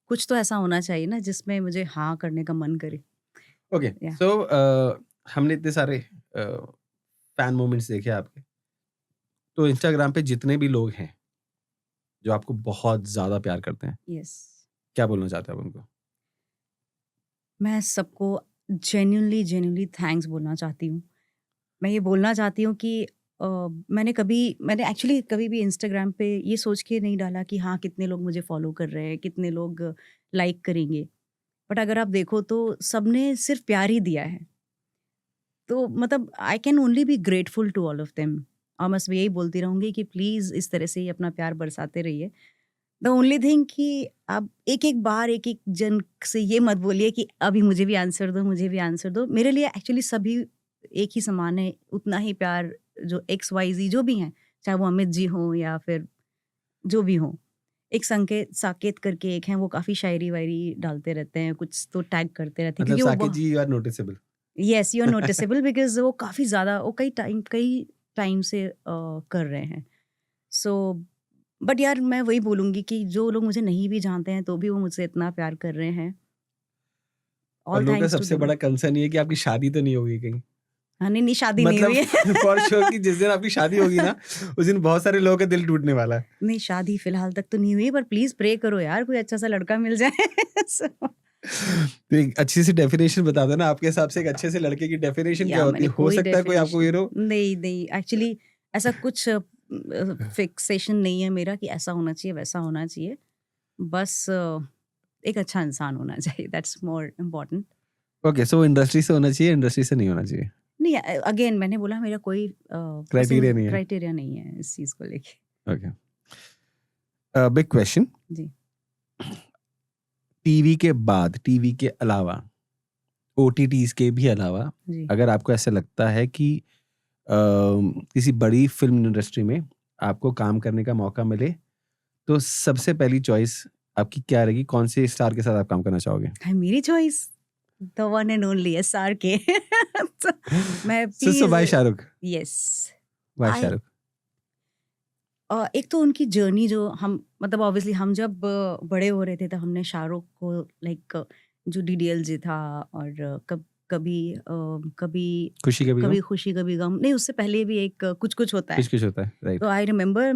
A: कुछ तो ऐसा होना चाहिए ना जिसमें मुझे हाँ करने का मन करे।
E: Okay,
A: Yeah.
E: सो हमने इतने सारे फैन मोमेंट्स देखे आपके, तो इंस्टाग्राम पे जितने भी लोग हैं जो आपको बहुत ज्यादा प्यार करते हैं,
A: यस,
E: क्या बोलना चाहते हैं आप उनको?
A: मैं सबको जेन्युइनली थैंक्स बोलना चाहती हूँ। मैं ये बोलना चाहती हूँ कि मैंने एक्चुअली कभी भी इंस्टाग्राम पे ये सोच के नहीं डाला कि हाँ कितने लोग मुझे फॉलो कर रहे हैं, कितने लोग लाइक करेंगे, बट अगर आप देखो तो सबने सिर्फ प्यार ही दिया है। तो मतलब I can only be grateful to all of them. और मैं यही बोलती रहूँगी कि प्लीज़ इस तरह से ही अपना प्यार बरसाते रहिए। द ओनली थिंग कि आप एक-एक बार एक-एक जन से ये मत बोलिए कि अभी मुझे भी आंसर दो, मुझे भी आंसर दो। मेरे लिए एक्चुअली सभी एक ही समान है, उतना ही प्यार जो XYZ जो भी हैं, चाहे वो अमित जी हों या फिर जो भी हों। एक साकेत करके एक हैं, वो काफ़ी शायरी-वायरी डालते रहते हैं, कुछ तो टैग करते रहते हैं
E: मतलब
A: क्योंकि वो
E: Saket ji you are noticeable.
A: Yes, you are noticeable because वो काफ़ी ज़्यादा वो कई टाइम से कर रहे हैं। सो बट यार मैं वही बोलूँगी कि जो लोग मुझे नहीं भी जानते हैं तो भी वो मुझसे इतना प्यार कर रहे हैं।
E: और
A: ऑल
E: लोगों का
A: थैंक्स टू
E: सबसे
A: देम।
E: बड़ा कंसर्न ये है कि आपकी शादी तो नहीं होगी कहीं?
A: हाँ, नहीं, शादी नहीं
E: मतलब
A: हुई है।
E: फॉर श्योर कि जिस दिन आपकी शादी होगी ना, उस दिन बहुत सारे लोगों का दिल टूटने वाला है।
A: नहीं, शादी फ़िलहाल तक तो नहीं हुई पर प्लीज़ प्रे करो यार कोई अच्छा-सा लड़का मिल जाए। सो
E: तो एक अच्छी सी डेफिनेशन बता दो ना, आपके हिसाब से एक अच्छे से लड़के की डेफिनेशन क्या
A: या
E: होती
A: मैंने
E: है? हो
A: कोई
E: सकता है कोई आपको
A: डेफ़िनेशन नहीं, एक्चुअली ऐसा कुछ फिक्सेशन नहीं है मेरा कि ऐसा होना चाहिए, वैसा होना चाहिए। बस एक अच्छा इंसान होना चाहिए, that's more important.
E: Okay, so industry से होना चाहिए, इंडस्ट्री से नहीं होना चाहिए।
A: नहीं अगेन मैंने बोला मेरा कोई
E: क्राइटेरिया नहीं है।
A: क्राइटेरिया नहीं है इस चीज़ को लेके।
E: ओके। Big question.
A: जी।
E: टीवी के बाद, टीवी के अलावा, ओटीटीज के भी अलावा,
A: जी।
E: अगर आपको ऐसा लगता है कि किसी बड़ी फिल्म इंडस्ट्री में आपको काम करने का मौका मिले, तो सबसे पहली चॉइस आपकी क्या रहेगी? कौन से स्टार के साथ आप काम करना चाहोगे?
A: है मेरी choice the one and only SR के। तो मैं
E: so why
A: please
E: Shahrukh?
A: Yes
E: why
A: I
E: Shahrukh?
A: एक तो उनकी जर्नी जो हम मतलब ऑब्वियसली हम जब बड़े हो रहे थे तो हमने शाहरुख को लाइक जो DDLJ था और कभी
E: खुशी कभी गम?
A: खुशी कभी गम नहीं उससे पहले भी एक कुछ कुछ होता है।
E: कुछ होता है, राइट?
A: तो आई रिमेम्बर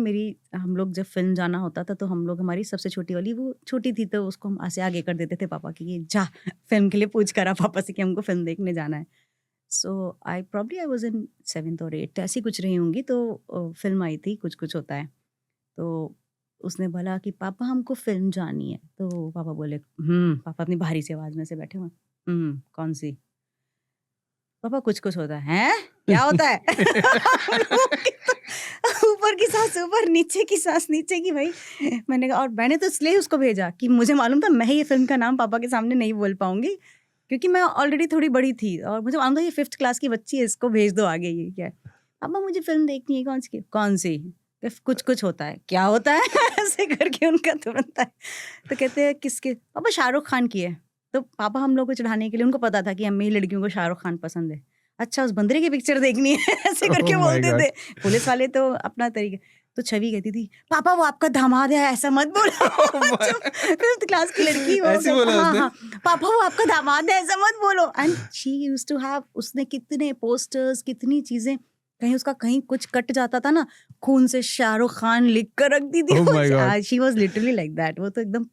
A: हम लोग जब फिल्म जाना होता था तो हम लोग हमारी सबसे छोटी वाली वो छोटी थी तो उसको हम ऐसे आगे कर देते थे पापा की कि जा फिल्म के लिए पूछ करा पापा से कि हमको फिल्म देखने जाना है। So I was in 7th और 8th ऐसी कुछ रही होंगी तो फिल्म आई थी कुछ होता है। तो उसने बोला कि पापा हमको फिल्म जानी है। तो पापा बोले पापा अपनी भारी सी आवाज़ में से बैठे हुए कौन सी? पापा कुछ होता है। हैं? क्या होता है? ऊपर की सांस ऊपर, नीचे की सांस नीचे की भाई। मैंने कहा और मैंने तो इसलिए उसको भेजा कि मुझे मालूम था मैं ये फिल्म का नाम पापा के सामने नहीं बोल पाऊंगी क्योंकि मैं ऑलरेडी थोड़ी बड़ी थी और मुझे मालूम था ये 5th क्लास की बच्ची है, इसको भेज दो आगे। ये क्या है? पापा मुझे फिल्म देखनी है। कौन सी? कुछ होता है। क्या होता है? ऐसे करके उनका तुरंत है। तो कहते हैं किसके? पापा शाहरुख खान की है। तो पापा हम लोग को चढ़ाने के लिए उनको पता था कि हम मेरी लड़कियों को शाहरुख खान पसंद है। अच्छा उस बंदरे की पिक्चर देखनी है ऐसे करके
E: Oh my
A: बोलते
E: God.
A: थे। पुलिस वाले तो अपना तरीका। तो छवि कहती थी पापा वो आपका दामाद है ऐसा मत बोलो। फिफ्थ क्लास की लड़की वो
E: ऐसे बोला
A: हाँ
E: उसने?
A: हाँ पापा वो आपका दामाद है ऐसा मत बोलो। And she used to have उसने कितने पोस्टर्स कितनी चीजें कहीं उसका कहीं कुछ कट जाता था ना खून से शाहरुख खान लिख कर रख दी थी।
E: Oh my God.
A: She was literally like that. वो तो एकदम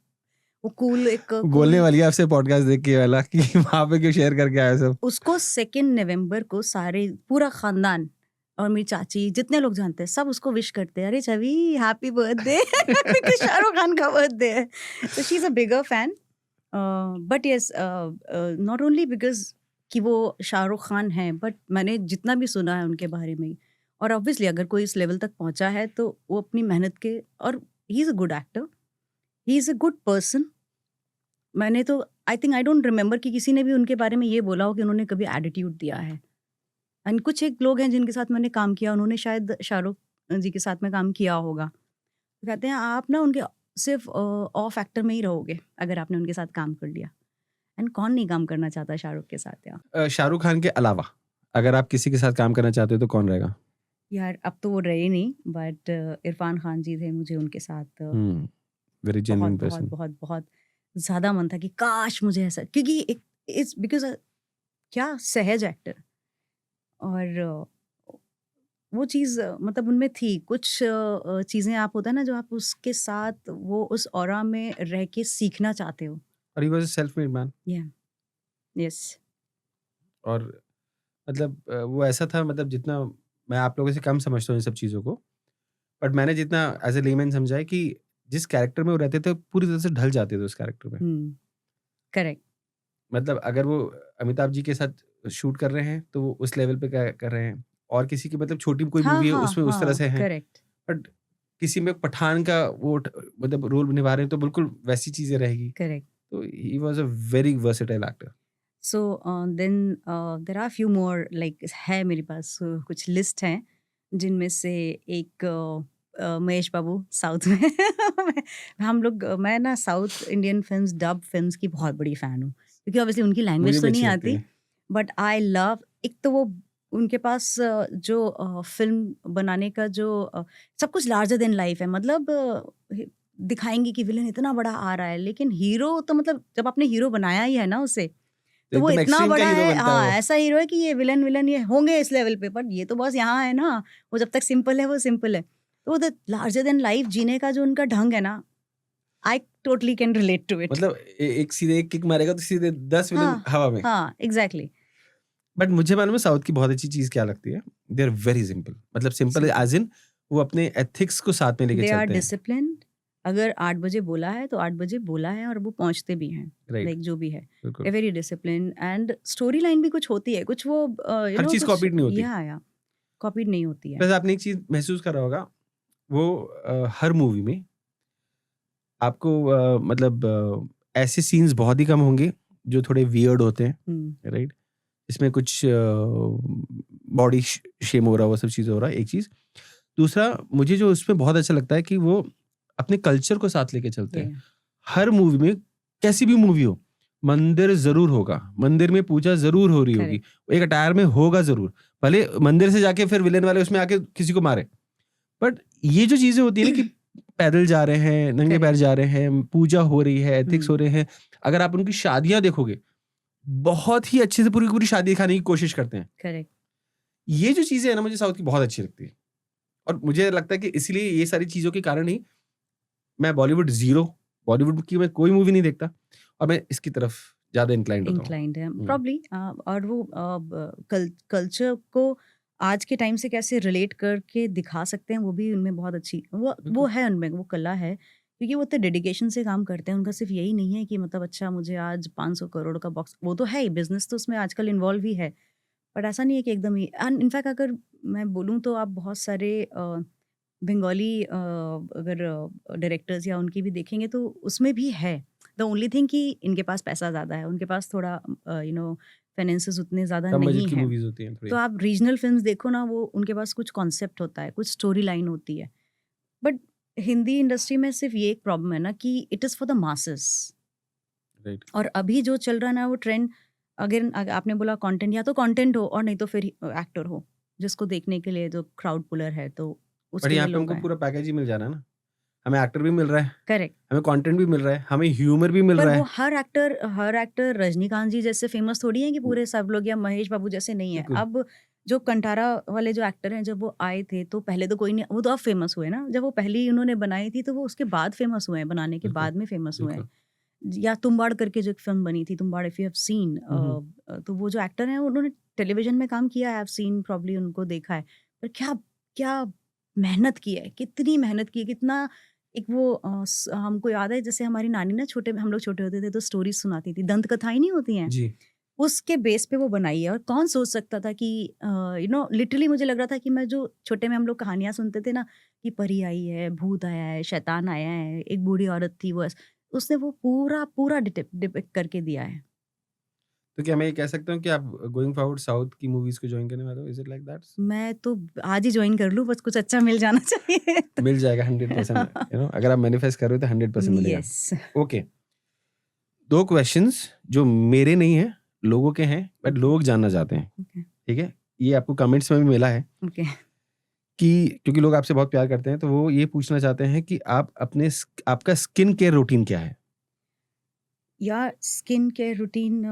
A: वो कूल एक
E: बोलने वाली है आपसे पॉडकास्ट देख के वाला कि वहां पे क्यों शेयर करके आया सब?
A: उसको 2 नवंबर को सारे पूरा खानदान और मेरी चाची जितने लोग जानते हैं सब उसको विश करते हैं अरे Chhavi happy birthday because Shahrukh Khan का बर्थडे है। तो she is a bigger fan but yes not only because कि वो शाहरुख खान है बट मैंने जितना भी सुना है उनके बारे में और ऑब्वियसली अगर कोई इस लेवल तक पहुंचा है तो वो अपनी मेहनत के और he is a good actor he is a good person. मैंने तो आई थिंक आई डोंट रिमेम्बर कि किसी ने भी उनके बारे में ये बोला हो कि उन्होंने कभी एटीट्यूड दिया है। एंड कुछ एक लोग हैं जिनके साथ मैंने काम किया उन्होंने शायद शाहरुख जी के साथ में काम किया होगा। तो कहते हैं आप ना उनके सिर्फ ऑफ एक्टर में ही रहोगे अगर आपने उनके साथ काम कर लिया। एंड कौन नहीं काम करना चाहता शाहरुख के साथ यार।
E: शाहरुख खान के अलावा अगर आप किसी के साथ काम करना चाहते हो तो कौन रहेगा?
A: यार अब तो वो रहे नहीं बट इरफान खान जी थे मुझे उनके साथ
E: वेरी जेन्युइन
A: बहुत
E: पर्सन।
A: बहुत बहुत ज़्यादा मन था कि काश मुझे ऐसा क्योंकि इट्स बिकॉज क्या सहज एक्टर और वो चीज़ मतलब उनमें थी कुछ चीज़ें आप होता है ना जो आप उसके साथ वो उस ऑरा में रह के सीखना चाहते हो।
E: और he was a self made man.
A: Yes
E: और मतलब वो ऐसा था, मतलब जितना मैं आप लोगों से कम समझता हूँ इन सब चीज़ों को, बट मैंने जितना एज ए लेमैन समझा है कि जिस कैरेक्टर में वो रहते थे पूरी तरह से ढल जाते थे उस कैरेक्टर में।
A: करेक्ट
E: मतलब अगर वो अमिताभ जी के साथ शूट कर रहे हैं तो वो उस लेवल पे क्या कर रहे हैं, और किसी की मतलब छोटी कोई
A: हाँ
E: मूवी है
A: हाँ
E: उसमें उस तरह
A: हाँ
E: से हैं,
A: करेक्ट.
E: बट किसी में पठान का वो मतलब रोल निभा रहे हैं तो बिल्कुल वैसी चीजें रहेगी.
A: करेक्ट.
E: तो he was a very versatile actor.
A: So then there are few more like है मेरे पास कुछ लिस्ट हैं जिनमें से एक महेश बाबू साउथ में हम लोग मैं ना south Indian films dub films की बहुत बड़ी फ़ैन हूँ क्योंकि ऑब्वियसली उनकी
E: मुझे
A: लैंग्वेज
E: भी
A: तो
E: अच्छी
A: नहीं
E: लगती
A: आती
E: है.
A: बट आई लव एक तो वो उनके पास जो फिल्म बनाने का जो सब कुछ लार्जर देन लाइफ है मतलब दिखाएंगे कि विलन इतना बड़ा आ रहा है लेकिन हीरो तो मतलब जब आपने हीरो बनाया ही है ना उसे तो वो
E: एकदम
A: इतना
E: एक्सट्रीम का
A: बड़ा
E: हीरो
A: है
E: बनता है
A: हाँ
E: वो.
A: ऐसा हीरो है कि ये विलन ये होंगे इस लेवल पे पर ये तो बस यहाँ है ना वो जब तक सिंपल है वो सिंपल है तो द लार्जर देन लाइफ जीने का जो उनका ढंग है ना I totally can relate to it.
E: मतलब एक सीधे एक किक मारेगा तो सीधे 10 विलन
A: हाँ
E: हवा में.
A: हाँ एग्जैक्टली.
E: बट मुझे मालूम है साउथ की बहुत अच्छी चीज क्या लगती है. They are very simple. मतलब सिंपल
A: Simple.
E: एज इन वो अपने एथिक्स को साथ में लेके
A: दे आर
E: चलते हैं.
A: डिसिप्लिन. अगर 8 बजे बोला है तो 8 बजे बोला है और वो पहुंचते भी हैं
E: राइट.
A: लाइक जो भी है
E: बिल्कुल.
A: Very discipline and story line भी कुछ होती है कुछ वो यू
E: हर
A: नो
E: चीज
A: कुछ
E: कॉपीड नहीं होती.
A: या कॉपीड नहीं होती है.
E: बस आपने एक चीज महसूस करा होगा वो हर मूवी में आपको मतलब ऐसे सीन्स बहुत ही कम होंगे जो थोड़े वियर्ड होते हैं.
A: हम्म,
E: राइट. इसमें कुछ बॉडी शेम हो रहा है वो सब चीज़ें हो रहा है एक चीज़. दूसरा मुझे जो उसमें बहुत अच्छा लगता है कि वो अपने कल्चर को साथ लेके चलते हैं.
A: yeah.
E: हर मूवी में कैसी भी मूवी हो मंदिर जरूर होगा. मंदिर में पूजा जरूर हो रही होगी. एक अटायर में होगा जरूर. भले मंदिर से जाके फिर विलेन वाले उसमें आके किसी को मारे. बट ये जो चीजें होती है ना कि पैदल जा रहे हैं नंगे पैर जा रहे हैं पूजा हो रही है एथिक्स हो रहे हैं. अगर आप उनकी शादियां देखोगे बहुत ही अच्छे से पूरी पूरी शादी दिखाने की कोशिश करते हैं.
A: करेक्ट.
E: ये जो चीजें है ना मुझे साउथ की बहुत अच्छी लगती है. और मुझे लगता है कि इसलिए ये सारी चीजों के कारण ही मैं बॉलीवुड की मैं कोई मूवी नहीं देखता और मैं इसकी तरफ ज्यादा इंक्लाइंड होता हूँ.
A: इंक्लाइंड है प्रॉब्ली. और वो कल्चर को आज के टाइम से कैसे रिलेट करके दिखा सकते हैं वो भी उनमें बहुत अच्छी वो
E: बिल्कुल.
A: है उनमें वो कला है क्योंकि वो तो डेडिकेशन से काम करते हैं. उनका सिर्फ यही नहीं है कि मतलब अच्छा मुझे आज 500 करोड़ का बॉक्स वो तो है ही बिजनेस तो उसमें आजकल इन्वॉल्व ही है बट ऐसा नहीं है कि एकदम ही. एंड इनफैक्ट अगर मैं बोलूँ तो आप बहुत सारे बंगाली अगर डायरेक्टर्स या उनकी भी देखेंगे तो उसमें भी है. द ओनली थिंग कि इनके पास पैसा ज़्यादा है उनके पास थोड़ा फाइनेंसेस उतने ज़्यादा
E: कम
A: नहीं
E: बजट की
A: है
E: मूवीज होती हैं थोड़ी.
A: तो आप रीजनल फिल्म्स देखो ना वो उनके पास कुछ कॉन्सेप्ट होता है कुछ स्टोरी लाइन होती है. बट हिंदी इंडस्ट्री में सिर्फ ये एक प्रॉब्लम है ना कि it is for the masses.
E: Right.
A: और अभी जो चल रहा है ना वो ट्रेंड अगर आपने बोला कंटेंट या तो कंटेंट हो और नहीं तो फिर एक्टर हो जिसको देखने के लिए जो क्राउड पुलर है तो
E: बट
A: उसके
E: यहाँ
A: लिए
E: पे
A: लोग
E: हमको पूरा पैकेज ही मिल जा रहा है ना. हमें एक्टर भी मिल रहा है
A: करेक्ट.
E: हमें कंटेंट भी मिल रहा है हमें ह्यूमर भी मिल
A: पर
E: रहा
A: वो
E: है.
A: हर एक्टर रजनीकांत जी जैसे फेमस थोड़ी है कि पूरे सब लोग या महेश बाबू जैसे नहीं है.
E: बिल्कुल.
A: अब जो कंटारा वाले जो एक्टर हैं जब वो आए थे तो पहले तो कोई नहीं वो तो अब फेमस हुए ना जब वो पहली उन्होंने बनाई थी तो वो उसके बाद फेमस हुए हैं बनाने के
E: बिल्कुल.
A: बाद में फेमस हुए हैं.
E: बिल्कुल.
A: या तुम्बाड़ करके जो एक फिल्म बनी थी Tumbbad if you have scene तो वो जो एक्टर हैं उन्होंने टेलीविजन में काम किया है. आई हैव सीन प्रॉब्ली उनको देखा है पर क्या क्या मेहनत की है कितनी मेहनत की है कितना एक वो हमको याद है जैसे हमारी नानी ना हम लोग छोटे होते थे तो स्टोरीज सुनाती थी दंत कथाएं नहीं होती हैं
E: जी.
A: उसके बेस पे वो बनाई है. और कौन सोच सकता था कि लिटरली मुझे लग रहा था कि मैं जो छोटे में हम लोग कहानियां सुनते थे ना कि परी आई है भूत आया है शैतान आया है एक बूढ़ी औरत थी वो उसने वो पूरा डिपिक्ट करके दिया है.
E: तो क्या मैं ये कह सकता हूँ कि आप गोइंग फॉरवर्ड साउथ की मूवीज को ज्वाइन करने वाले हो. Is it like that?
A: मैं तो आज ही ज्वाइन कर लूँ बस कुछ अच्छा मिल जाना चाहिए.
E: मिल जाएगा 100%. अगर आप मैनिफेस्ट कर रहे हो तो 100% मिलेगा.
A: यस.
E: ओके. 2 क्वेश्चंस जो मेरे नहीं है लोगों के हैं बट लोग जानना चाहते हैं.
A: ओके.
E: ठीक है. ये आपको कमेंट्स में भी मिला है
A: ओके.
E: कि क्योंकि लोग आपसे बहुत प्यार करते हैं तो वो ये पूछना चाहते हैं कि आपका स्किन केयर रूटीन क्या है.
A: या skin care routine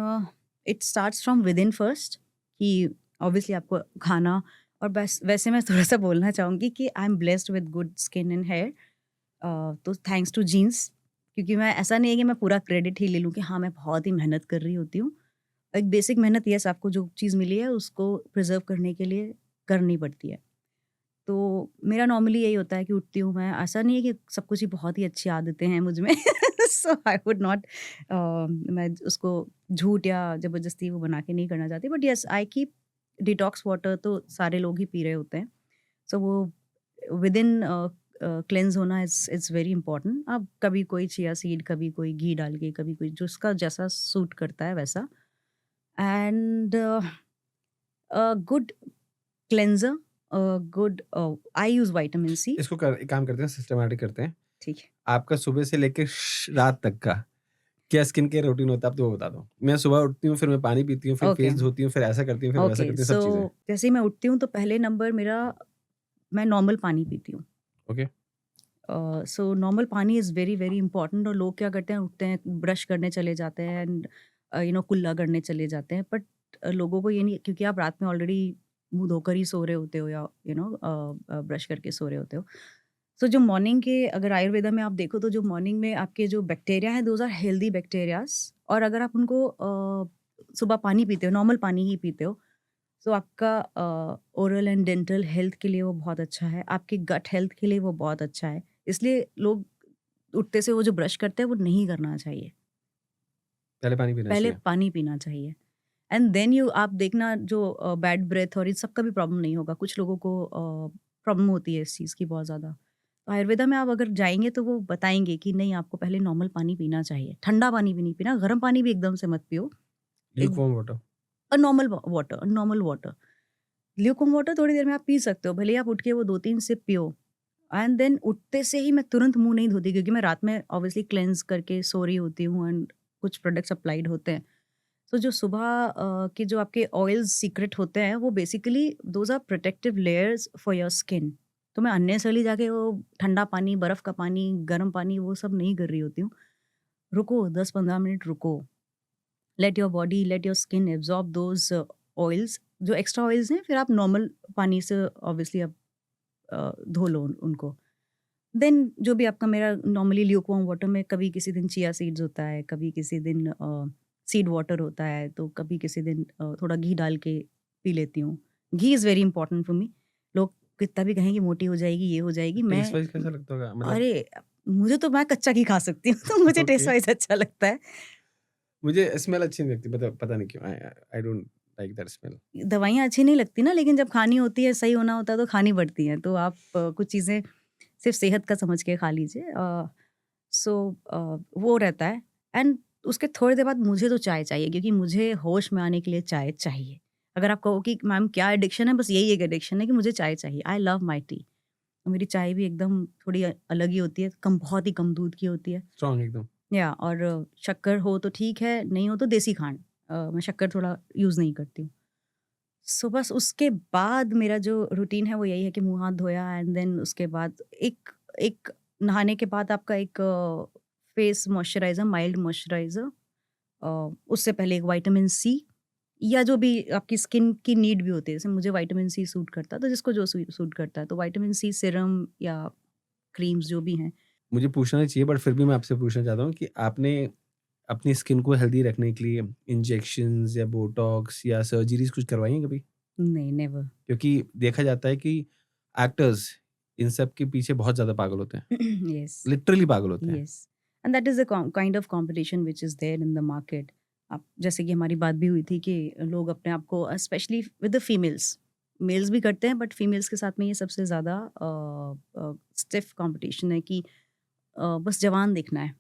A: it starts from with in first कि ऑब्वियसली आपको खाना और बस वैसे मैं थोड़ा सा बोलना चाहूँगी कि I am blessed with good skin and hair. तो थैंक्स टू जीन्स क्योंकि मैं ऐसा नहीं है कि मैं पूरा क्रेडिट ही ले लूँ कि हाँ मैं बहुत ही मेहनत कर रही होती हूँ. एक बेसिक मेहनत यस आपको जो चीज़ मिली है उसको प्रिजर्व करने के लिए करनी पड़ती है. तो मेरा नॉर्मली यही होता है कि उठती हूँ मैं ऐसा नहीं है कि सब कुछ ही बहुत ही अच्छी आदतें हैं मुझ में सो आई वुड नॉट मैं उसको झूठ या ज़बरदस्ती वो बना के नहीं करना चाहती but yes I keep detox water तो सारे लोग ही पी रहे होते हैं, सो वो विद इन क्लेंस होना इट्स वेरी इंपॉर्टेंट। अब कभी कोई चिया सीड, कभी कोई घी डाल के, कभी कोई जो उसका जैसा सूट करता है वैसा। And good cleanser, good, I use vitamin C.
E: एक काम करते हैं, सिस्टमैटिक करते हैं।
A: ठीक है,
E: आपका सुबह से लेकर रात तक का क्या स्किन केयर रूटीन होता है, आप तो वो बता दो। मैं सुबह उठती हूँ, फिर मैं पानी पीती हूँ, फिर
A: Okay.
E: फेस धोती हूँ, फिर ऐसा करती हूँ, फिर वैसा
A: ओके।
E: करती हूँ, सब चीजें।
A: सो जैसे ही मैं उठती हूँ तो पहले नंबर मेरा, मैं नॉर्मल पानी पीती हूँ।
E: ओके।
A: सो नॉर्मल पानी इज़ वेरी वेरी इंपॉर्टेंट। और लोग क्या करते हैं, उठते हैं, ब्रश करने चले जाते हैं एंड कुल्ला करने चले जाते हैं, बट लोगों को ये नहीं, क्योंकि आप रात में ऑलरेडी मुंह धोकर ही सो रहे होते हो या ब्रश करके सो रहे होते हो। सो जो मॉर्निंग के, अगर आयुर्वेदा में आप देखो तो जो मॉर्निंग में आपके जो बैक्टीरिया हैं, दोज आर हेल्दी बैक्टीरियाज। और अगर आप उनको सुबह पानी पीते हो, नॉर्मल पानी ही पीते हो, तो आपका ओरल एंड डेंटल हेल्थ के लिए वो बहुत अच्छा है, आपके गट हेल्थ के लिए वो बहुत अच्छा है। इसलिए लोग उठते से वो जो ब्रश करते हैं वो नहीं करना चाहिए,
E: पहले पानी पीना
A: पहले
E: चाहिए।
A: पानी पीना चाहिए। एंड देन आप देखना जो बैड ब्रेथ और इस सब का भी प्रॉब्लम नहीं होगा। कुछ लोगों को प्रॉब्लम होती है इस चीज़ की बहुत ज़्यादा। तो आयुर्वेदा में आप अगर जाएंगे तो वो बताएंगे कि नहीं, आपको पहले नॉर्मल पानी पीना चाहिए, ठंडा पानी भी नहीं पीना, गर्म पानी भी एकदम से मत पियो।
E: Lukewarm water.
A: Normal water, normal water, lukewarm water थोड़ी देर में आप पी सकते हो, भले ही आप उठ के वो 2-3 सिप पियो। एंड देन उठते से ही मैं तुरंत मुंह नहीं धोती, क्योंकि मैं रात में ऑब्वियसली क्लेंस करके सो रही होती हूँ एंड कुछ प्रोडक्ट्स अप्लाइड होते हैं। तो जो सुबह के जो आपके ऑयल्स सीक्रेट होते हैं, वो basically those are protective layers for your skin. तो मैं अननेसेसरली जाके वो ठंडा पानी, बर्फ़ का पानी, गर्म पानी वो सब नहीं कर रही होती हूँ। रुको 10-15 मिनट रुको, let your body, let your skin absorb those oils, जो एक्स्ट्रा ऑयल्स हैं, फिर आप नॉर्मल पानी से ऑब्वियसली आप धो लो उनको। देन जो भी आपका, मेरा नॉर्मली ल्यूकवार्म वाटर में कभी किसी दिन चिया सीड्स होता है, कभी किसी दिन सीड वाटर होता है, तो कभी किसी दिन थोड़ा घी डाल के पी लेती हूँ। Ghee is very important for me. लोग कितना भी कहें कि मोटी हो जाएगी, ये हो जाएगी, मैं,
E: टेस्ट वाइज कैसा लगता होगा, मतलब
A: अरे मुझे तो, मैं कच्चा घी खा सकती हूँ तो मुझे टेस्ट
E: Okay.
A: वाइज अच्छा लगता है।
E: मुझे स्मेल अच्छी नहीं लगती, पता नहीं क्यों। I don't like that smell.
A: दवाइयाँ अच्छी नहीं लगती ना, लेकिन जब खानी होती है, सही होना होता है तो खानी पड़ती हैं। तो आप कुछ चीज़ें सिर्फ सेहत का समझ के खा लीजिए। सो वो रहता है। एंड उसके थोड़ी देर बाद मुझे तो चाय चाहिए, क्योंकि मुझे होश में आने के लिए चाय चाहिए। अगर आप कहो कि मैम क्या एडिक्शन है, बस यही एक एडिक्शन है कि मुझे चाय चाहिए। I love my T. मेरी चाय भी एकदम थोड़ी अलग ही होती है, कम, बहुत ही कम दूध की होती है।
E: स्ट्रांग एकदम।
A: या और शक्कर हो तो ठीक है, नहीं हो तो देसी खांड। मैं शक्कर थोड़ा यूज़ नहीं करती हूँ। सो बस उसके बाद मेरा जो रूटीन है वो यही है कि मुँह हाथ धोया, एंड देन उसके बाद एक एक नहाने के बाद आपका एक फेस मॉइस्चराइज़र, माइल्ड मॉइस्चराइज़र, उससे पहले एक विटामिन सी, या जो भी आपकी स्किन की नीड भी होती है। जैसे मुझे विटामिन सी सूट करता है, तो जिसको जो सूट करता है, तो विटामिन सी सीरम या क्रीम्स जो भी हैं।
E: मुझे पूछना नहीं चाहिए, बट फिर भी मैं आपसे पूछना चाहता हूँ कि आपने अपनी स्किन को हेल्दी रखने के लिए इंजेक्शंस या बोटॉक्स या सर्जरीज कुछ करवाई हैं कभी?
A: नहीं, नेवर।
E: क्योंकि देखा जाता है कि एक्टर्स इन सब के पीछे बहुत ज़्यादा पागल होते हैं,
A: यस,
E: लिटरली पागल होते हैं।
A: Yes, and that is the kind of competition which is there in the market. आप, जैसे कि हमारी बात भी हुई थी कि लोग अपने आप को, specially with the females, males भी करते हैं, बट फीमेल्स के साथ में ये सबसे ज़्यादा स्टिफ कॉम्पिटिशन है कि बस जवान दिखना है।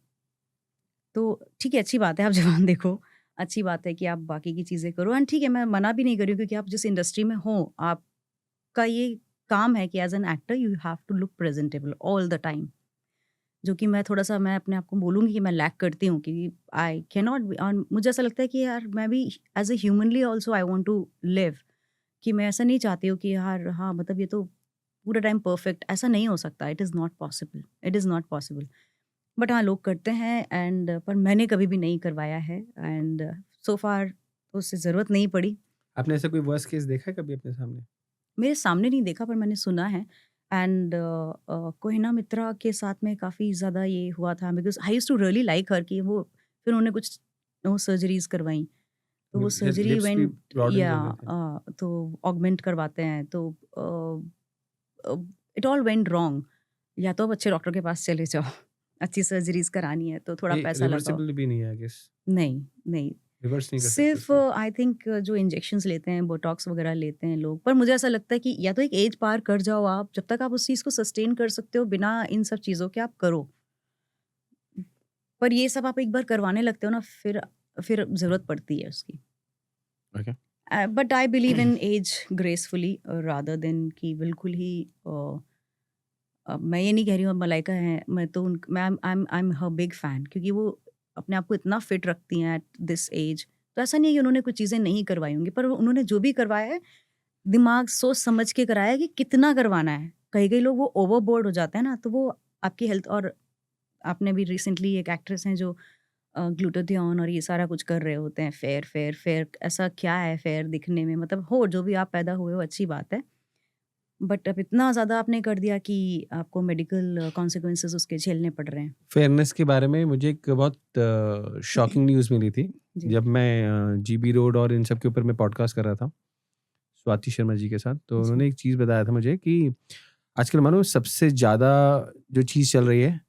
A: तो ठीक है, अच्छी बात है आप जवान देखो, अच्छी बात है कि आप बाकी की चीज़ें करो, एंड ठीक है, मैं मना भी नहीं कर रही हूँ, क्योंकि आप जिस इंडस्ट्री में हो, आपका ये काम है कि as an actor you have to look presentable all the time. जो कि मैं थोड़ा सा, मैं अपने आप को बोलूँगी कि मैं लैक करती हूँ, कि आई कैन नॉट, और मुझे ऐसा लगता है कि यार मैं भी as a humanly also I want to live, कि मैं ऐसा नहीं चाहती हूँ कि यार हाँ, मतलब ये तो पूरा टाइम परफेक्ट, ऐसा नहीं हो सकता। It is not possible, it is not possible. But हाँ, लोग करते हैं, एंड पर मैंने कभी भी नहीं करवाया है, एंड सो फार तो उससे ज़रूरत नहीं पड़ी।
E: आपने ऐसा कोई वर्स्ट केस देखा है कभी अपने सामने?
A: मेरे सामने नहीं देखा, पर मैंने सुना है। एंड कोहिना मित्रा के साथ में काफ़ी ज़्यादा ये हुआ था, because I used to really like her, कि वो फिर उन्होंने कुछ सर्जरीज करवाई, तो वो सर्जरी
E: लिप्स भी
A: वेंट,
E: ब्रॉडन
A: या
E: कर देते हैं।
A: तो ऑगमेंट करवाते हैं, तो इट ऑल वेंट रॉन्ग। या तो अब अच्छे डॉक्टर के पास चले जाओ, अच्छी सर्जरीज करानी है तो थोड़ा
E: ये
A: पैसा लगाओ।
E: रिवर्सिबल भी नहीं है, आई गेस।
A: नहीं, नहीं,
E: रिवर्स नहीं कर सकते
A: सिर्फ
E: उसको।
A: आई थिंक जो इंजेक्शंस लेते हैं, बोटॉक्स वगैरह लेते हैं लोग, पर मुझे ऐसा लगता है कि या तो एक एज पार कर जाओ आप, जब तक आप उस चीज़ को सस्टेन कर सकते हो बिना इन सब चीज़ों के, आप करो। पर ये सब आप एक बार करवाने लगते हो ना, फिर ज़रूरत पड़ती है उसकी।
E: Okay.
A: But I believe in age gracefully rather than कि बिल्कुल ही मैं ये नहीं कह रही हूँ अब मलाइका है, मैं तो मैं I am her big fan, क्योंकि वो अपने आप को इतना फिट रखती हैं एट दिस एज। तो ऐसा नहीं है कि उन्होंने कुछ चीज़ें नहीं करवाई होंगी, पर उन्होंने जो भी करवाया है दिमाग सोच समझ के कराया है कि कितना करवाना है। कई लोग वो ओवरबोर्ड हो जाते हैं ना, तो वो आपकी हेल्थ, और आपने भी रिसेंटली एक एक्ट्रेस हैं जो ग्लूटाथियोन और ये सारा कुछ कर रहे होते हैं, फेयर ऐसा क्या है फेयर दिखने में, मतलब हो जो भी आप पैदा हुए हो अच्छी बात है, बट अब इतना ज़्यादा आपने कर दिया कि आपको मेडिकल कॉन्सिक्वेंसेस उसके झेलने पड़ रहे हैं।
E: फेयरनेस के बारे में मुझे एक बहुत शॉकिंग न्यूज़ मिली थी
A: जी।
E: जब मैं जीबी रोड और इन सब के ऊपर मैं पॉडकास्ट कर रहा था स्वाति शर्मा जी के साथ। तो
A: जी।
E: उन्होंने एक चीज़ बताया था मुझे कि आजकल मानो सबसे ज़्यादा जो चीज़ चल रही है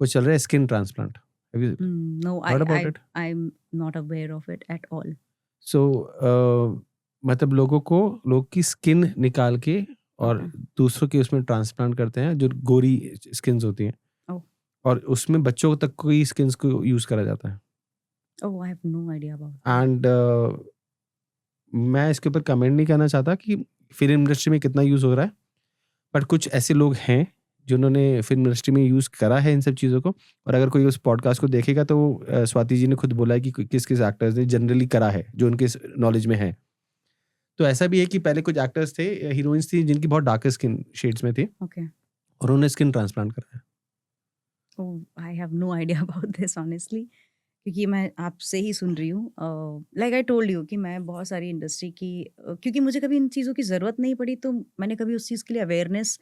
E: वो चल रहा है skin transplant.
A: No,
E: Heard about it?
A: I'm not aware of it at all.
E: सो मतलब लोग की स्किन निकाल के और
A: Okay.
E: दूसरों के उसमें ट्रांसप्लांट करते हैं जो गोरी स्किन्स होती हैं।
A: Oh.
E: और उसमें बच्चों तक की स्किन्स को यूज़ करा जाता है।
A: Oh, I have no idea about that.
E: And मैं इसके ऊपर कमेंट नहीं करना चाहता कि फिल्म इंडस्ट्री में कितना यूज़ हो रहा है, बट कुछ ऐसे लोग हैं जिन्होंने फिल्म इंडस्ट्री में यूज़ करा है इन सब चीज़ों को। और अगर कोई उस पॉडकास्ट को देखेगा तो स्वाति जी ने खुद बोला है कि किस किस एक्टर्स ने जनरली करा है जो उनके नॉलेज में है। तो ऐसा भी है कि पहले कुछ एक्टर्स थे, हीरोइंस थी जिनकी बहुत डार्कर स्किन शेड्स में थी
A: Okay.
E: और उन्होंने स्किन ट्रांसप्लांट करा है।
A: Oh, I have no idea about this honestly. क्योंकि मैं आपसे ही सुन रही हूँ। लाइक आई टोल्ड यू कि मैं बहुत सारी इंडस्ट्री की क्योंकि मुझे कभी इन चीज़ों की ज़रूरत नहीं पड़ी, तो मैंने कभी उस चीज़ के लिए अवेयरनेस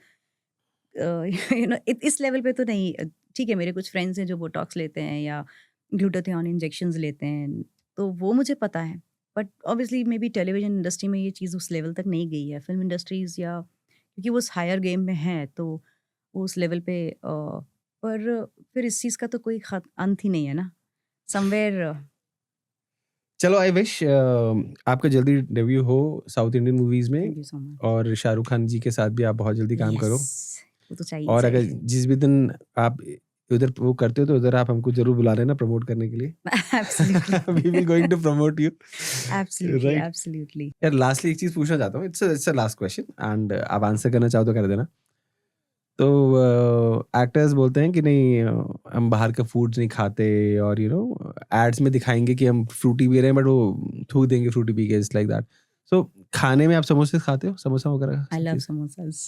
A: इस लेवल पे तो नहीं। ठीक है, मेरे कुछ फ्रेंड्स हैं जो बोटॉक्स लेते हैं या ग्लूटाथियोन इंजेक्शंस लेते हैं, तो वो मुझे पता है। But obviously may be television industry में ये चीज़ उस लेवल तक नहीं गई है, फिल्म इंडस्ट्रीज़ या क्योंकि वो उस हायर गेम में है, तो वो उस लेवल पे पर फिर इस चीज़ का तो कोई अंत ही नहीं है ना, समवेयर।
E: चलो आई विश आपका जल्दी डेब्यू हो साउथ इंडियन मूवीज में
A: थैंक यू सो मच।
E: और शाहरुख खान जी के साथ भी आप बहुत जल्दी काम करो।
A: वो तो चाहिए
E: और अगर
A: चाहिए।
E: जिस भी दिन आप उधर वो करते हो तो उधर आप हमको जरूर बुला लेना प्रमोट करने के लिए।
A: Absolutely.
E: We will going to promote you.
A: Absolutely,
E: Right.
A: absolutely.
E: यार लास्टली एक चीज पूछना चाहता हूँ, it's a last question and आप आंसर करना चाहो तो कर देना। तो एक्टर्स बोलते हैं कि नहीं हम बाहर का फूड्स नहीं खाते और यू नो एड्स में दिखाएंगे कि हम फ्रूटी पी रहे हैं बट वो थूक देंगे फ्रूटी पी के, इट्स लाइक दैट। सो खाने में आप समोसे खाते हो, समोसा वगैरह?
A: I love samosas.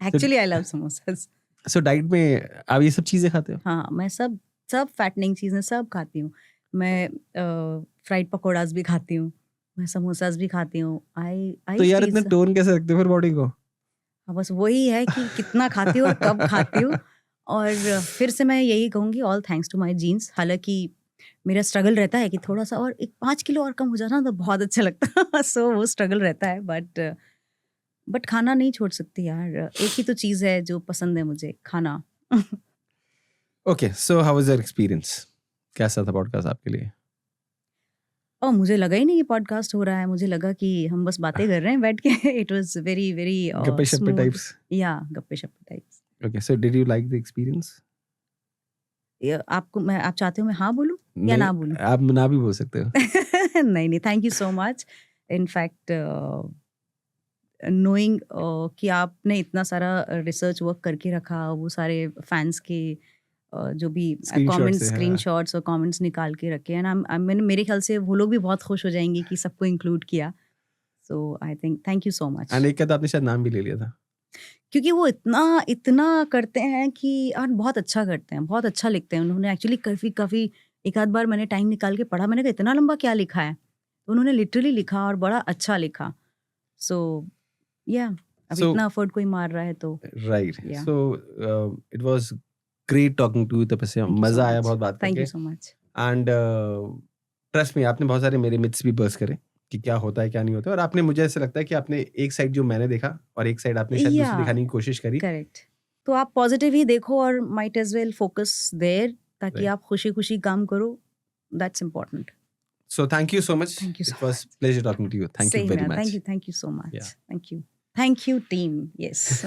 A: Actually, I love samosas.
E: So diet में आप ये सब चीजें खाते हो?
A: हाँ, मैं सब सब फैटनिंग चीज़ें सब खाती हूँ। मैं फ्राइड पकौड़ाज भी खाती हूँ, मैं समोसास भी खाती हूँ।
E: तो यार इतना टोन कैसे रखते हो फिर बॉडी को?
A: बस वही है कि कितना खाती हूँ और कब खाती हूँ। और फिर से मैं यही कहूँगी, all thanks to my genes. हालांकि मेरा स्ट्रगल रहता है कि थोड़ा सा और 5 किलो और कम हो जाना तो बहुत अच्छा लगता। सो वो स्ट्रगल रहता है, बट खाना नहीं छोड़ सकती यार। एक ही तो चीज़ है जो पसंद है मुझे, खाना।
E: Okay, so how was your experience? कैसा था पॉडकास्ट आपके लिए?
A: और मुझे लगा ही नहीं कि पॉडकास्ट हो रहा है, मुझे लगा कि हम बस बातें कर रहे हैं बैठ के। इट वाज वेरी वेरी
E: गप्पे शप्पे टाइप्स?
A: या गप्पे शप्पे types.
E: Okay, so did you like the experience?
A: आप चाहते हो मैं हाँ बोलूं या ना बोलूं?
E: आप ना भी बोल सकते हो।
A: नहीं नहीं, thank you so much. In fact knowing कि आपने इतना सारा रिसर्च वर्क करके रखा, वो सारे फैंस के जो भी
E: Screenshots
A: कमेंट्स,
E: से, हाँ।
A: स्क्रीनशॉट्स और कमेंट्स निकाल के रखे हैं ना, मेरे ख्याल से वो लोग भी बहुत खुश हो जाएंगे कि सबको इंक्लूड किया। So I think thank you so much.
E: And एक का तो आपने शायद नाम भी ले लिया था।
A: क्योंकि वो इतना करते हैं कि और बहुत अच्छा करते हैं, बहुत अच्छा लिखते हैं। उन्होंने एक्चुअली काफ़ी एक आध बार मैंने टाइम निकाल के पढ़ा, मैंने कहा इतना लंबा क्या लिखा है, तो उन्होंने लिटरली लिखा और बड़ा अच्छा लिखा। सो या अब
E: So-
A: इतना एफर्ट कोई मार रहा है तो
E: right,
A: Yeah.
E: So it was great talking to you Tapasya.
A: Thank you so
E: मजा आया
A: much.
E: बहुत बात
A: थैंक
E: करके।
A: You so much.
E: And trust me, आपने बहुत सारे मेरे मिथ्स भी बर्स्ट करे कि क्या होता है क्या नहीं होता है। और आपने, मुझे ऐसा लगता है कि आपने एक साइड जो मैंने देखा और एक साइड आपने शायद दूसरी
A: Yeah.
E: दिखाने की कोशिश करी।
A: करेक्ट। तो आप पॉजिटिव ही देखो और might as well focus there, ताकि
E: Right.
A: आप खुशी खुशी काम करो। That's important.
E: So thank you so much.
A: Thank you so
E: It was pleasure talking to you. Thank you
A: Same,
E: very
A: man.
E: much.
A: Thank you so much.
E: Yeah.
A: Thank you, team. Yes.